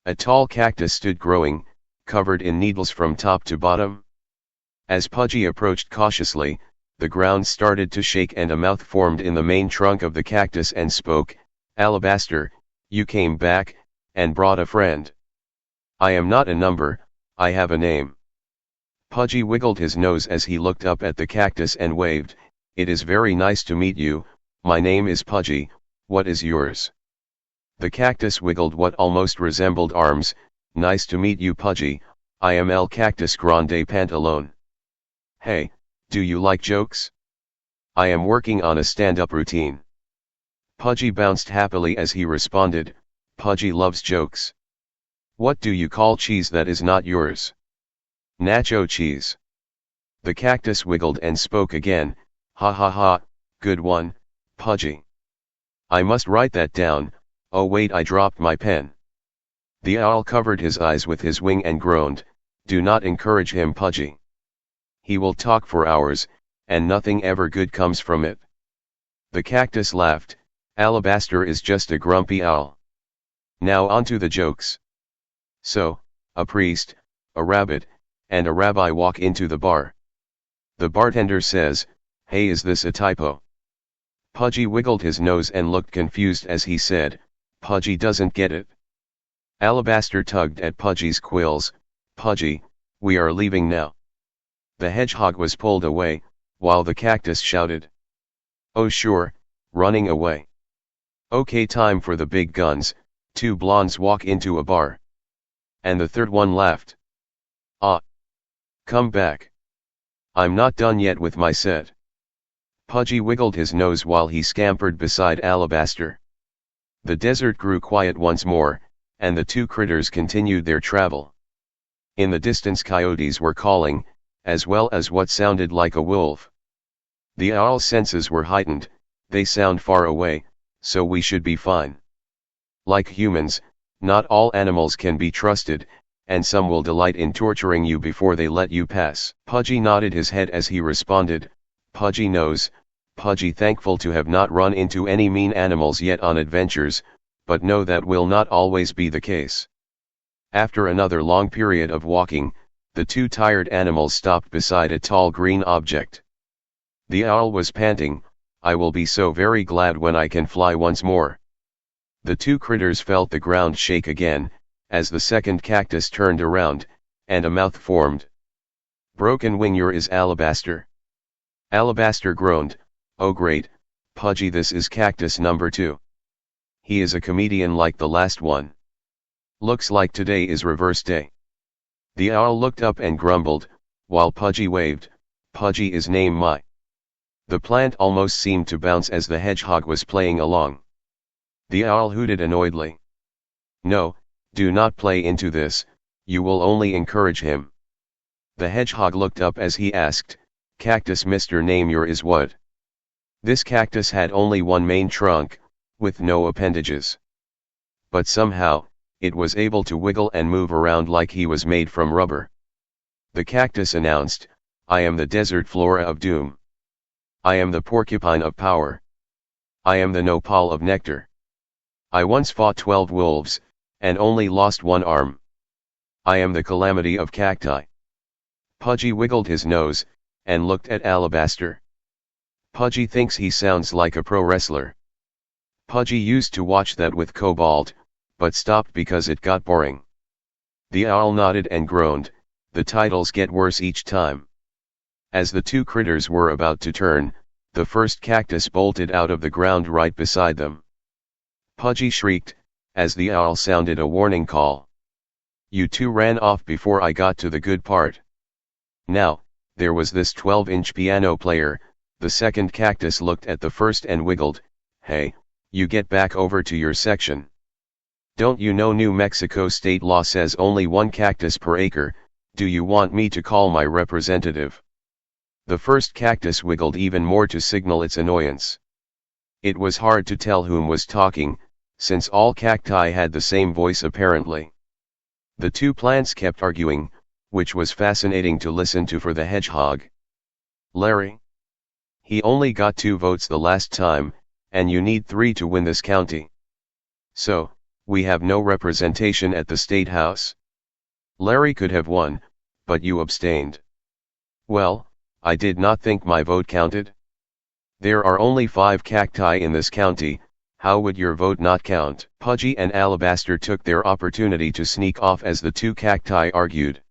A tall cactus stood growing, covered in needles from top to bottom. As Pudgy approached cautiously, the ground started to shake and a mouth formed in the main trunk of the cactus and spoke. "Alabaster, you came back, and brought a friend. I am not a number, I have a name." Pudgy wiggled his nose as he looked up at the cactus and waved. "It is very nice to meet you, my name is Pudgy, what is yours?" The cactus wiggled what almost resembled arms. "Nice to meet you, Pudgy, I am El Cactus Grande Pantalone. Hey, do you like jokes? I am working on a stand-up routine." Pudgy bounced happily as he responded, "Pudgy loves jokes. What do you call cheese that is not yours?" "Nacho cheese." The cactus wiggled and spoke again. "Ha ha ha, good one, Pudgy. I must write that down. Oh wait, I dropped my pen." The owl covered his eyes with his wing and groaned, "Do not encourage him, Pudgy. He will talk for hours, and nothing ever good comes from it." The cactus laughed. "Alabaster is just a grumpy owl. Now on to the jokes. So, a priest, a rabbit, and a rabbi walk into the bar. The bartender says, 'Hey, is this a typo?' Pudgy wiggled his nose and looked confused as he said, 'Pudgy doesn't get it.' Alabaster tugged at Pudgy's quills. 'Pudgy, we are leaving now.' The hedgehog was pulled away, while the cactus shouted, 'Oh sure, running away. Okay, time for the big guns.' Two blondes walk into a bar. And the third one laughed. 'Ah. Come back. I'm not done yet with my set.' Pudgy wiggled his nose while he scampered beside Alabaster. The desert grew quiet once more, and the two critters continued their travel. In the distance coyotes were calling, as well as what sounded like a wolf. The owl's senses were heightened. They sound far away, so we should be fine. Like humans, not all animals can be trusted, and some will delight in torturing you before they let you pass." Pudgy nodded his head as he responded, "Pudgy knows, Pudgy thankful to have not run into any mean animals yet on adventures, but know that will not always be the case." After another long period of walking, the two tired animals stopped beside a tall green object. The owl was panting, "I will be so very glad when I can fly once more." The two critters felt the ground shake again, as the second cactus turned around, and a mouth formed. "Broken wing, your is Alabaster." Alabaster groaned, "Oh great, Pudgy, this is cactus number 2. He is a comedian like the last one. Looks like today is reverse day." The owl looked up and grumbled, while Pudgy waved, "Pudgy is name my." The plant almost seemed to bounce as the hedgehog was playing along. The owl hooted annoyedly. "No, do not play into this, you will only encourage him." The hedgehog looked up as he asked, "Cactus Mr. Name your is what?" This cactus had only one main trunk, with no appendages. But somehow, it was able to wiggle and move around like he was made from rubber. The cactus announced, "I am the desert flora of doom. I am the porcupine of power. I am the nopal of nectar. I once fought 12 wolves, and only lost one arm. I am the calamity of cacti." Pudgy wiggled his nose, and looked at Alabaster. Pudgy thinks he sounds like a pro wrestler. Pudgy used to watch that with Cobalt, but stopped because it got boring. The owl nodded and groaned, "The titles get worse each time." As the two critters were about to turn, the first cactus bolted out of the ground right beside them. Pudgy shrieked, as the owl sounded a warning call. "You two ran off before I got to the good part." Now, there was this 12-inch piano player. The second cactus looked at the first and wiggled, "Hey, you get back over to your section. Don't you know New Mexico state law says only one cactus per acre? Do you want me to call my representative?" The first cactus wiggled even more to signal its annoyance. It was hard to tell whom was talking, since all cacti had the same voice apparently. The two plants kept arguing, which was fascinating to listen to for the hedgehog. "Larry. He only got 2 votes the last time, and you need 3 to win this county. So, we have no representation at the state house. Larry could have won, but you abstained." "Well, I did not think my vote counted. There are only 5 cacti in this county, how would your vote not count?" Pudgy and Alabaster took their opportunity to sneak off as the two cacti argued.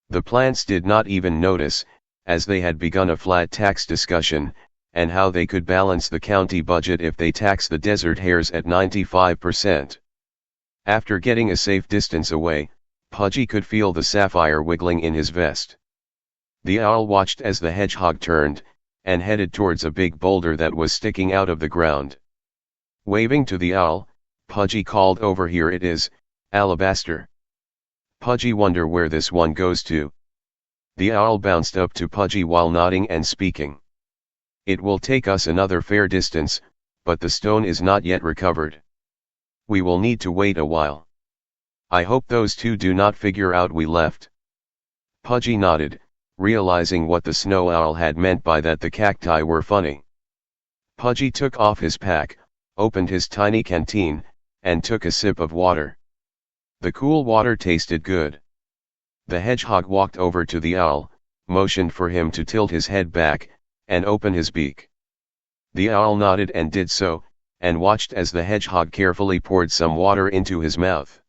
The plants did not even notice, as they had begun a flat tax discussion, and how they could balance the county budget if they tax the desert hares at 95%. After getting a safe distance away, Pudgy could feel the sapphire wiggling in his vest. The owl watched as the hedgehog turned, and headed towards a big boulder that was sticking out of the ground. Waving to the owl, Pudgy called, "Over here it is, Alabaster." Pudgy wonder where this one goes to. The owl bounced up to Pudgy while nodding and speaking. "It will take us another fair distance, but the stone is not yet recovered. We will need to wait a while. I hope those two do not figure out we left." Pudgy nodded, realizing what the snow owl had meant by that the cacti were funny. Pudgy took off his pack, opened his tiny canteen, and took a sip of water. The cool water tasted good. The hedgehog walked over to the owl, motioned for him to tilt his head back, and open his beak. The owl nodded and did so, and watched as the hedgehog carefully poured some water into his mouth.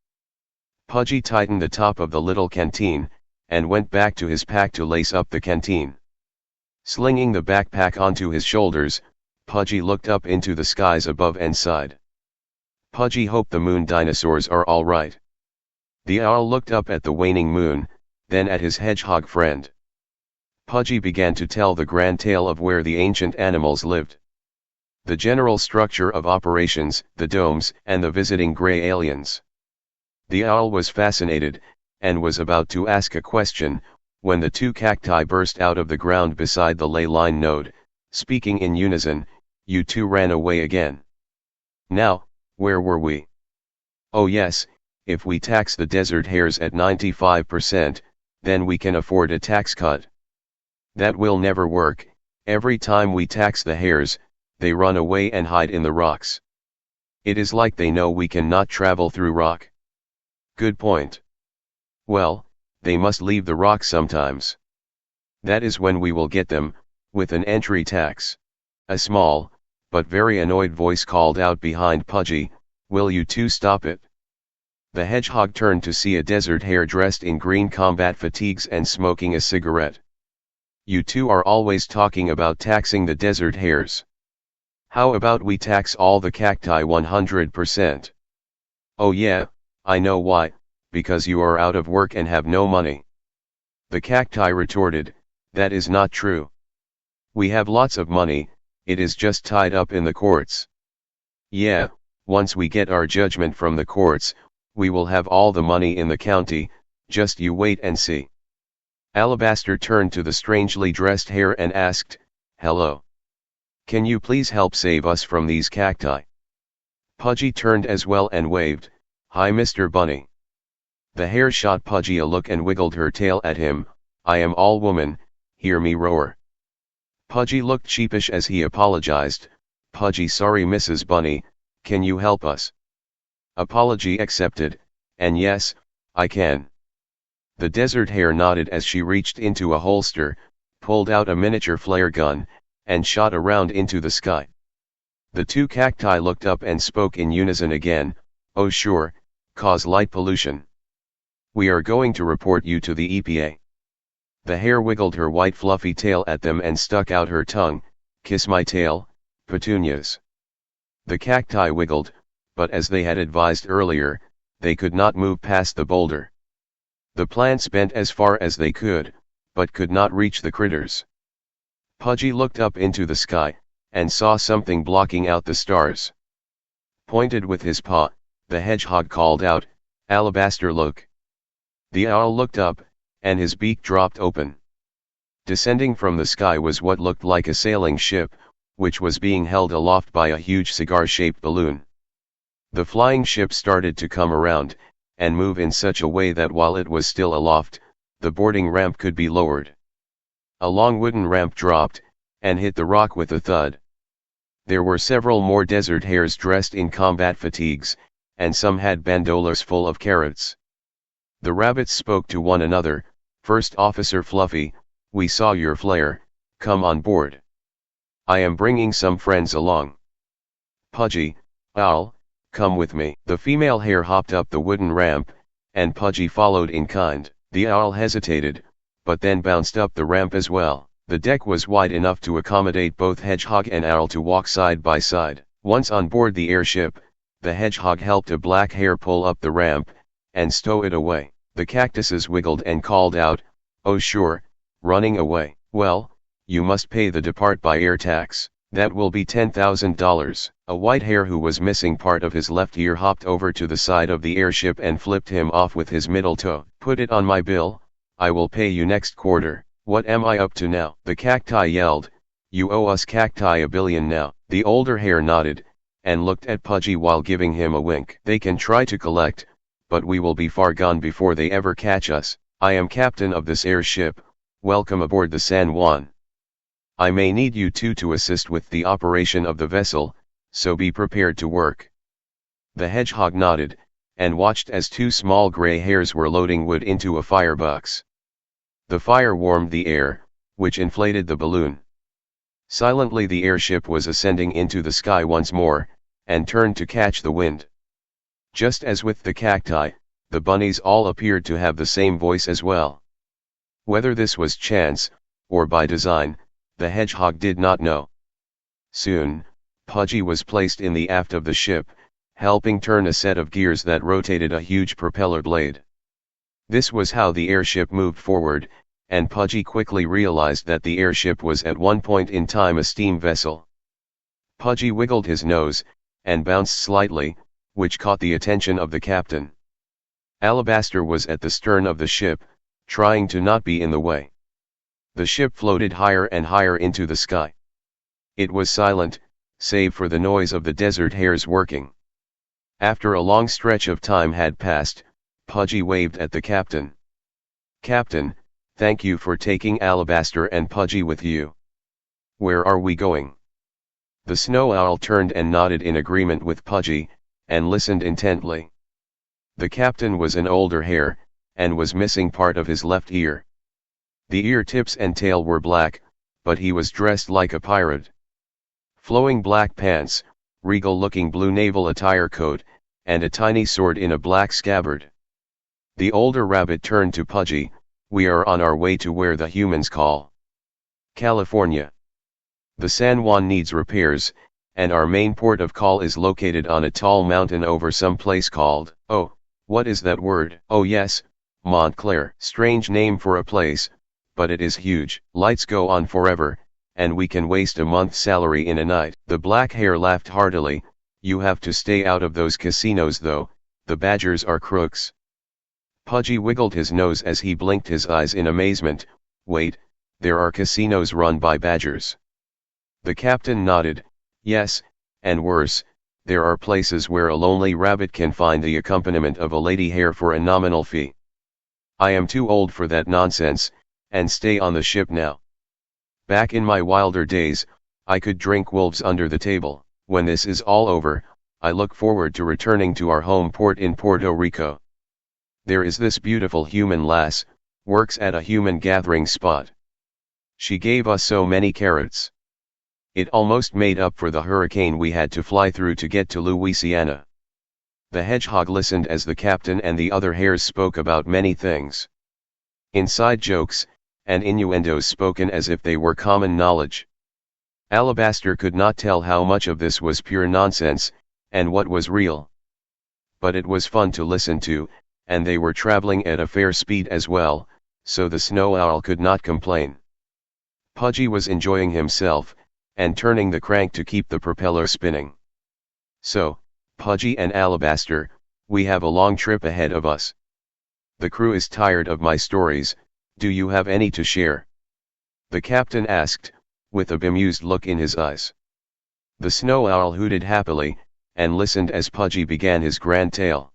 Pudgy tightened the top of the little canteen, and went back to his pack to lace up the canteen. Slinging the backpack onto his shoulders, Pudgy looked up into the skies above and sighed. Pudgy hoped the moon dinosaurs are all right. The owl looked up at the waning moon, then at his hedgehog friend. Pudgy began to tell the grand tale of where the ancient animals lived. The general structure of operations, the domes, and the visiting gray aliens. The owl was fascinated, and was about to ask a question, when the two cacti burst out of the ground beside the ley line node, speaking in unison, "You two ran away again. Now, where were we? Oh yes, if we tax the desert hares at 95%, then we can afford a tax cut. That will never work. Every time we tax the hares, they run away and hide in the rocks. It is like they know we cannot travel through rock." "Good point. Well, they must leave the rock sometimes. That is when we will get them, with an entry tax." A small, but very annoyed voice called out behind Pudgy, "Will you two stop it?" The hedgehog turned to see a desert hare dressed in green combat fatigues and smoking a cigarette. "You two are always talking about taxing the desert hares. How about we tax all the cacti 100%? "Oh yeah, I know why, because you are out of work and have no money." The cacti retorted, "That is not true. We have lots of money, it is just tied up in the courts. Yeah, once we get our judgment from the courts, we will have all the money in the county, just you wait and see. Alabaster turned to the strangely dressed hare and asked, "Hello. Can you please help save us from these cacti?" Pudgy turned as well and waved, "Hi Mr. Bunny." The hare shot Pudgy a look and wiggled her tail at him, "I am all woman, hear me roar." Pudgy looked sheepish as he apologized, "Pudgy, sorry Mrs. Bunny, can you help us?" Apology accepted, and yes, I can. The desert hare nodded as she reached into a holster, pulled out a miniature flare gun, and shot a round into the sky. The two cacti looked up and spoke in unison again, "Oh sure, cause light pollution. We are going to report you to the EPA." The hare wiggled her white fluffy tail at them and stuck out her tongue, "Kiss my tail, petunias." The cacti wiggled, but as they had advised earlier, they could not move past the boulder. The plants bent as far as they could, but could not reach the critters. Pudgy looked up into the sky, and saw something blocking out the stars. Pointed with his paw, the hedgehog called out, "Alabaster, look." The owl looked up, and his beak dropped open. Descending from the sky was what looked like a sailing ship, which was being held aloft by a huge cigar-shaped balloon. The flying ship started to come around, and move in such a way that while it was still aloft, the boarding ramp could be lowered. A long wooden ramp dropped, and hit the rock with a thud. There were several more desert hares dressed in combat fatigues, and some had bandolas full of carrots. The rabbits spoke to one another, "First Officer Fluffy, we saw your flare, come on board. I am bringing some friends along. Pudgy, Owl, come with me." The female hare hopped up the wooden ramp, and Pudgy followed in kind. The owl hesitated, but then bounced up the ramp as well. The deck was wide enough to accommodate both hedgehog and owl to walk side by side. Once on board the airship, the hedgehog helped a black hare pull up the ramp, and stow it away. The cactuses wiggled and called out, "Oh sure, running away. Well, you must pay the depart by air tax. That will be $10,000. A white hare who was missing part of his left ear hopped over to the side of the airship and flipped him off with his middle toe. "Put it on my bill, I will pay you next quarter." "What am I up to now?" the cacti yelled. "You owe us cacti $1 billion now." The older hare nodded, and looked at Pudgy while giving him a wink. "They can try to collect, but we will be far gone before they ever catch us. I am captain of this airship, welcome aboard the San Juan. I may need you two to assist with the operation of the vessel, so be prepared to work." The hedgehog nodded, and watched as two small gray hares were loading wood into a firebox. The fire warmed the air, which inflated the balloon. Silently the airship was ascending into the sky once more, and turned to catch the wind. Just as with the cacti, the bunnies all appeared to have the same voice as well. Whether this was chance, or by design, the hedgehog did not know. Soon, Pudgy was placed in the aft of the ship, helping turn a set of gears that rotated a huge propeller blade. This was how the airship moved forward, and Pudgy quickly realized that the airship was at one point in time a steam vessel. Pudgy wiggled his nose, and bounced slightly, which caught the attention of the captain. Alabaster was at the stern of the ship, trying to not be in the way. The ship floated higher and higher into the sky. It was silent, save for the noise of the desert hares working. After a long stretch of time had passed, Pudgy waved at the captain. "Captain, thank you for taking Alabaster and Pudgy with you. Where are we going?" The snow owl turned and nodded in agreement with Pudgy, and listened intently. The captain was an older hare, and was missing part of his left ear. The ear tips and tail were black, but he was dressed like a pirate. Flowing black pants, regal-looking blue naval attire coat, and a tiny sword in a black scabbard. The older rabbit turned to Pudgy, "We are on our way to where the humans call California. The San Juan needs repairs, and our main port of call is located on a tall mountain over some place called, oh, what is that word? Oh yes, Montclair. Strange name for a place, but it is huge. Lights go on forever, and we can waste a month's salary in a night. The black hare laughed heartily. You have to stay out of those casinos though, the badgers are crooks. Pudgy wiggled his nose as he blinked his eyes in amazement. Wait, there are casinos run by badgers? The captain nodded. Yes, and worse, there are places where a lonely rabbit can find the accompaniment of a lady hare for a nominal fee. I am too old for that nonsense, and stay on the ship now. Back in my wilder days, I could drink wolves under the table. When this is all over, I look forward to returning to our home port in Puerto Rico. There is this beautiful human lass, works at a human gathering spot. She gave us so many carrots. It almost made up for the hurricane we had to fly through to get to Louisiana. The hedgehog listened as the captain and the other hares spoke about many things. Inside jokes, and innuendos spoken as if they were common knowledge. Alabaster could not tell how much of this was pure nonsense, and what was real. But it was fun to listen to, and they were traveling at a fair speed as well, so the snow owl could not complain. Pudgy was enjoying himself, and turning the crank to keep the propeller spinning. So, Pudgy and Alabaster, we have a long trip ahead of us. The crew is tired of my stories. Do you have any to share? The captain asked, with a bemused look in his eyes. The snow owl hooted happily, and listened as Pudgy began his grand tale.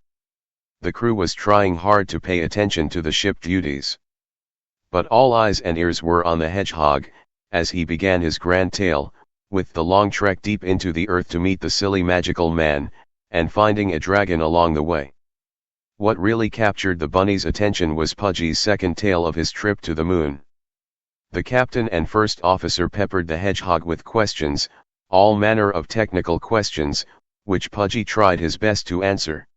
The crew was trying hard to pay attention to the ship duties. But all eyes and ears were on the hedgehog, as he began his grand tale, with the long trek deep into the earth to meet the silly magical man, and finding a dragon along the way. What really captured the bunny's attention was Pudgy's second tale of his trip to the moon. The captain and first officer peppered the hedgehog with questions, all manner of technical questions, which Pudgy tried his best to answer.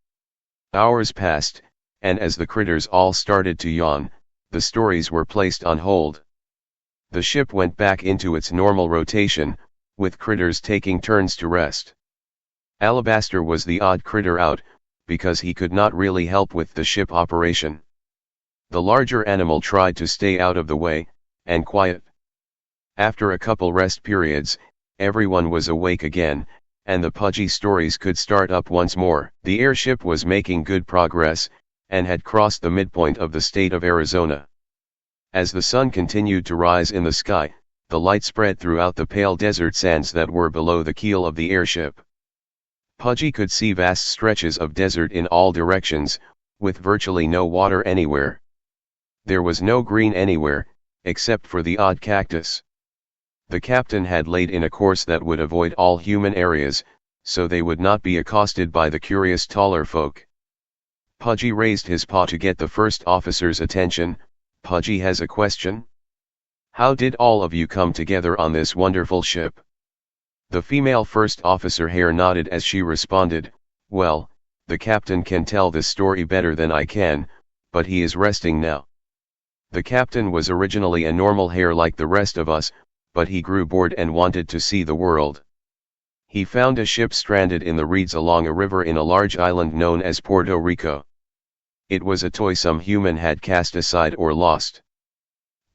Hours passed, and as the critters all started to yawn, the stories were placed on hold. The ship went back into its normal rotation, with critters taking turns to rest. Alabaster was the odd critter out, because he could not really help with the ship operation. The larger animal tried to stay out of the way, and quiet. After a couple rest periods, everyone was awake again, and the Pudgy stories could start up once more. The airship was making good progress, and had crossed the midpoint of the state of Arizona. As the sun continued to rise in the sky, the light spread throughout the pale desert sands that were below the keel of the airship. Pudgy could see vast stretches of desert in all directions, with virtually no water anywhere. There was no green anywhere, except for the odd cactus. The captain had laid in a course that would avoid all human areas, so they would not be accosted by the curious taller folk. Pudgy raised his paw to get the first officer's attention. Pudgy has a question? How did all of you come together on this wonderful ship? The female first officer hare nodded as she responded, well, the captain can tell this story better than I can, but he is resting now. The captain was originally a normal hare like the rest of us, but he grew bored and wanted to see the world. He found a ship stranded in the reeds along a river in a large island known as Puerto Rico. It was a toy some human had cast aside or lost.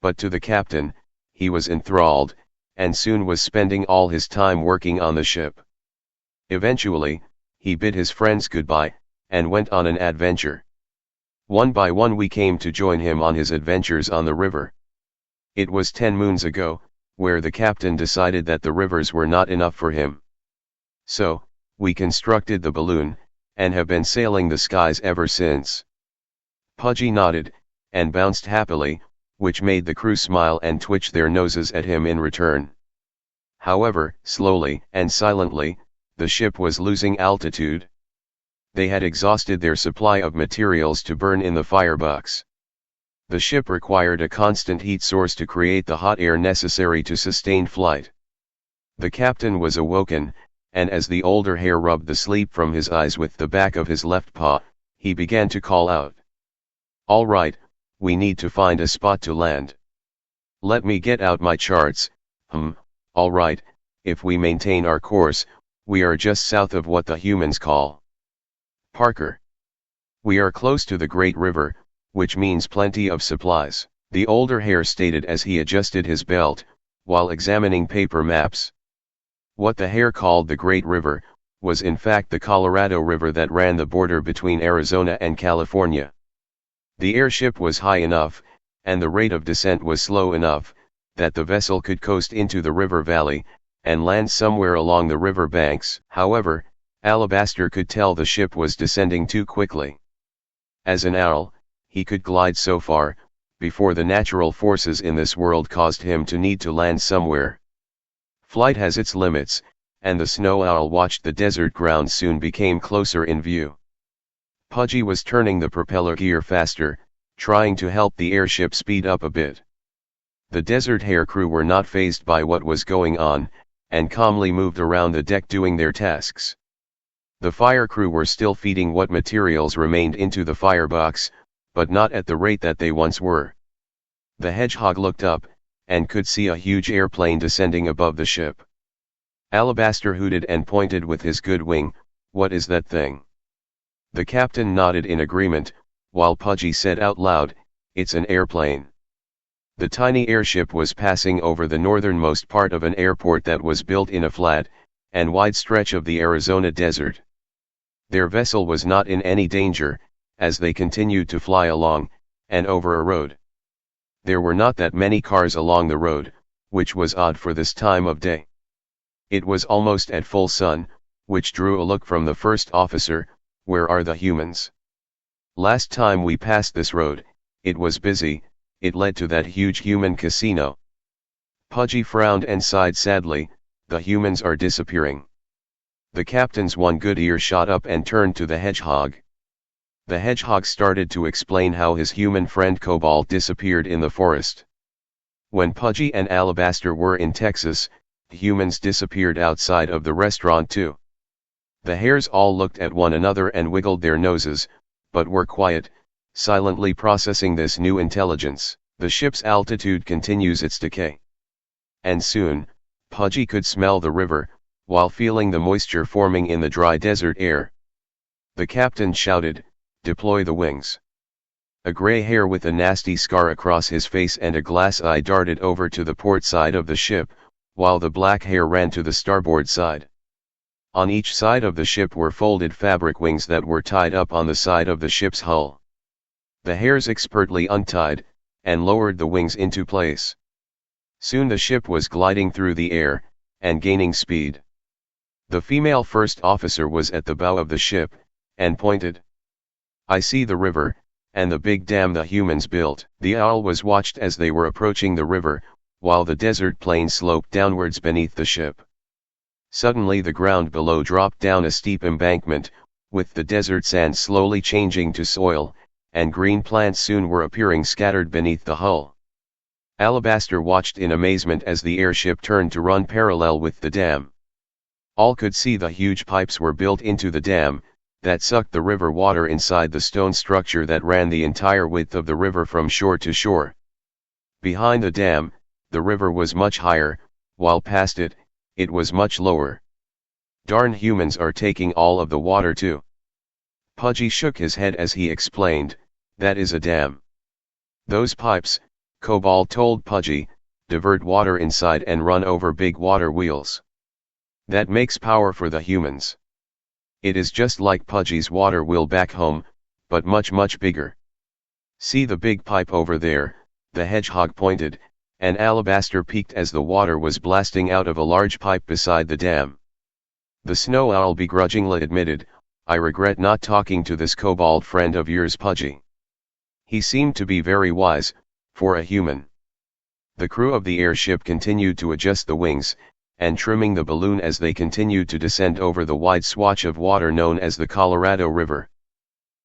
But to the captain, he was enthralled, and soon was spending all his time working on the ship. Eventually, he bid his friends goodbye, and went on an adventure. One by one we came to join him on his adventures on the river. It was 10 moons ago, where the captain decided that the rivers were not enough for him. So, we constructed the balloon, and have been sailing the skies ever since. Pudgy nodded, and bounced happily, which made the crew smile and twitch their noses at him in return. However, slowly and silently, the ship was losing altitude. They had exhausted their supply of materials to burn in the firebox. The ship required a constant heat source to create the hot air necessary to sustain flight. The captain was awoken, and as the older hare rubbed the sleep from his eyes with the back of his left paw, he began to call out. All right, we need to find a spot to land. Let me get out my charts. All right, if we maintain our course, we are just south of what the humans call Parker. We are close to the Great River, which means plenty of supplies. The older hare stated as he adjusted his belt, while examining paper maps. What the hare called the Great River, was in fact the Colorado River that ran the border between Arizona and California. The airship was high enough, and the rate of descent was slow enough, that the vessel could coast into the river valley, and land somewhere along the river banks. However, Alabaster could tell the ship was descending too quickly. As an owl, he could glide so far, before the natural forces in this world caused him to need to land somewhere. Flight has its limits, and the snow owl watched the desert ground soon became closer in view. Pudgy was turning the propeller gear faster, trying to help the airship speed up a bit. The desert hare crew were not fazed by what was going on, and calmly moved around the deck doing their tasks. The fire crew were still feeding what materials remained into the firebox, but not at the rate that they once were. The hedgehog looked up, and could see a huge airplane descending above the ship. Alabaster hooted and pointed with his good wing. "What is that thing?" The captain nodded in agreement, while Pudgy said out loud, "It's an airplane." The tiny airship was passing over the northernmost part of an airport that was built in a flat and wide stretch of the Arizona desert. Their vessel was not in any danger, as they continued to fly along, and over a road. There were not that many cars along the road, which was odd for this time of day. It was almost at full sun, which drew a look from the first officer. "Where are the humans? Last time we passed this road, it was busy, it led to that huge human casino." Pudgy frowned and sighed sadly. "The humans are disappearing." The captain's one good ear shot up and turned to the hedgehog. The hedgehog started to explain how his human friend Cobalt disappeared in the forest. When Pudgy and Alabaster were in Texas, humans disappeared outside of the restaurant too. The hares all looked at one another and wiggled their noses, but were quiet, silently processing this new intelligence. The ship's altitude continues its decay. And soon, Pudgy could smell the river, while feeling the moisture forming in the dry desert air. The captain shouted, "Deploy the wings." A gray hare with a nasty scar across his face and a glass eye darted over to the port side of the ship, while the black hare ran to the starboard side. On each side of the ship were folded fabric wings that were tied up on the side of the ship's hull. The hares expertly untied, and lowered the wings into place. Soon the ship was gliding through the air, and gaining speed. The female first officer was at the bow of the ship, and pointed. "I see the river, and the big dam the humans built." The owl was watched as they were approaching the river, while the desert plain sloped downwards beneath the ship. Suddenly the ground below dropped down a steep embankment, with the desert sand slowly changing to soil, and green plants soon were appearing scattered beneath the hull. Alabaster watched in amazement as the airship turned to run parallel with the dam. All could see the huge pipes were built into the dam, that sucked the river water inside the stone structure that ran the entire width of the river from shore to shore. Behind the dam, the river was much higher, while past it, it was much lower. "Darn humans are taking all of the water too." Pudgy shook his head as he explained, "That is a dam. Those pipes," Cobalt told Pudgy, "divert water inside and run over big water wheels. That makes power for the humans. It is just like Pudgy's water wheel back home, but much bigger. See the big pipe over there," the hedgehog pointed, and Alabaster peeked as the water was blasting out of a large pipe beside the dam. The snow owl begrudgingly admitted, "I regret not talking to this Cobalt friend of yours, Pudgy. He seemed to be very wise, for a human." The crew of the airship continued to adjust the wings, and trimming the balloon as they continued to descend over the wide swatch of water known as the Colorado River.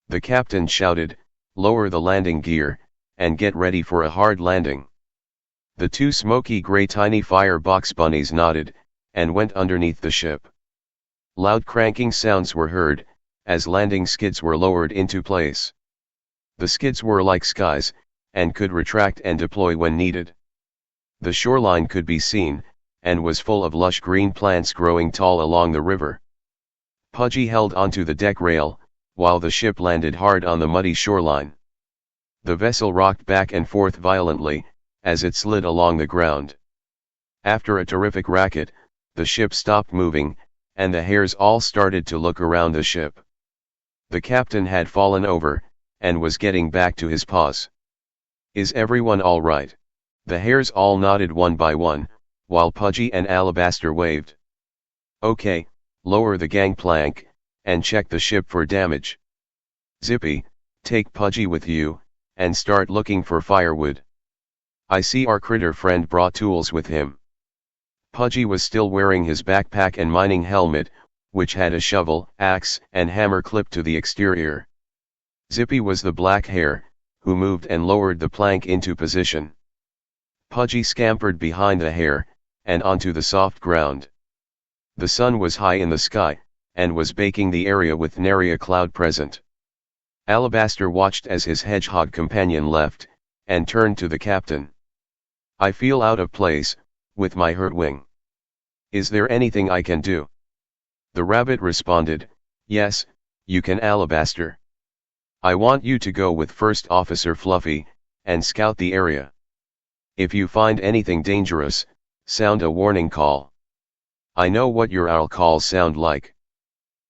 The captain shouted, "Lower the landing gear, and get ready for a hard landing." The two smoky gray tiny firebox bunnies nodded, and went underneath the ship. Loud cranking sounds were heard, as landing skids were lowered into place. The skids were like skies, and could retract and deploy when needed. The shoreline could be seen, and was full of lush green plants growing tall along the river. Pudgy held onto the deck rail, while the ship landed hard on the muddy shoreline. The vessel rocked back and forth violently, as it slid along the ground. After a terrific racket, the ship stopped moving, and the hares all started to look around the ship. The captain had fallen over, and was getting back to his paws. "Is everyone all right?" The hares all nodded one by one, while Pudgy and Alabaster waved. "Okay, lower the gangplank, and check the ship for damage. Zippy, take Pudgy with you, and start looking for firewood. I see our critter friend brought tools with him." Pudgy was still wearing his backpack and mining helmet, which had a shovel, axe, and hammer clipped to the exterior. Zippy was the black hare, who moved and lowered the plank into position. Pudgy scampered behind the hare, and onto the soft ground. The sun was high in the sky, and was baking the area with nary a cloud present. Alabaster watched as his hedgehog companion left, and turned to the captain. "I feel out of place, with my hurt wing. Is there anything I can do?" The rabbit responded, "Yes, you can, Alabaster. I want you to go with First Officer Fluffy, and scout the area. If you find anything dangerous, sound a warning call. I know what your owl calls sound like."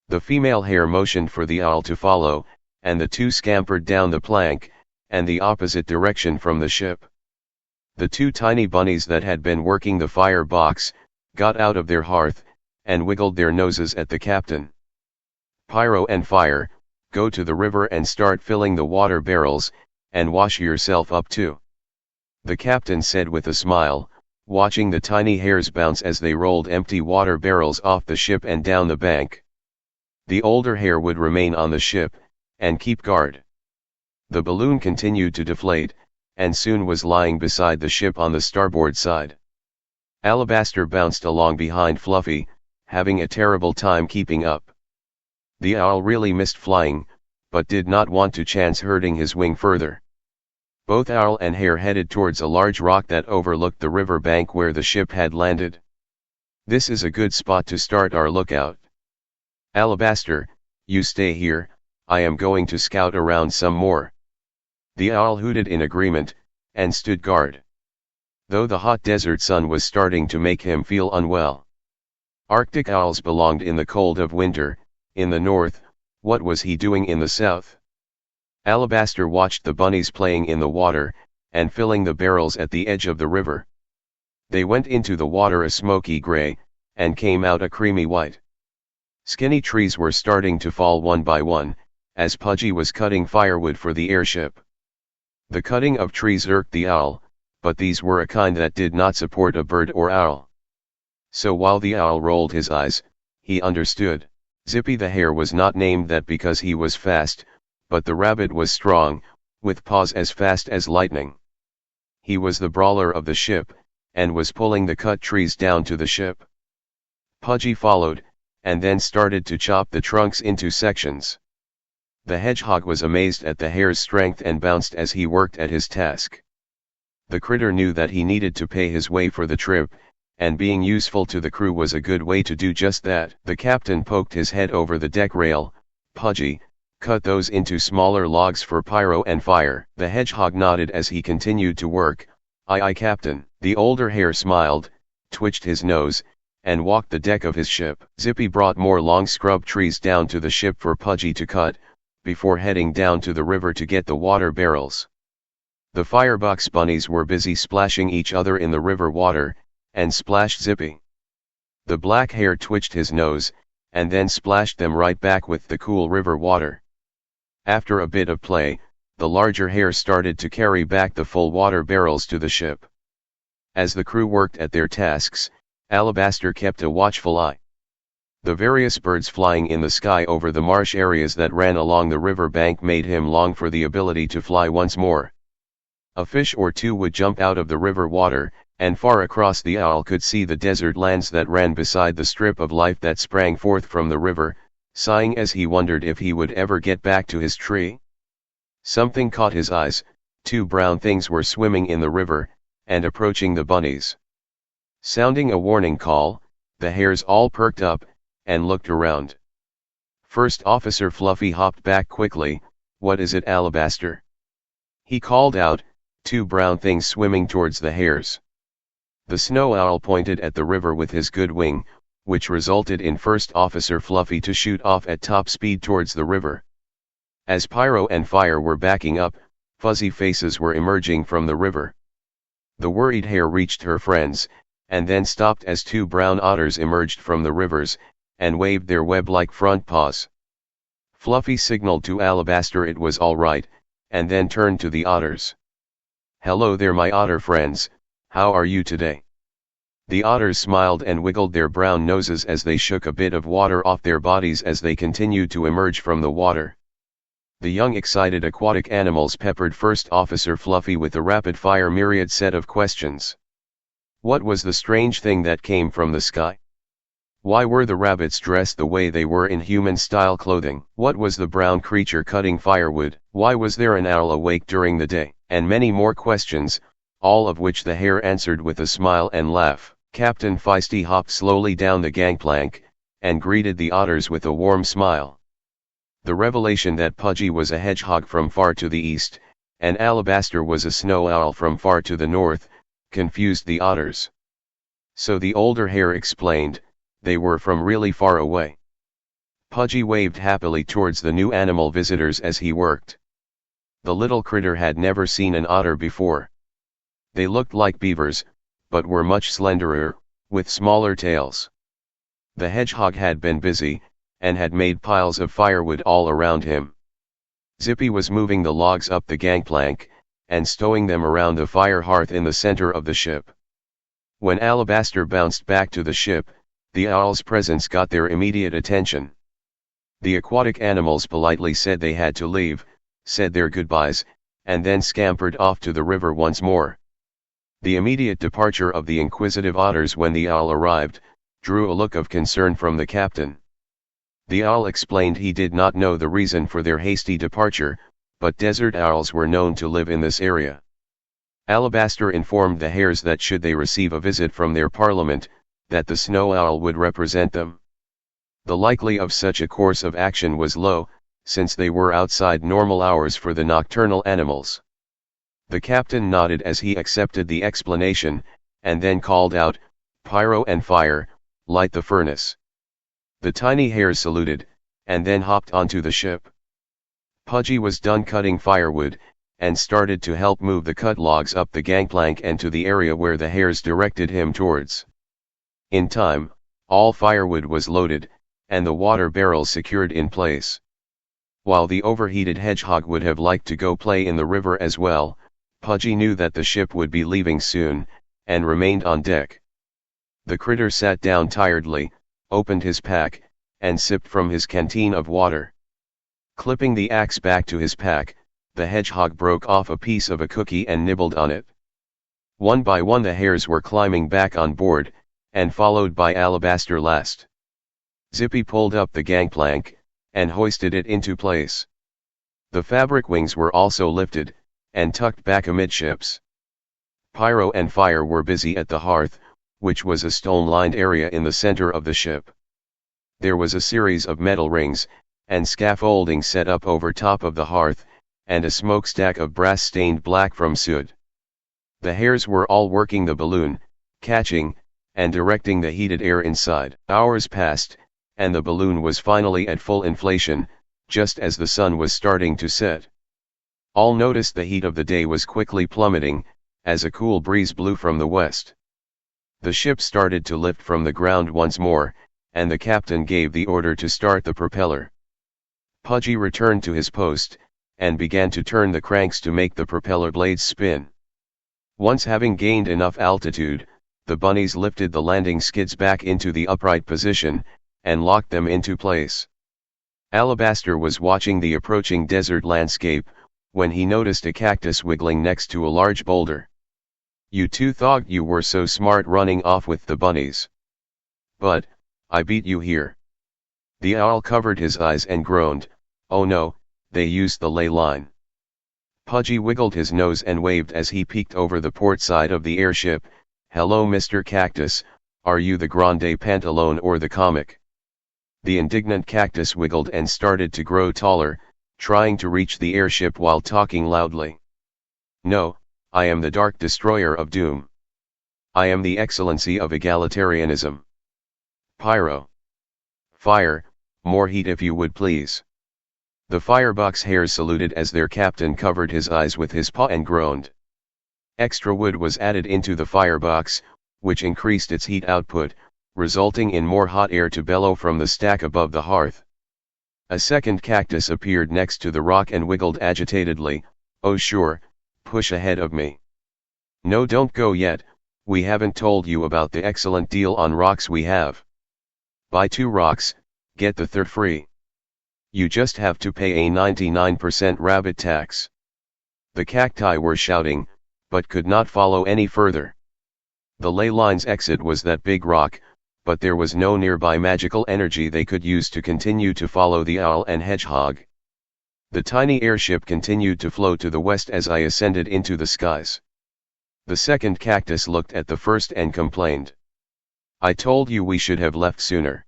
The female hare motioned for the owl to follow, and the two scampered down the plank, and the opposite direction from the ship. The two tiny bunnies that had been working the fire box, got out of their hearth, and wiggled their noses at the captain. "Pyro and Fire, go to the river and start filling the water barrels, and wash yourself up too," the captain said with a smile, watching the tiny hares bounce as they rolled empty water barrels off the ship and down the bank. The older hare would remain on the ship, and keep guard. The balloon continued to deflate, and soon was lying beside the ship on the starboard side. Alabaster bounced along behind Fluffy, having a terrible time keeping up. The owl really missed flying, but did not want to chance hurting his wing further. Both owl and hare headed towards a large rock that overlooked the river bank where the ship had landed. "This is a good spot to start our lookout. Alabaster, you stay here, I am going to scout around some more." The owl hooted in agreement, and stood guard. Though the hot desert sun was starting to make him feel unwell. Arctic owls belonged in the cold of winter. In the north, what was he doing in the south? Alabaster watched the bunnies playing in the water, and filling the barrels at the edge of the river. They went into the water a smoky gray, and came out a creamy white. Skinny trees were starting to fall one by one, as Pudgy was cutting firewood for the airship. The cutting of trees irked the owl, but these were a kind that did not support a bird or owl. So while the owl rolled his eyes, he understood. Zippy the hare was not named that because he was fast, but the rabbit was strong, with paws as fast as lightning. He was the brawler of the ship, and was pulling the cut trees down to the ship. Pudgy followed, and then started to chop the trunks into sections. The hedgehog was amazed at the hare's strength and bounced as he worked at his task. The critter knew that he needed to pay his way for the trip, and being useful to the crew was a good way to do just that. The captain poked his head over the deck rail. "Pudgy, cut those into smaller logs for Pyro and Fire." The hedgehog nodded as he continued to work. "Aye aye, Captain." The older hare smiled, twitched his nose, and walked the deck of his ship. Zippy brought more long scrub trees down to the ship for Pudgy to cut, before heading down to the river to get the water barrels. The firebox bunnies were busy splashing each other in the river water, and splashed Zippy. The black hare twitched his nose, and then splashed them right back with the cool river water. After a bit of play, the larger hare started to carry back the full water barrels to the ship. As the crew worked at their tasks, Alabaster kept a watchful eye. The various birds flying in the sky over the marsh areas that ran along the river bank made him long for the ability to fly once more. A fish or two would jump out of the river water, and far across the owl could see the desert lands that ran beside the strip of life that sprang forth from the river, sighing as he wondered if he would ever get back to his tree. Something caught his eyes. Two brown things were swimming in the river, and approaching the bunnies. Sounding a warning call, the hares all perked up, and looked around. First Officer Fluffy hopped back quickly. "What is it, Alabaster?" he called out. "Two brown things swimming towards the hares." The snow owl pointed at the river with his good wing, which resulted in First Officer Fluffy to shoot off at top speed towards the river. As Pyro and Fire were backing up, fuzzy faces were emerging from the river. The worried hare reached her friends, and then stopped as two brown otters emerged from the rivers, and waved their web-like front paws. Fluffy signaled to Alabaster it was all right, and then turned to the otters. "Hello there my otter friends, how are you today?" The otters smiled and wiggled their brown noses as they shook a bit of water off their bodies as they continued to emerge from the water. The young excited aquatic animals peppered First Officer Fluffy with a rapid-fire myriad set of questions. What was the strange thing that came from the sky? Why were the rabbits dressed the way they were in human-style clothing? What was the brown creature cutting firewood? Why was there an owl awake during the day? And many more questions, all of which the hare answered with a smile and laugh. Captain Feisty hopped slowly down the gangplank, and greeted the otters with a warm smile. The revelation that Pudgy was a hedgehog from far to the east, and Alabaster was a snow owl from far to the north, confused the otters. So the older hare explained, they were from really far away. Pudgy waved happily towards the new animal visitors as he worked. The little critter had never seen an otter before. They looked like beavers, but were much slenderer, with smaller tails. The hedgehog had been busy, and had made piles of firewood all around him. Zippy was moving the logs up the gangplank, and stowing them around the fire hearth in the center of the ship. When Alabaster bounced back to the ship, the owl's presence got their immediate attention. The aquatic animals politely said they had to leave, said their goodbyes, and then scampered off to the river once more. The immediate departure of the inquisitive otters when the owl arrived, drew a look of concern from the captain. The owl explained he did not know the reason for their hasty departure, but desert owls were known to live in this area. Alabaster informed the hares that should they receive a visit from their parliament, that the snow owl would represent them. The likelihood of such a course of action was low, since they were outside normal hours for the nocturnal animals. The captain nodded as he accepted the explanation, and then called out, "Pyro and Fire, light the furnace." The tiny hares saluted, and then hopped onto the ship. Pudgy was done cutting firewood, and started to help move the cut logs up the gangplank and to the area where the hares directed him towards. In time, all firewood was loaded, and the water barrels secured in place. While the overheated hedgehog would have liked to go play in the river as well, Pudgy knew that the ship would be leaving soon, and remained on deck. The critter sat down tiredly, opened his pack, and sipped from his canteen of water. Clipping the axe back to his pack, the hedgehog broke off a piece of a cookie and nibbled on it. One by one the hares were climbing back on board, and followed by Alabaster last. Zippy pulled up the gangplank, and hoisted it into place. The fabric wings were also lifted, and tucked back amidships. Pyro and Fire were busy at the hearth, which was a stone-lined area in the center of the ship. There was a series of metal rings, and scaffolding set up over top of the hearth, and a smokestack of brass stained black from soot. The hares were all working the balloon, catching, and directing the heated air inside. Hours passed, and the balloon was finally at full inflation, just as the sun was starting to set. All noticed the heat of the day was quickly plummeting, as a cool breeze blew from the west. The ship started to lift from the ground once more, and the captain gave the order to start the propeller. Pudgy returned to his post, and began to turn the cranks to make the propeller blades spin. Once having gained enough altitude, the bunnies lifted the landing skids back into the upright position, and locked them into place. Alabaster was watching the approaching desert landscape, when he noticed a cactus wiggling next to a large boulder. "You two thought you were so smart running off with the bunnies. But, I beat you here." The owl covered his eyes and groaned, "Oh no, they used the ley line." Pudgy wiggled his nose and waved as he peeked over the port side of the airship, "Hello Mr. Cactus, are you the Grande Pantalone or the comic?" The indignant cactus wiggled and started to grow taller, trying to reach the airship while talking loudly. "No, I am the Dark Destroyer of Doom." I am the excellency of egalitarianism. Pyro. Fire, more heat if you would please. The firebox hares saluted as their captain covered his eyes with his paw and groaned. Extra wood was added into the firebox, which increased its heat output, resulting in more hot air to bellow from the stack above the hearth. A second cactus appeared next to the rock and wiggled agitatedly. Oh sure, push ahead of me. No, don't go yet, we haven't told you about the excellent deal on rocks we have. Buy 2 rocks, get the third free. You just have to pay a 99% rabbit tax. The cacti were shouting, but could not follow any further. The ley line's exit was that big rock, but there was no nearby magical energy they could use to continue to follow the owl and hedgehog. The tiny airship continued to float to the west as I ascended into the skies. The second cactus looked at the first and complained. I told you we should have left sooner.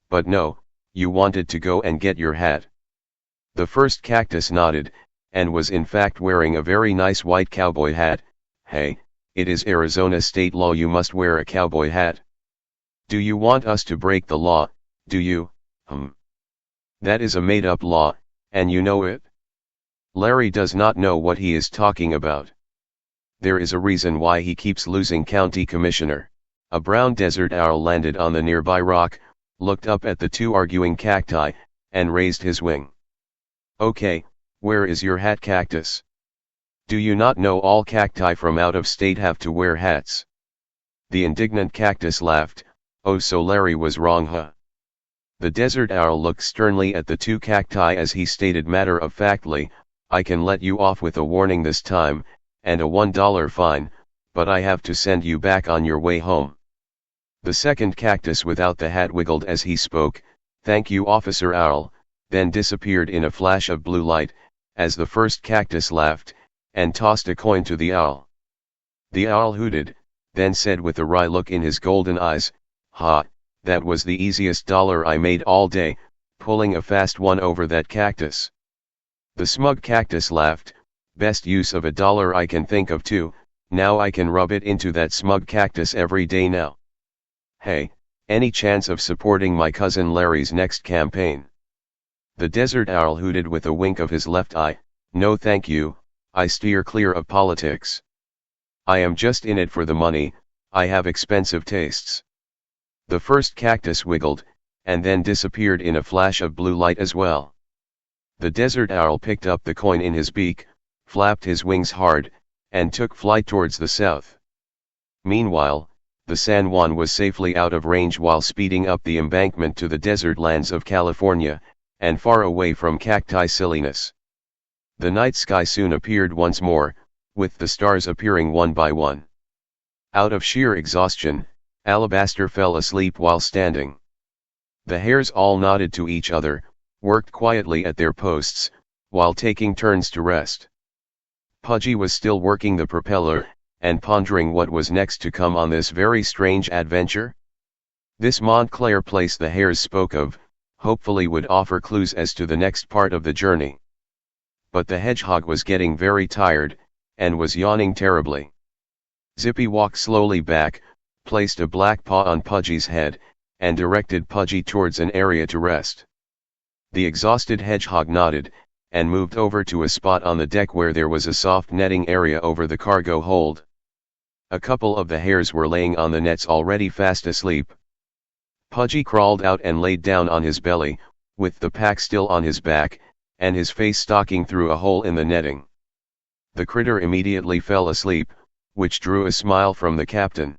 But no, you wanted to go and get your hat. The first cactus nodded, and was in fact wearing a very nice white cowboy hat. Hey, it is Arizona state law, you must wear a cowboy hat. Do you want us to break the law, do you? That is a made-up law, and you know it? Larry does not know what he is talking about. There is a reason why he keeps losing county commissioner. A brown desert owl landed on the nearby rock, looked up at the 2 arguing cacti, and raised his wing. Okay, where is your hat, cactus? Do you not know all cacti from out of state have to wear hats? The indignant cactus laughed. Oh, so Larry was wrong, huh? The desert owl looked sternly at the 2 cacti as he stated matter-of-factly, I can let you off with a warning this time, and a $1 fine, but I have to send you back on your way home. The second cactus without the hat wiggled as he spoke, thank you, Officer Owl, then disappeared in a flash of blue light, as the first cactus laughed, and tossed a coin to the owl. The owl hooted, then said with a wry look in his golden eyes, ha, that was the easiest dollar I made all day, pulling a fast one over that cactus. The smug cactus laughed, best use of $1 I can think of too, now I can rub it into that smug cactus every day now. Hey, any chance of supporting my cousin Larry's next campaign? The desert owl hooted with a wink of his left eye, no thank you, I steer clear of politics. I am just in it for the money, I have expensive tastes. The first cactus wiggled, and then disappeared in a flash of blue light as well. The desert owl picked up the coin in his beak, flapped his wings hard, and took flight towards the south. Meanwhile, the San Juan was safely out of range while speeding up the embankment to the desert lands of California, and far away from cacti silliness. The night sky soon appeared once more, with the stars appearing one by one. Out of sheer exhaustion, Alabaster fell asleep while standing. The hares all nodded to each other, worked quietly at their posts, while taking turns to rest. Pudgy was still working the propeller, and pondering what was next to come on this very strange adventure. This Montclair place the hares spoke of, hopefully would offer clues as to the next part of the journey. But the hedgehog was getting very tired, and was yawning terribly. Zippy walked slowly back, placed a black paw on Pudgy's head, and directed Pudgy towards an area to rest. The exhausted hedgehog nodded, and moved over to a spot on the deck where there was a soft netting area over the cargo hold. A couple of the hares were laying on the nets already fast asleep. Pudgy crawled out and laid down on his belly, with the pack still on his back, and his face stalking through a hole in the netting. The critter immediately fell asleep, which drew a smile from the captain.